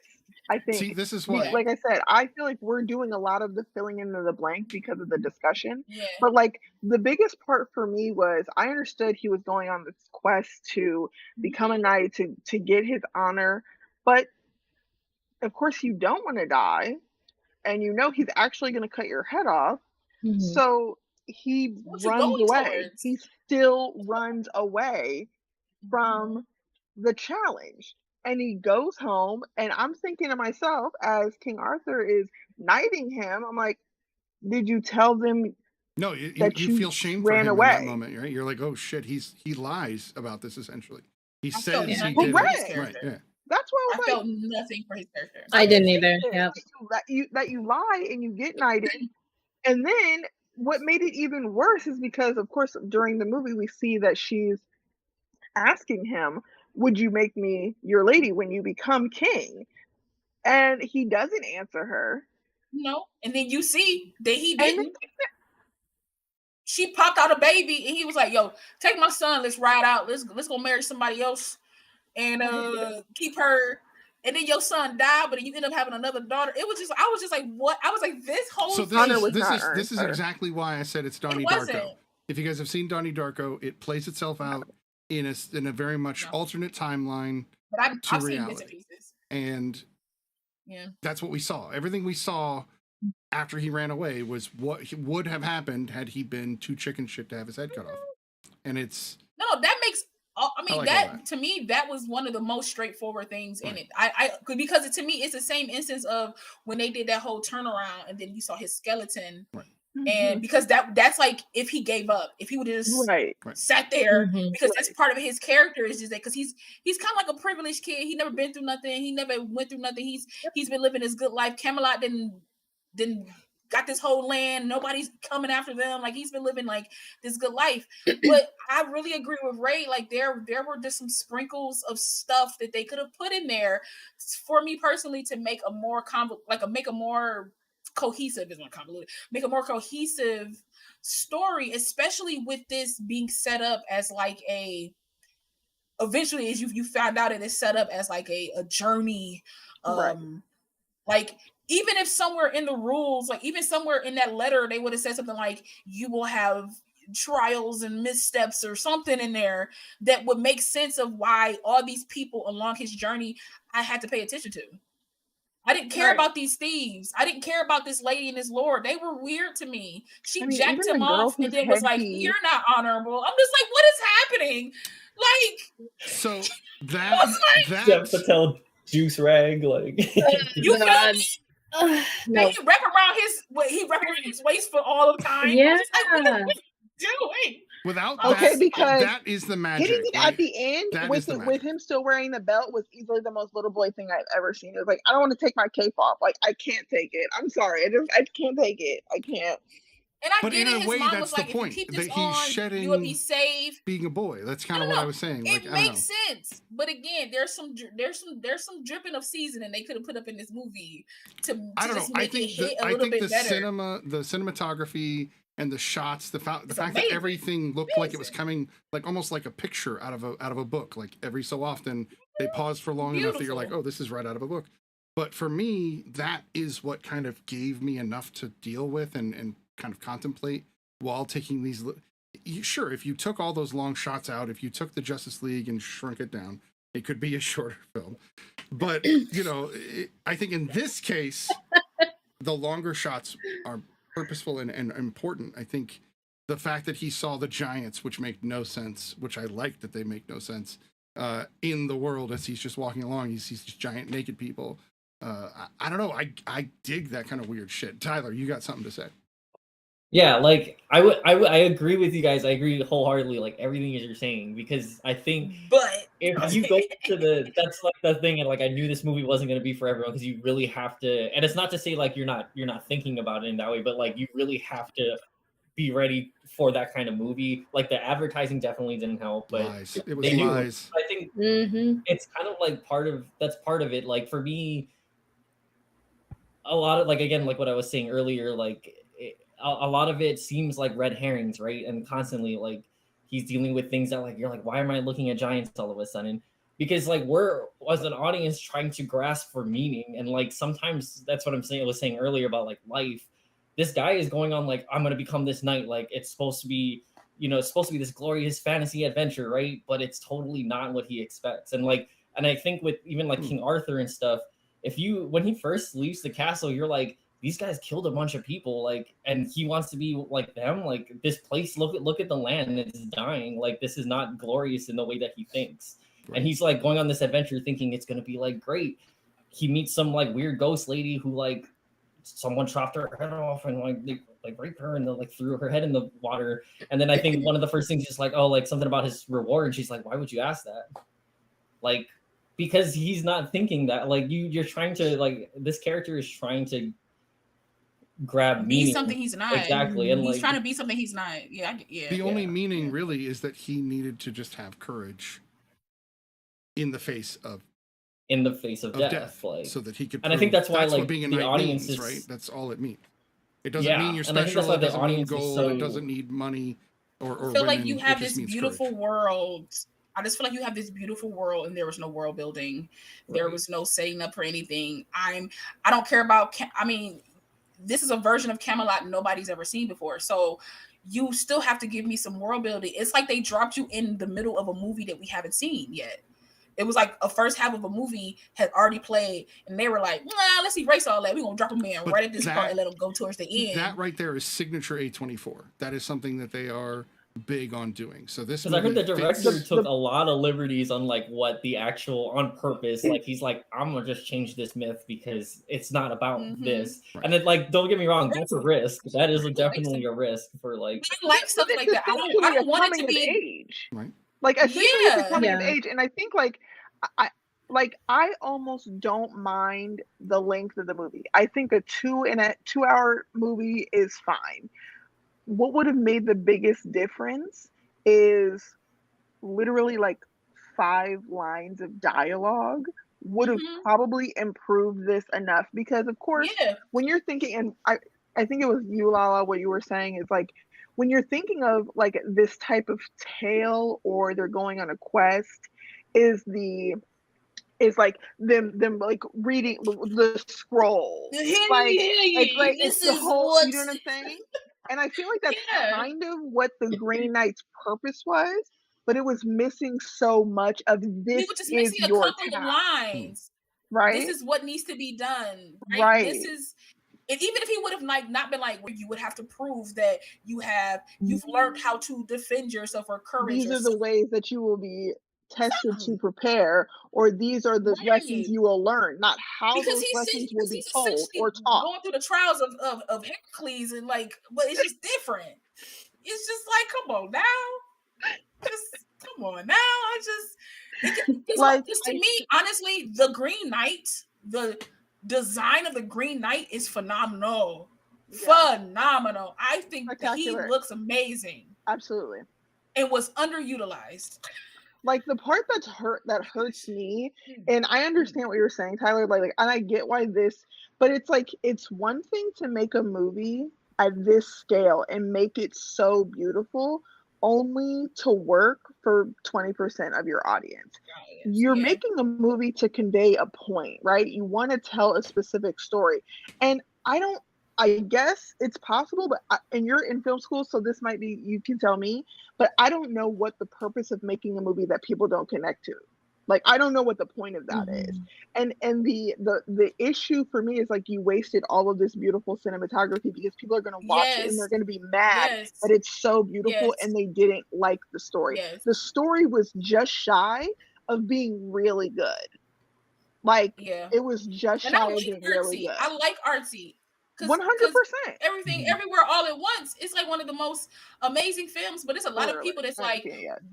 I think. See, this is why. Like I said, I feel like we're doing a lot of the filling in of the blank because of the discussion. Yeah. But like the biggest part for me was I understood he was going on this quest to become a knight, to get his honor. But of course you don't want to die. And you know he's actually going to cut your head off. Mhm. So he runs away. He still runs away from the challenge. And he goes home, and I'm thinking to myself, as King Arthur is knighting him, I'm like, did you tell them No, you feel shame for ran him away? in that moment, right? You're like, oh shit, he lies about this essentially. He I says felt he nothing did for his it. character. Right, yeah. That's why I felt nothing for his character. I didn't either. Yeah. that you lie and you get knighted. And then what made it even worse is because, of course, during the movie, we see that she's asking him, would you make me your lady when you become king? And he doesn't answer her. And then you see that he And didn't. She popped out a baby, and he was like, "Yo, take my son. Let's ride out. Let's go marry somebody else, and keep her." And then your son died, but you end up having another daughter. It was just, I was just like, what? I was like, this whole So this is exactly why I said it's Donnie Darko. If you guys have seen Donnie Darko, it plays itself out in a very much alternate timeline but I've to seen reality. bits and pieces. And that's what we saw. Everything we saw after he ran away was what would have happened had he been too chicken shit to have his head cut off. And it's no, that makes. I mean, like that to me, that was one of the most straightforward things in it. Because to me, it's the same instance of when they did that whole turnaround, and then you saw his skeleton, and because that's like if he gave up, if he would have just sat there, because that's part of his character is just that because he's kind of like a privileged kid. He never been through nothing. He never went through nothing. He's been living his good life. Camelot didn't got this whole land. Nobody's coming after them. Like he's been living like this good life. But I really agree with Ray. Like there were just some sprinkles of stuff that they could have put in there for me personally to make a more cohesive make a more cohesive story, especially with this being set up as like eventually as you found out it is set up as like a journey. Like even if somewhere in the rules, like even somewhere in that letter, they would have said something like, you will have trials and missteps or something in there that would make sense of why all these people along his journey I had to pay attention to. I didn't care about these thieves. I didn't care about this lady and this lord. They were weird to me. She jacked him off and then was like, you're not honorable. I'm just like, what is happening? Like, so Jeff Patel juice rag, like you feel me? No. He wrap around his waist for all the time. Yeah. Like, what are you doing? Without because that is the magic. Getting it at the end with him still wearing the belt was easily the most little boy thing I've ever seen. It was like, I don't want to take my cape off. Like I can't take it. I'm sorry. I can't take it. I can't. And I get it. His mom was like, if you keep this on, you will be safe. Being a boy. That's kind of what I was saying. It makes sense. But again, there's some dripping of seasoning they could have put up in this movie to I don't know. Make it hit a little bit better. The cinematography and the shots, the fact that everything looked like it was coming like almost like a picture out of a book. Like every so often they pause for long enough that you're like, oh, this is right out of a book. But for me, that is what kind of gave me enough to deal with and kind of contemplate while taking these. Sure, if you took all those long shots out, if you took the Justice League and shrunk it down, it could be a shorter film. But I think in this case, the longer shots are purposeful and important. I think the fact that he saw the giants, which make no sense, which I like that they make no sense in the world as he's just walking along, he sees these giant naked people. I don't know. I dig that kind of weird shit. Tyler, you got something to say? Yeah, like I agree with you guys. I agree wholeheartedly, like everything you're saying, because I think if you go to that's like the thing, and like I knew this movie wasn't going to be for everyone because you really have to, and it's not to say like you're not thinking about it in that way, but like you really have to be ready for that kind of movie. Like the advertising definitely didn't help, but it was lies. I think it's kind of like part of it. Like for me, a lot of like again, like what I was saying earlier, like. A lot of it seems like red herrings, right? And constantly like he's dealing with things that like you're like, why am I looking at giants all of a sudden? Because like we're as an audience trying to grasp for meaning, and like sometimes that's what I was saying earlier about like life. This guy is going on like, I'm gonna become this knight, like it's supposed to be, it's supposed to be this glorious fantasy adventure, right? But it's totally not what he expects. And I think with even like King Arthur and stuff, when he first leaves the castle, you're like, these guys killed a bunch of people, like, and he wants to be like them. Like this place, look at the land, it's dying. Like this is not glorious in the way that he thinks. Right. And he's like going on this adventure thinking it's gonna be like great. He meets some like weird ghost lady who like someone chopped her head off and they raped her and like threw her head in the water. And then I think one of the first things is like, oh, like something about his reward. And she's like, why would you ask that? Like, because he's not thinking that. Like you're trying to like this character is trying to grab meaning. Be something he's not. Exactly. And he's trying to be something he's not. The only meaning really is that he needed to just have courage in the face of in the face of death. Like, so that he could. And I think that's why what like being a the knight audience means, is right. That's all it means. It doesn't mean you're and I think that's special. why It the doesn't mean audience is gold. so. It doesn't need money or I feel women. like you It have just this means beautiful courage. world. I just feel like you have this beautiful world, and there was no world building. There was no setting up for anything. I don't care about. I mean, this is a version of Camelot nobody's ever seen before. So you still have to give me some world building. It's like they dropped you in the middle of a movie that we haven't seen yet. It was like a first half of a movie had already played, and they were like, nah, let's erase all that. We're going to drop them in right at this part and let them go towards the end. That right there is signature A24. That is something that they are big on doing. So this because I heard the director took a lot of liberties on like what the actual on purpose. Like he's like, I'm gonna just change this myth because it's not about this. Right. And then like, don't get me wrong, that's a risk. That is definitely a risk for like. I like stuff like that. I don't want it to be age. Right. Like essentially it's a coming of age, and I think I almost don't mind the length of the movie. I think a 2 hour movie is fine. What would have made the biggest difference is literally like 5 lines of dialogue would have probably improved this enough, because of course when you're thinking, and I think it was you, Lala, what you were saying is like, when you're thinking of like this type of tale or they're going on a quest, is like them like reading the scroll. It's the whole, you know what I'm saying? And I feel like that's kind of what the Green Knight's purpose was, but it was missing so much of this. You were just missing a couple of lines. Right. This is what needs to be done. Right. This is. And even if he would have like not been like, you would have to prove that you've learned how to defend yourself or courage. These are the ways that you will be tested to prepare, or these are the lessons you will learn, not how those lessons will be told or taught. Going through the trials of Heracles, and like, but it's just different. It's just like, come on now, come on now. To me, honestly, the Green Knight, the design of the Green Knight is phenomenal. Phenomenal. I think that he looks amazing. Absolutely. And was underutilized. Like the part that hurts me, and I understand what you're saying, Tyler, like and I get why but it's like, it's one thing to make a movie at this scale and make it so beautiful only to work for 20% of your audience. You're making a movie to convey a point, right? You want to tell a specific story. And I guess it's possible, but and you're in film school, so this might be, you can tell me, but I don't know what the purpose of making a movie that people don't connect to. Like, I don't know what the point of that is. And the issue for me is like, you wasted all of this beautiful cinematography because people are going to watch it and they're going to be mad that it's so beautiful and they didn't like the story. The story was just shy of being really good. Like, it was just shy of being really good. I like artsy. 100%. Everything, everywhere, all at once. It's like one of the most amazing films, but it's a lot of people that's like,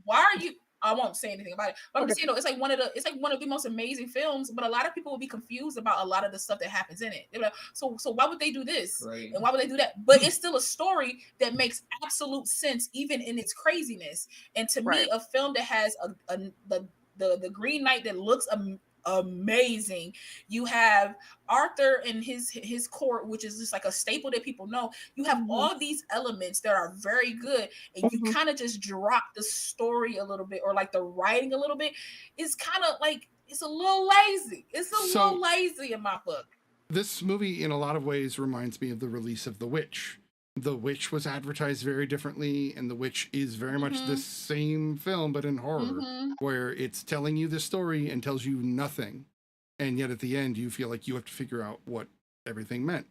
why are you? I won't say anything about it, but I'm just, it's like one of the most amazing films. But a lot of people will be confused about a lot of the stuff that happens in it. They're like, so why would they do this? Right. And why would they do that? But it's still a story that makes absolute sense, even in its craziness. And to me, a film that has the Green Knight that looks amazing. You have Arthur and his court, which is just like a staple that people know. You have all these elements that are very good, and you kind of just drop the story a little bit, or like the writing a little bit. It's kind of like, it's a little lazy. It's a little lazy in my book. This movie in a lot of ways reminds me of the release of The Witch. The Witch was advertised very differently, and The Witch is very much the same film, but in horror, where it's telling you the story and tells you nothing. And yet at the end, you feel like you have to figure out what everything meant.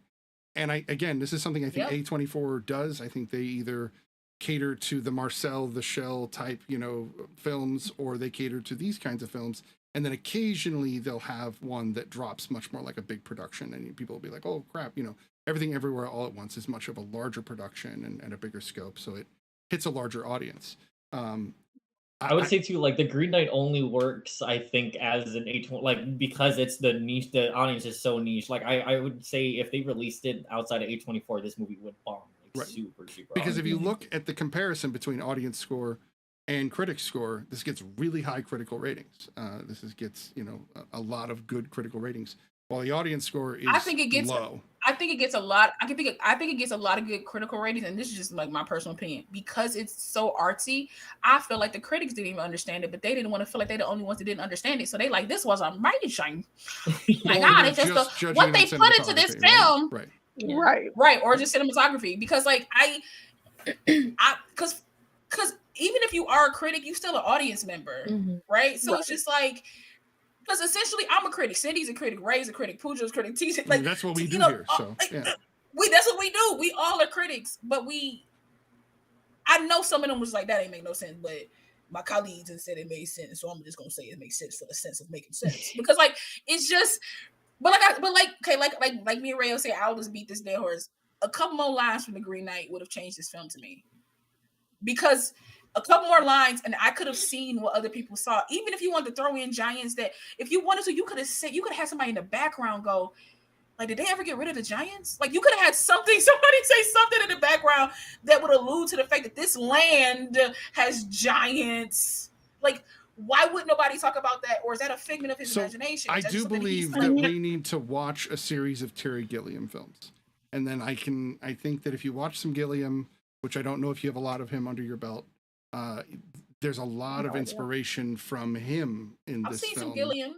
And again, this is something I think A24 does. I think they either cater to the Marcel, the Shell type, films, or they cater to these kinds of films. And then occasionally they'll have one that drops much more like a big production, and people will be like, oh crap, Everything Everywhere All at Once is much of a larger production and a bigger scope, so it hits a larger audience. I would say too, like the Green Knight only works, I think, as an A24, like because it's the niche. The audience is so niche. Like I would say, if they released it outside of A24, this movie would bomb, like super. Because if you look at the comparison between audience score and critic score, this gets really high critical ratings. Gets a lot of good critical ratings, while the audience score is I think it gets low. I think it gets a lot. I think it gets a lot of good critical ratings, and this is just like my personal opinion because it's so artsy. I feel like the critics didn't even understand it, but they didn't want to feel like they're the only ones that didn't understand it. So they like, this was amazing. My God, it's just what they put into this film, right? Right. Or just cinematography. Because like because even if you are a critic, you still an audience member, right? So it's just like. Because essentially, I'm a critic. Cindy's a critic. Ray's a critic. Pooja's a critic. T's like that's what we do here. So yeah. That's what we do. We all are critics, but I know some of them was like that ain't make no sense, but my colleagues and said it made sense, so I'm just gonna say it makes sense for the sense of making sense. Because like it's just, like me and Ray will say, I'll just beat this dead horse. A couple more lines from The Green Knight would have changed this film to me, because. A couple more lines, and I could have seen what other people saw. Even if you wanted to throw in giants, that if you wanted to, you could have had somebody in the background go, like, did they ever get rid of the giants? Like, you could have had somebody say something in the background that would allude to the fact that this land has giants. Like, why would nobody talk about that? Or is that a figment of his imagination? I do believe that we need to watch a series of Terry Gilliam films, and then I think that if you watch some Gilliam, which I don't know if you have a lot of him under your belt. There's a lot of inspiration from him in this film. I've seen some Gilliam.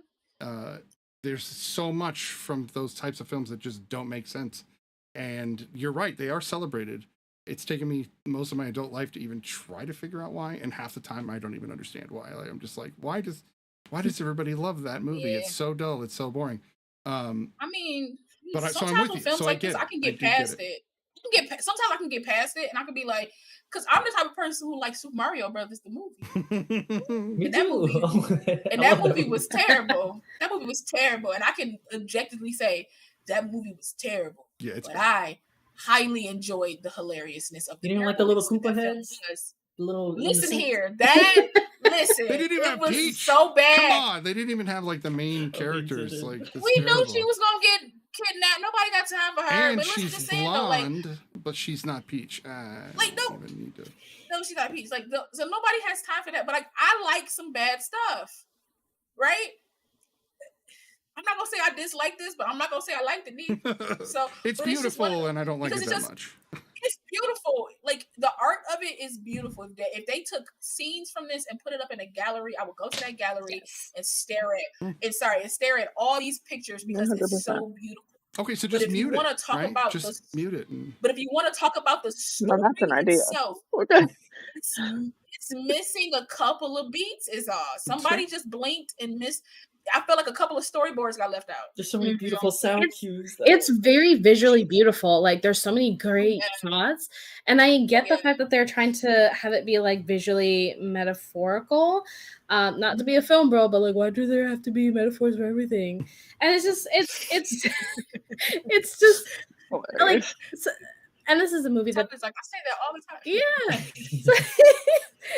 There's so much from those types of films that just don't make sense. And you're right, they are celebrated. It's taken me most of my adult life to even try to figure out why, and half the time I don't even understand why. Like, I'm just like, why does everybody love that movie? It's so dull, it's so boring. I mean, but sometimes I'm with with you. films like this, I can get past it. Sometimes I can get past it, and I can be like, because I'm the type of person who likes Super Mario Brothers, the movie. and that movie was terrible. That movie was terrible, and I can objectively say that movie was terrible. Yeah, but I highly enjoyed the hilariousness of the. You didn't like the little Koopa heads? Listen here, listen. They didn't even have was Peach. So bad. Come on, they didn't even have like the main characters. Like we knew she was gonna get kidnapped. Nobody got time for her. And but she's blonde, but she's not Peach. No, she's not Peach. Like, so nobody has time for that. But like, I like some bad stuff, right? I'm not gonna say I dislike this, but I'm not gonna say I liked it neither. So it's beautiful, and I don't like it that much. It's beautiful. Like, the art of it is beautiful. If they took scenes from this and put it up in a gallery, I would go to that gallery and stare at all these pictures because 100%. It's so beautiful. Okay, so just mute it. About just mute it. But if you want to talk about the story that's an idea. itself, okay. It's missing a couple of beats. Is all. Somebody just blinked and missed. I felt like a couple of storyboards got left out. There's so many beautiful sound cues. It's very visually beautiful. Like, there's so many great shots. And I get the fact that they're trying to have it be like visually metaphorical. Not to be a film bro, but like, why do there have to be metaphors for everything? And it's just it's just like, and this is a movie that, like, I say that all the time. Yeah.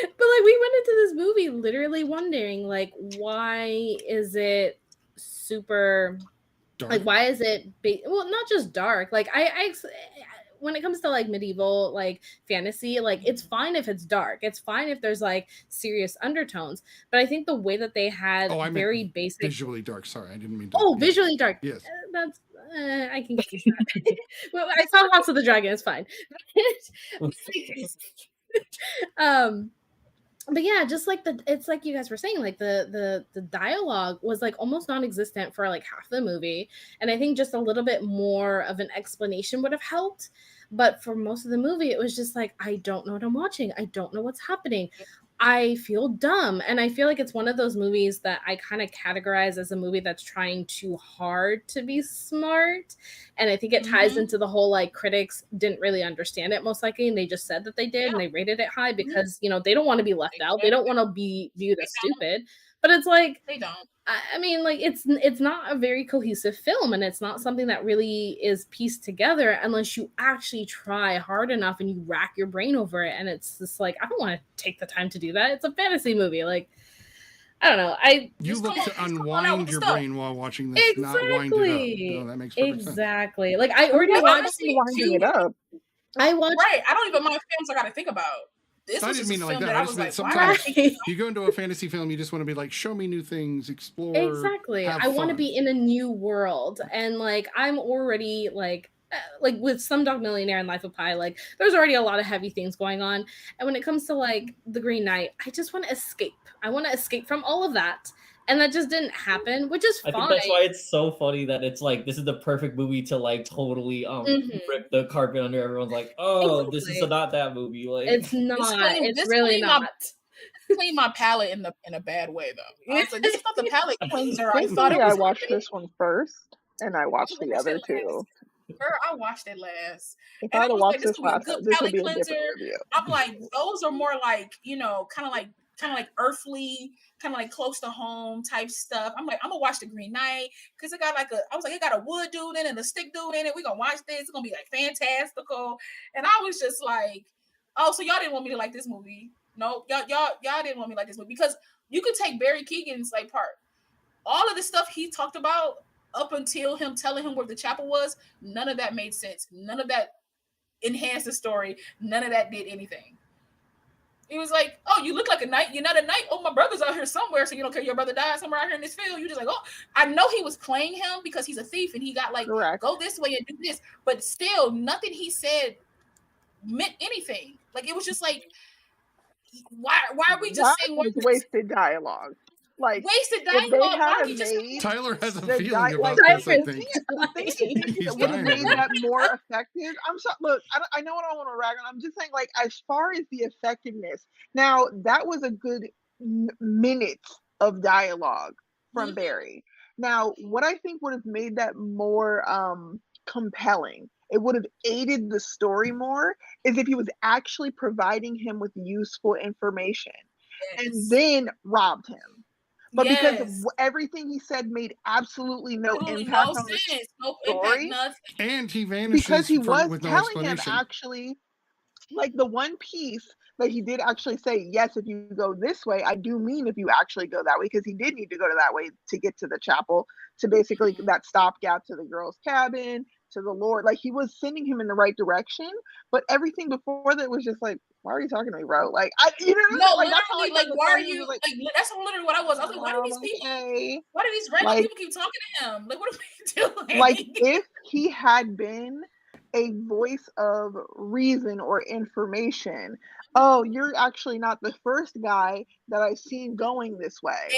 But like, we went into this movie literally wondering, like, why is it super dark? Like, why is it well, not just dark. Like, I when it comes to like medieval like fantasy, like, it's fine if it's dark. It's fine if there's like serious undertones. But I think the way that they had very basic visually dark. Sorry, I didn't mean to. Visually dark. Yes. That's I can get that. Well, I saw House of the Dragon. It's fine. But yeah, just like it's like you guys were saying, like the dialogue was like almost non-existent for like half the movie, and I think just a little bit more of an explanation would have helped. But for most of the movie, it was just like, I don't know what I'm watching. I don't know what's happening. I feel dumb. And I feel like it's one of those movies that I kind of categorize as a movie that's trying too hard to be smart. And I think it ties into the whole, like, critics didn't really understand it most likely. And they just said that they did, and they rated it high because, you know, they don't want to be left out. They don't want to be viewed as stupid. But it's like, they don't. I mean, like, it's not a very cohesive film, and it's not something that really is pieced together unless you actually try hard enough and you rack your brain over it. And it's just like, I don't want to take the time to do that. It's a fantasy movie. Like, I don't know. You look to unwind your brain while watching this, not wind it up. No, that makes perfect sense. Like, I already watched winding it up. I watched. Right. I don't even mind films I got to think about. this I was didn't just mean a it like film that. that I I just was meant like, why? sometimes you go into a fantasy film, you just want to be like, show me new things, explore. Exactly. have I want to fun. be in a new world, and like I'm already like with Slumdog Millionaire and Life of Pi, like there's already a lot of heavy things going on. And when it comes to like The Green Knight, I just want to escape. I want to escape from all of that. And that just didn't happen, which is fine. I think that's why it's so funny that it's like this is the perfect movie to like totally rip the carpet under everyone's like, oh, this is not that movie. Like It's not. It's This really clean not. clean my palate in a bad way though. I was like, this is not the palate cleanser I thought Thankfully, it was. I watched this one first, and I watched the other two. Girl, I watched it last. If And I I had was watched like, this this would be a last, good this would palate be a cleanser. different review. I'm like, those are more like, you know, kind of like earthly, kind of like close to home type stuff. I'm like, I'm gonna watch The Green Knight because it got like I was like, it got a wood dude in it and a stick dude in it. We're gonna watch this. It's gonna be like fantastical. And I was just like, oh, so y'all didn't want me to like this movie? No, y'all didn't want me to like this movie because you could take Barry Keoghan's like part. All of the stuff he talked about up until him telling him where the chapel was, none of that made sense. None of that enhanced the story. None of that did anything. It was like, oh, you look like a knight. You're not a knight. Oh, my brother's out here somewhere, so you don't care your brother died somewhere out here in this field. You're just like, oh, I know he was playing him because he's a thief and he got like, go this way and do this. But still, nothing he said meant anything. Like, it was just like, why are we just saying was wasted dialogue? Like wasted if they dialogue. had Why he just made Tyler has a the feeling about like, this, I think. the thing is, that would have made that more effective. I'm so look. I know I don't want to rag on. I'm just saying, like, as far as the effectiveness. Now that was a good minute of dialogue from Barry. Now, what I think would have made that more compelling, it would have aided the story more, is if he was actually providing him with useful information and then robbed him. But because everything he said made absolutely no impact on the story, and he vanishes because he was with no telling him explanation. actually, like the one piece that he did actually say, yes, if you go this way, I do mean if you actually go that way, because he did need to go to that way to get to the chapel, to basically that stopgap to the girl's cabin, to the Lord. Like, he was sending him in the right direction, but everything before that was just like, why are you talking to me, bro? Like, you know, no, like, that's literally, like, why are you like, that's literally what I was. I was like, why do these people? Why do these random people keep talking to him? Like, what are we doing? Like, if he had been a voice of reason or information, oh, you're actually not the first guy that I've seen going this way.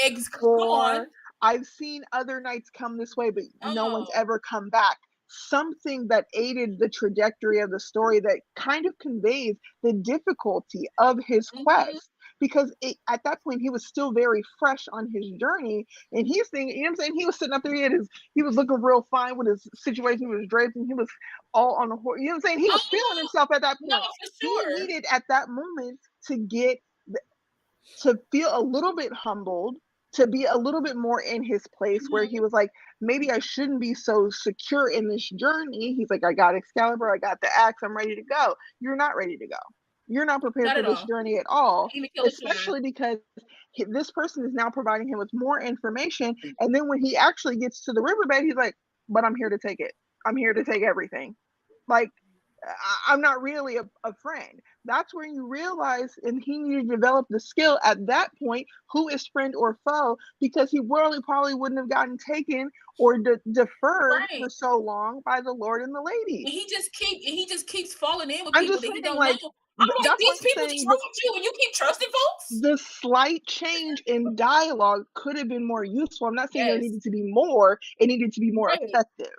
Or I've seen other knights come this way, but no one's ever come back. Something that aided the trajectory of the story that kind of conveys the difficulty of his quest. Because at that point, he was still very fresh on his journey. And he's thinking, you know what I'm saying? He was sitting up there, he was looking real fine with his situation with his drapes, and he was all on the horse. You know what I'm saying? He was feeling himself at that point. No, for sure. He needed at that moment to feel a little bit humbled, to be a little bit more in his place where he was like, maybe I shouldn't be so secure in this journey. He's like, I got Excalibur, I got the axe, I'm ready to go. You're not ready to go. You're not prepared for this journey at all, especially because this person is now providing him with more information. And then when he actually gets to the riverbed, he's like, but I'm here to take it. I'm here to take everything. Like, I'm not really a friend. That's where you realize, and he needed to develop the skill at that point, who is friend or foe, because he probably wouldn't have gotten taken or deferred for so long by the Lord and the lady. And he just keeps falling in with I'm people just that saying, he don't like, know. I'm like, these people just trust you and you keep trusting folks? The slight change in dialogue could have been more useful. I'm not saying there needed to be more. It needed to be more effective.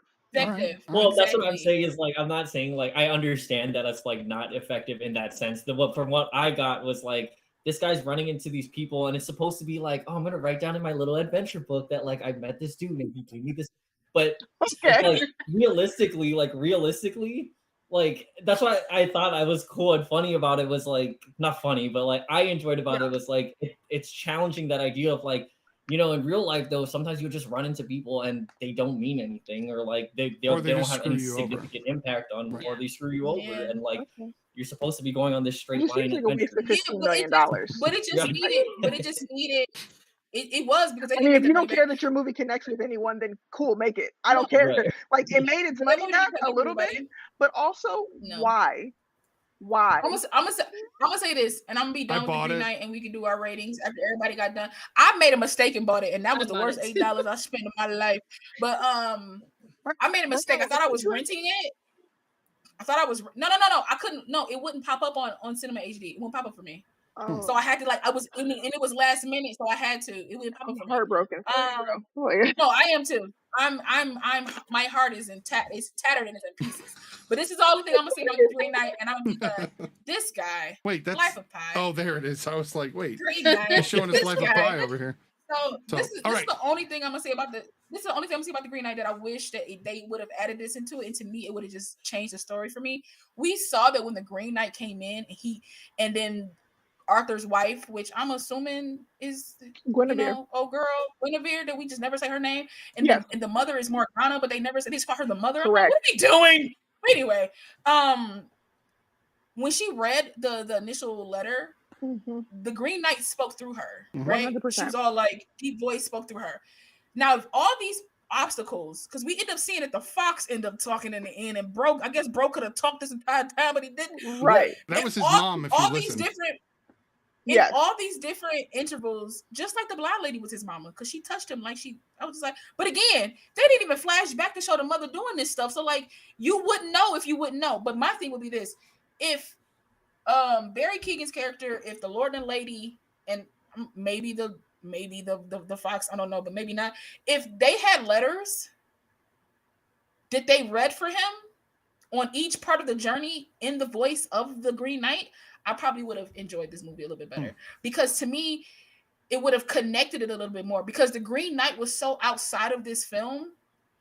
Well, that's what I'm saying is, like, I'm not saying, like, I understand that it's, like, not effective in that sense. From what I got was, like, this guy's running into these people, and it's supposed to be like, oh, I'm going to write down in my little adventure book that, like, I met this dude, and he gave me this. But, like, realistically, like, that's why I thought I was cool and funny about it was, like, not funny, but, like, I enjoyed about it was, like, it's challenging that idea of, like, you know, in real life, though, sometimes you just run into people and they don't mean anything, or like they don't have any significant impact on, or they screw you over, and like you're supposed to be going on this straight line. Like $15 million. But it just needed. It was because I mean, if you don't care that your movie connects with anyone, then cool, make it. I don't care. Like, it made its money back a little bit, but also why? Why? I'm gonna say this, and I'm gonna be done with the Green Knight, and we can do our ratings after everybody got done. I made a mistake and bought it, and that was the worst $8 I spent in my life. But I made a mistake. I thought I was renting it. I thought I was no. I couldn't. No, it wouldn't pop up on Cinema HD. It wouldn't pop up for me. Oh. So I had to and it was last minute, so I had to. It wouldn't pop up for me. Heartbroken. No, I am too. I'm. My heart is it's tattered and it's in pieces. But this is all the thing I'm gonna say about the Green Knight, and I'm gonna be this guy. Wait, that's Life of Pi. Oh, there it is. I was like, wait, Green Knight. he's showing his Life of Pi over here. So this is the only thing I'm gonna say about the Green Knight that I wish that they would have added this into it, and to me it would have just changed the story for me. We saw that when the Green Knight came in, and then Arthur's wife, which I'm assuming is Guinevere. Guinevere, that we just never say her name, and the mother is Morgana, but they just call her the mother. Correct. Like, what are we doing? Anyway, when she read the initial letter, the Green Knight spoke through her, right? 100%. She was all like, deep voice spoke through her. Now, if all these obstacles, because we end up seeing that the fox ended up talking in the end, and Bro could have talked this entire time, but he didn't. Right. That was his mom, if you listen. All these different intervals, just like the blind lady was his mama, because she touched him I was just like, but again, they didn't even flash back to show the mother doing this stuff. So like, you wouldn't know if you wouldn't know. But my thing would be this: if Barry Keoghan's character, if the Lord and Lady, and maybe the fox, I don't know, but maybe not, if they had letters that they read for him on each part of the journey in the voice of the Green Knight, I probably would have enjoyed this movie a little bit better, because to me, it would have connected it a little bit more, because the Green Knight was so outside of this film.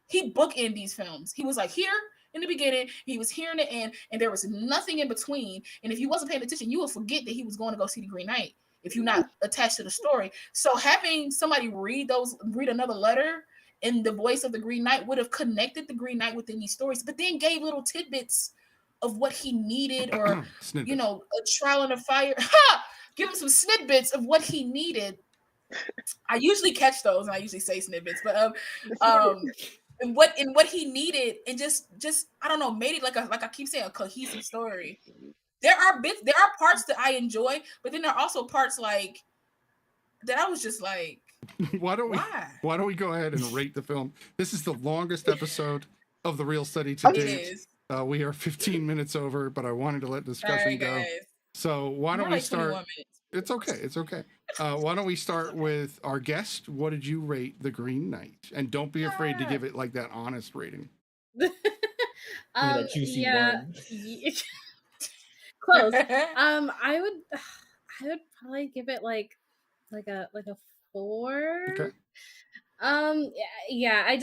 He bookended these films. He was like here in the beginning, he was here in the end, and there was nothing in between. And if you wasn't paying attention, you would forget that he was going to go see the Green Knight if you're not attached to the story. So having somebody read another letter in the voice of the Green Knight would have connected the Green Knight within these stories, but then gave little tidbits of what he needed, or a trial in a fire. Give him some snidbits of what he needed. I usually catch those, and I usually say snidbits, but and what he needed, and just I don't know, made it like I keep saying, a cohesive story. There are parts that I enjoy, but then there are also parts like that I was just like, why don't we go ahead and rate the film? This is the longest episode of the Real Study to date. We are 15 minutes over, but I wanted to let discussion go. So why don't we start? It's okay. Why don't we start with our guest? What did you rate the Green Knight? And don't be afraid to give it like that honest rating. That juicy one. Close. I would probably give it like a 4. Okay. Yeah.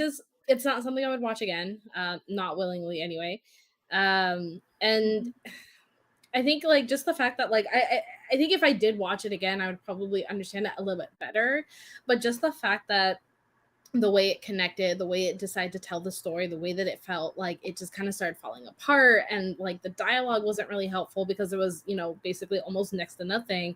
It's not something I would watch again. Not willingly anyway. And I think like just the fact that like I think if I did watch it again, I would probably understand it a little bit better. But just the fact that the way it connected, the way it decided to tell the story, the way that it felt like it just kind of started falling apart, and like the dialogue wasn't really helpful because it was, basically almost next to nothing.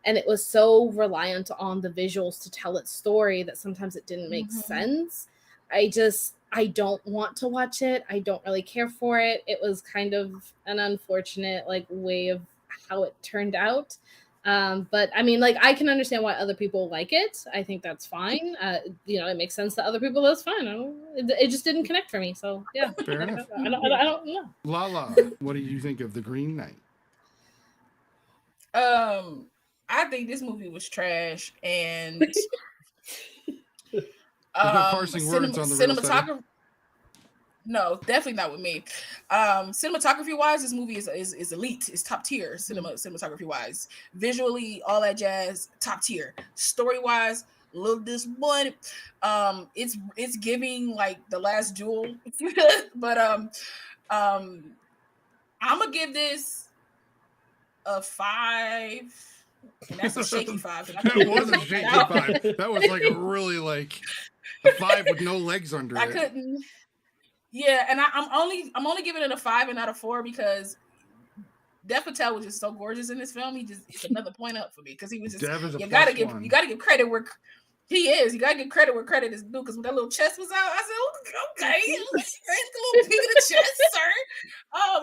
And it was so reliant on the visuals to tell its story that sometimes it didn't make sense. I don't want to watch it. I don't really care for it. It was kind of an unfortunate way of how it turned out. But I mean, I can understand why other people like it. I think that's fine. It makes sense to other people. That's fine. It just didn't connect for me. So yeah. Fair enough. I don't know. Lala, what do you think of the Green Knight? I think this movie was trash, and parsing words on the cinematography. No, definitely not with me. Cinematography wise, this movie is elite. It's top tier cinematography wise. Visually, all that jazz, top tier. Story wise, a little disappointed. It's giving like The Last Duel, but I'm gonna give this a 5. And that's a shaky 5. That was a shaky 5. That was like a really a 5 with no legs under it. I couldn't. Yeah, and I'm only giving it a 5 and not a 4 because Dev Patel was just so gorgeous in this film. It's another point up for me because he was just. You gotta give credit where He is. You gotta get credit where credit is due. Because when that little chest was out, I said, "Okay, a little peek of the chest, sir.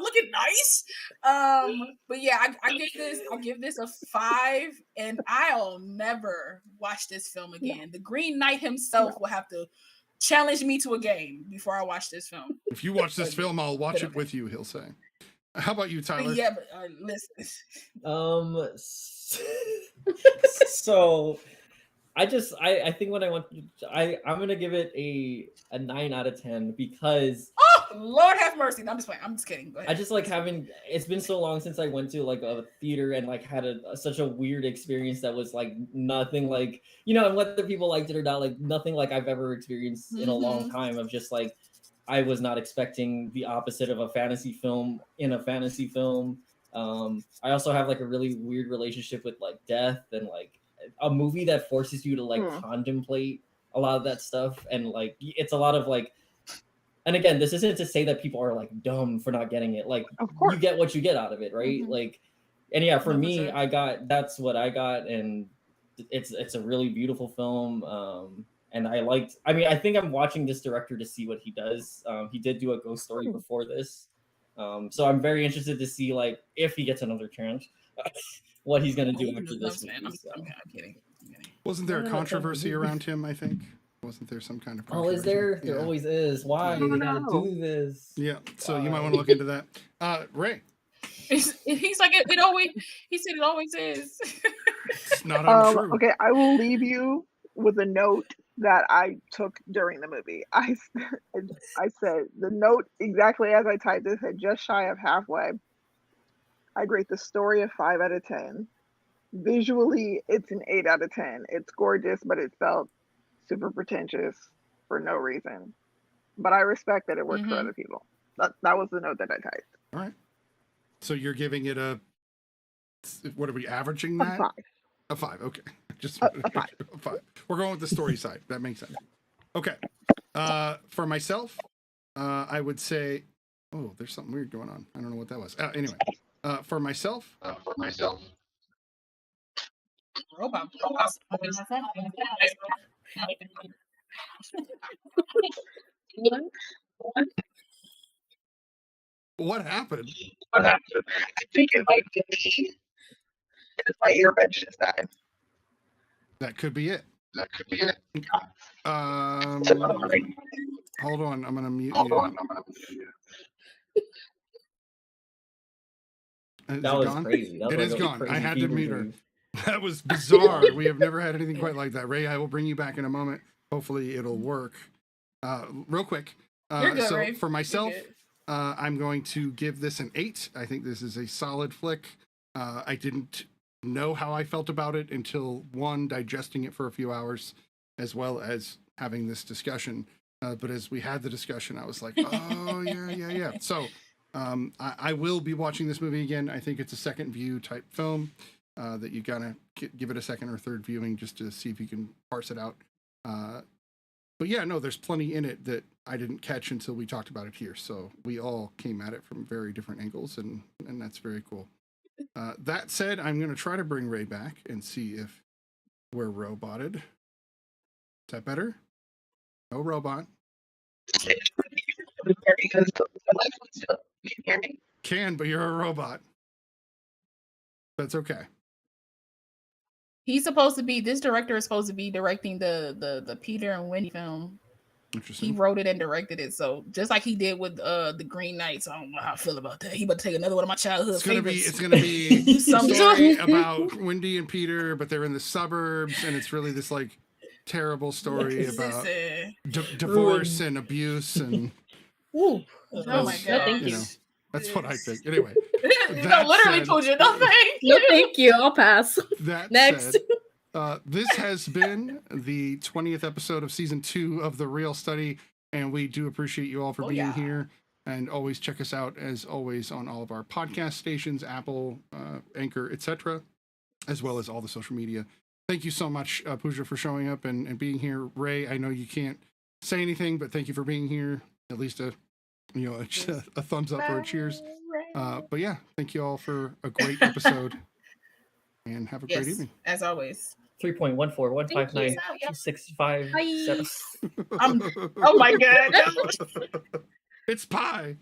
Looking nice." But yeah, I'll give this a 5, and I'll never watch this film again. The Green Knight himself will have to challenge me to a game before I watch this film. If you watch this film, I'll watch it with you. He'll say. How about you, Tyler? Yeah, but listen. So I think when I'm gonna give it a 9 out of 10 because Lord have mercy. No, I'm just playing. I'm just kidding. Go ahead. I just like it's been so long since I went to like a theater and like had such a weird experience that was like nothing like, and whether people liked it or not, like nothing like I've ever experienced in a long time of just like, I was not expecting the opposite of a fantasy film in a fantasy film. I also have like a really weird relationship with like death and like a movie that forces you to like contemplate a lot of that stuff. And like, it's a lot of like, and again, this isn't to say that people are like dumb for not getting it. Like, you get what you get out of it, right? Like, and yeah, for 100%. Me, that's what I got, and it's a really beautiful film. And I think I'm watching this director to see what he does. He did do a Ghost Story before this, so I'm very interested to see like if he gets another chance, what he's gonna do after this movie. I'm kidding. Wasn't there a controversy around him? I think. Wasn't there some kind of is there? Yeah. There always is. Why do they gotta do this? Yeah, so you might want to look into that. Ray. He's like it always. He said it always is. It's not untrue. Okay, I will leave you with a note that I took during the movie. I said the note exactly as I typed it said just shy of halfway. I'd rate the story a 5 out of 10. Visually, it's an 8 out of 10. It's gorgeous, but it felt super pretentious for no reason. But I respect that it worked for other people. That was the note that I typed. All right. So you're giving it what are we averaging that? A 5. Okay. Just a 5. A 5. We're going with the story side. That makes sense. Okay. For myself, I would say, there's something weird going on. I don't know what that was. Anyway, for myself. Robot. What happened? I think it might be me. My earbud just died. That could be it. Hold on. I'm gonna mute you. That was crazy. It is gone. I had to mute her. That was bizarre. We have never had anything quite like that. Ray, I will bring you back in a moment. Hopefully it'll work. Real quick. You're good, Ray. For myself, I'm going to give this an 8. I think this is a solid flick. I didn't know how I felt about it until digesting it for a few hours, as well as having this discussion. But as we had the discussion, I was like, oh yeah. So I will be watching this movie again. I think it's a second view type film that you gotta give it a second or third viewing just to see if you can parse it out. But yeah, no, there's plenty in it that I didn't catch until we talked about it here. So we all came at it from very different angles, and that's very cool. That said, I'm going to try to bring Ray back and see if we're roboted. Is that better? No robot. Can, but you're a robot. That's okay. This director is supposed to be directing the Peter and Wendy film. Interesting. He wrote it and directed it, so just like he did with the Green Knights. I don't know how I feel about that. He about to take another one of my childhood favorites. It's gonna be some story about Wendy and Peter, but they're in the suburbs, and it's really this like terrible story about divorce and abuse and. Ooh. Oh my god! Thank you. That's what I think. Anyway, no, literally, Pooja. No, thank you. No, thank you. I'll pass. Next. Said, this has been the 20th episode of season 2 of The Real Study, and we do appreciate you all for being here. And always check us out, as always, on all of our podcast stations, Apple, Anchor, etc., as well as all the social media. Thank you so much, Pooja, for showing up and being here. Ray, I know you can't say anything, but thank you for being here. At least a thumbs up or a cheers. But yeah, thank you all for a great episode, and have a great evening. As always. 3.141592657. Oh my god. It's pie.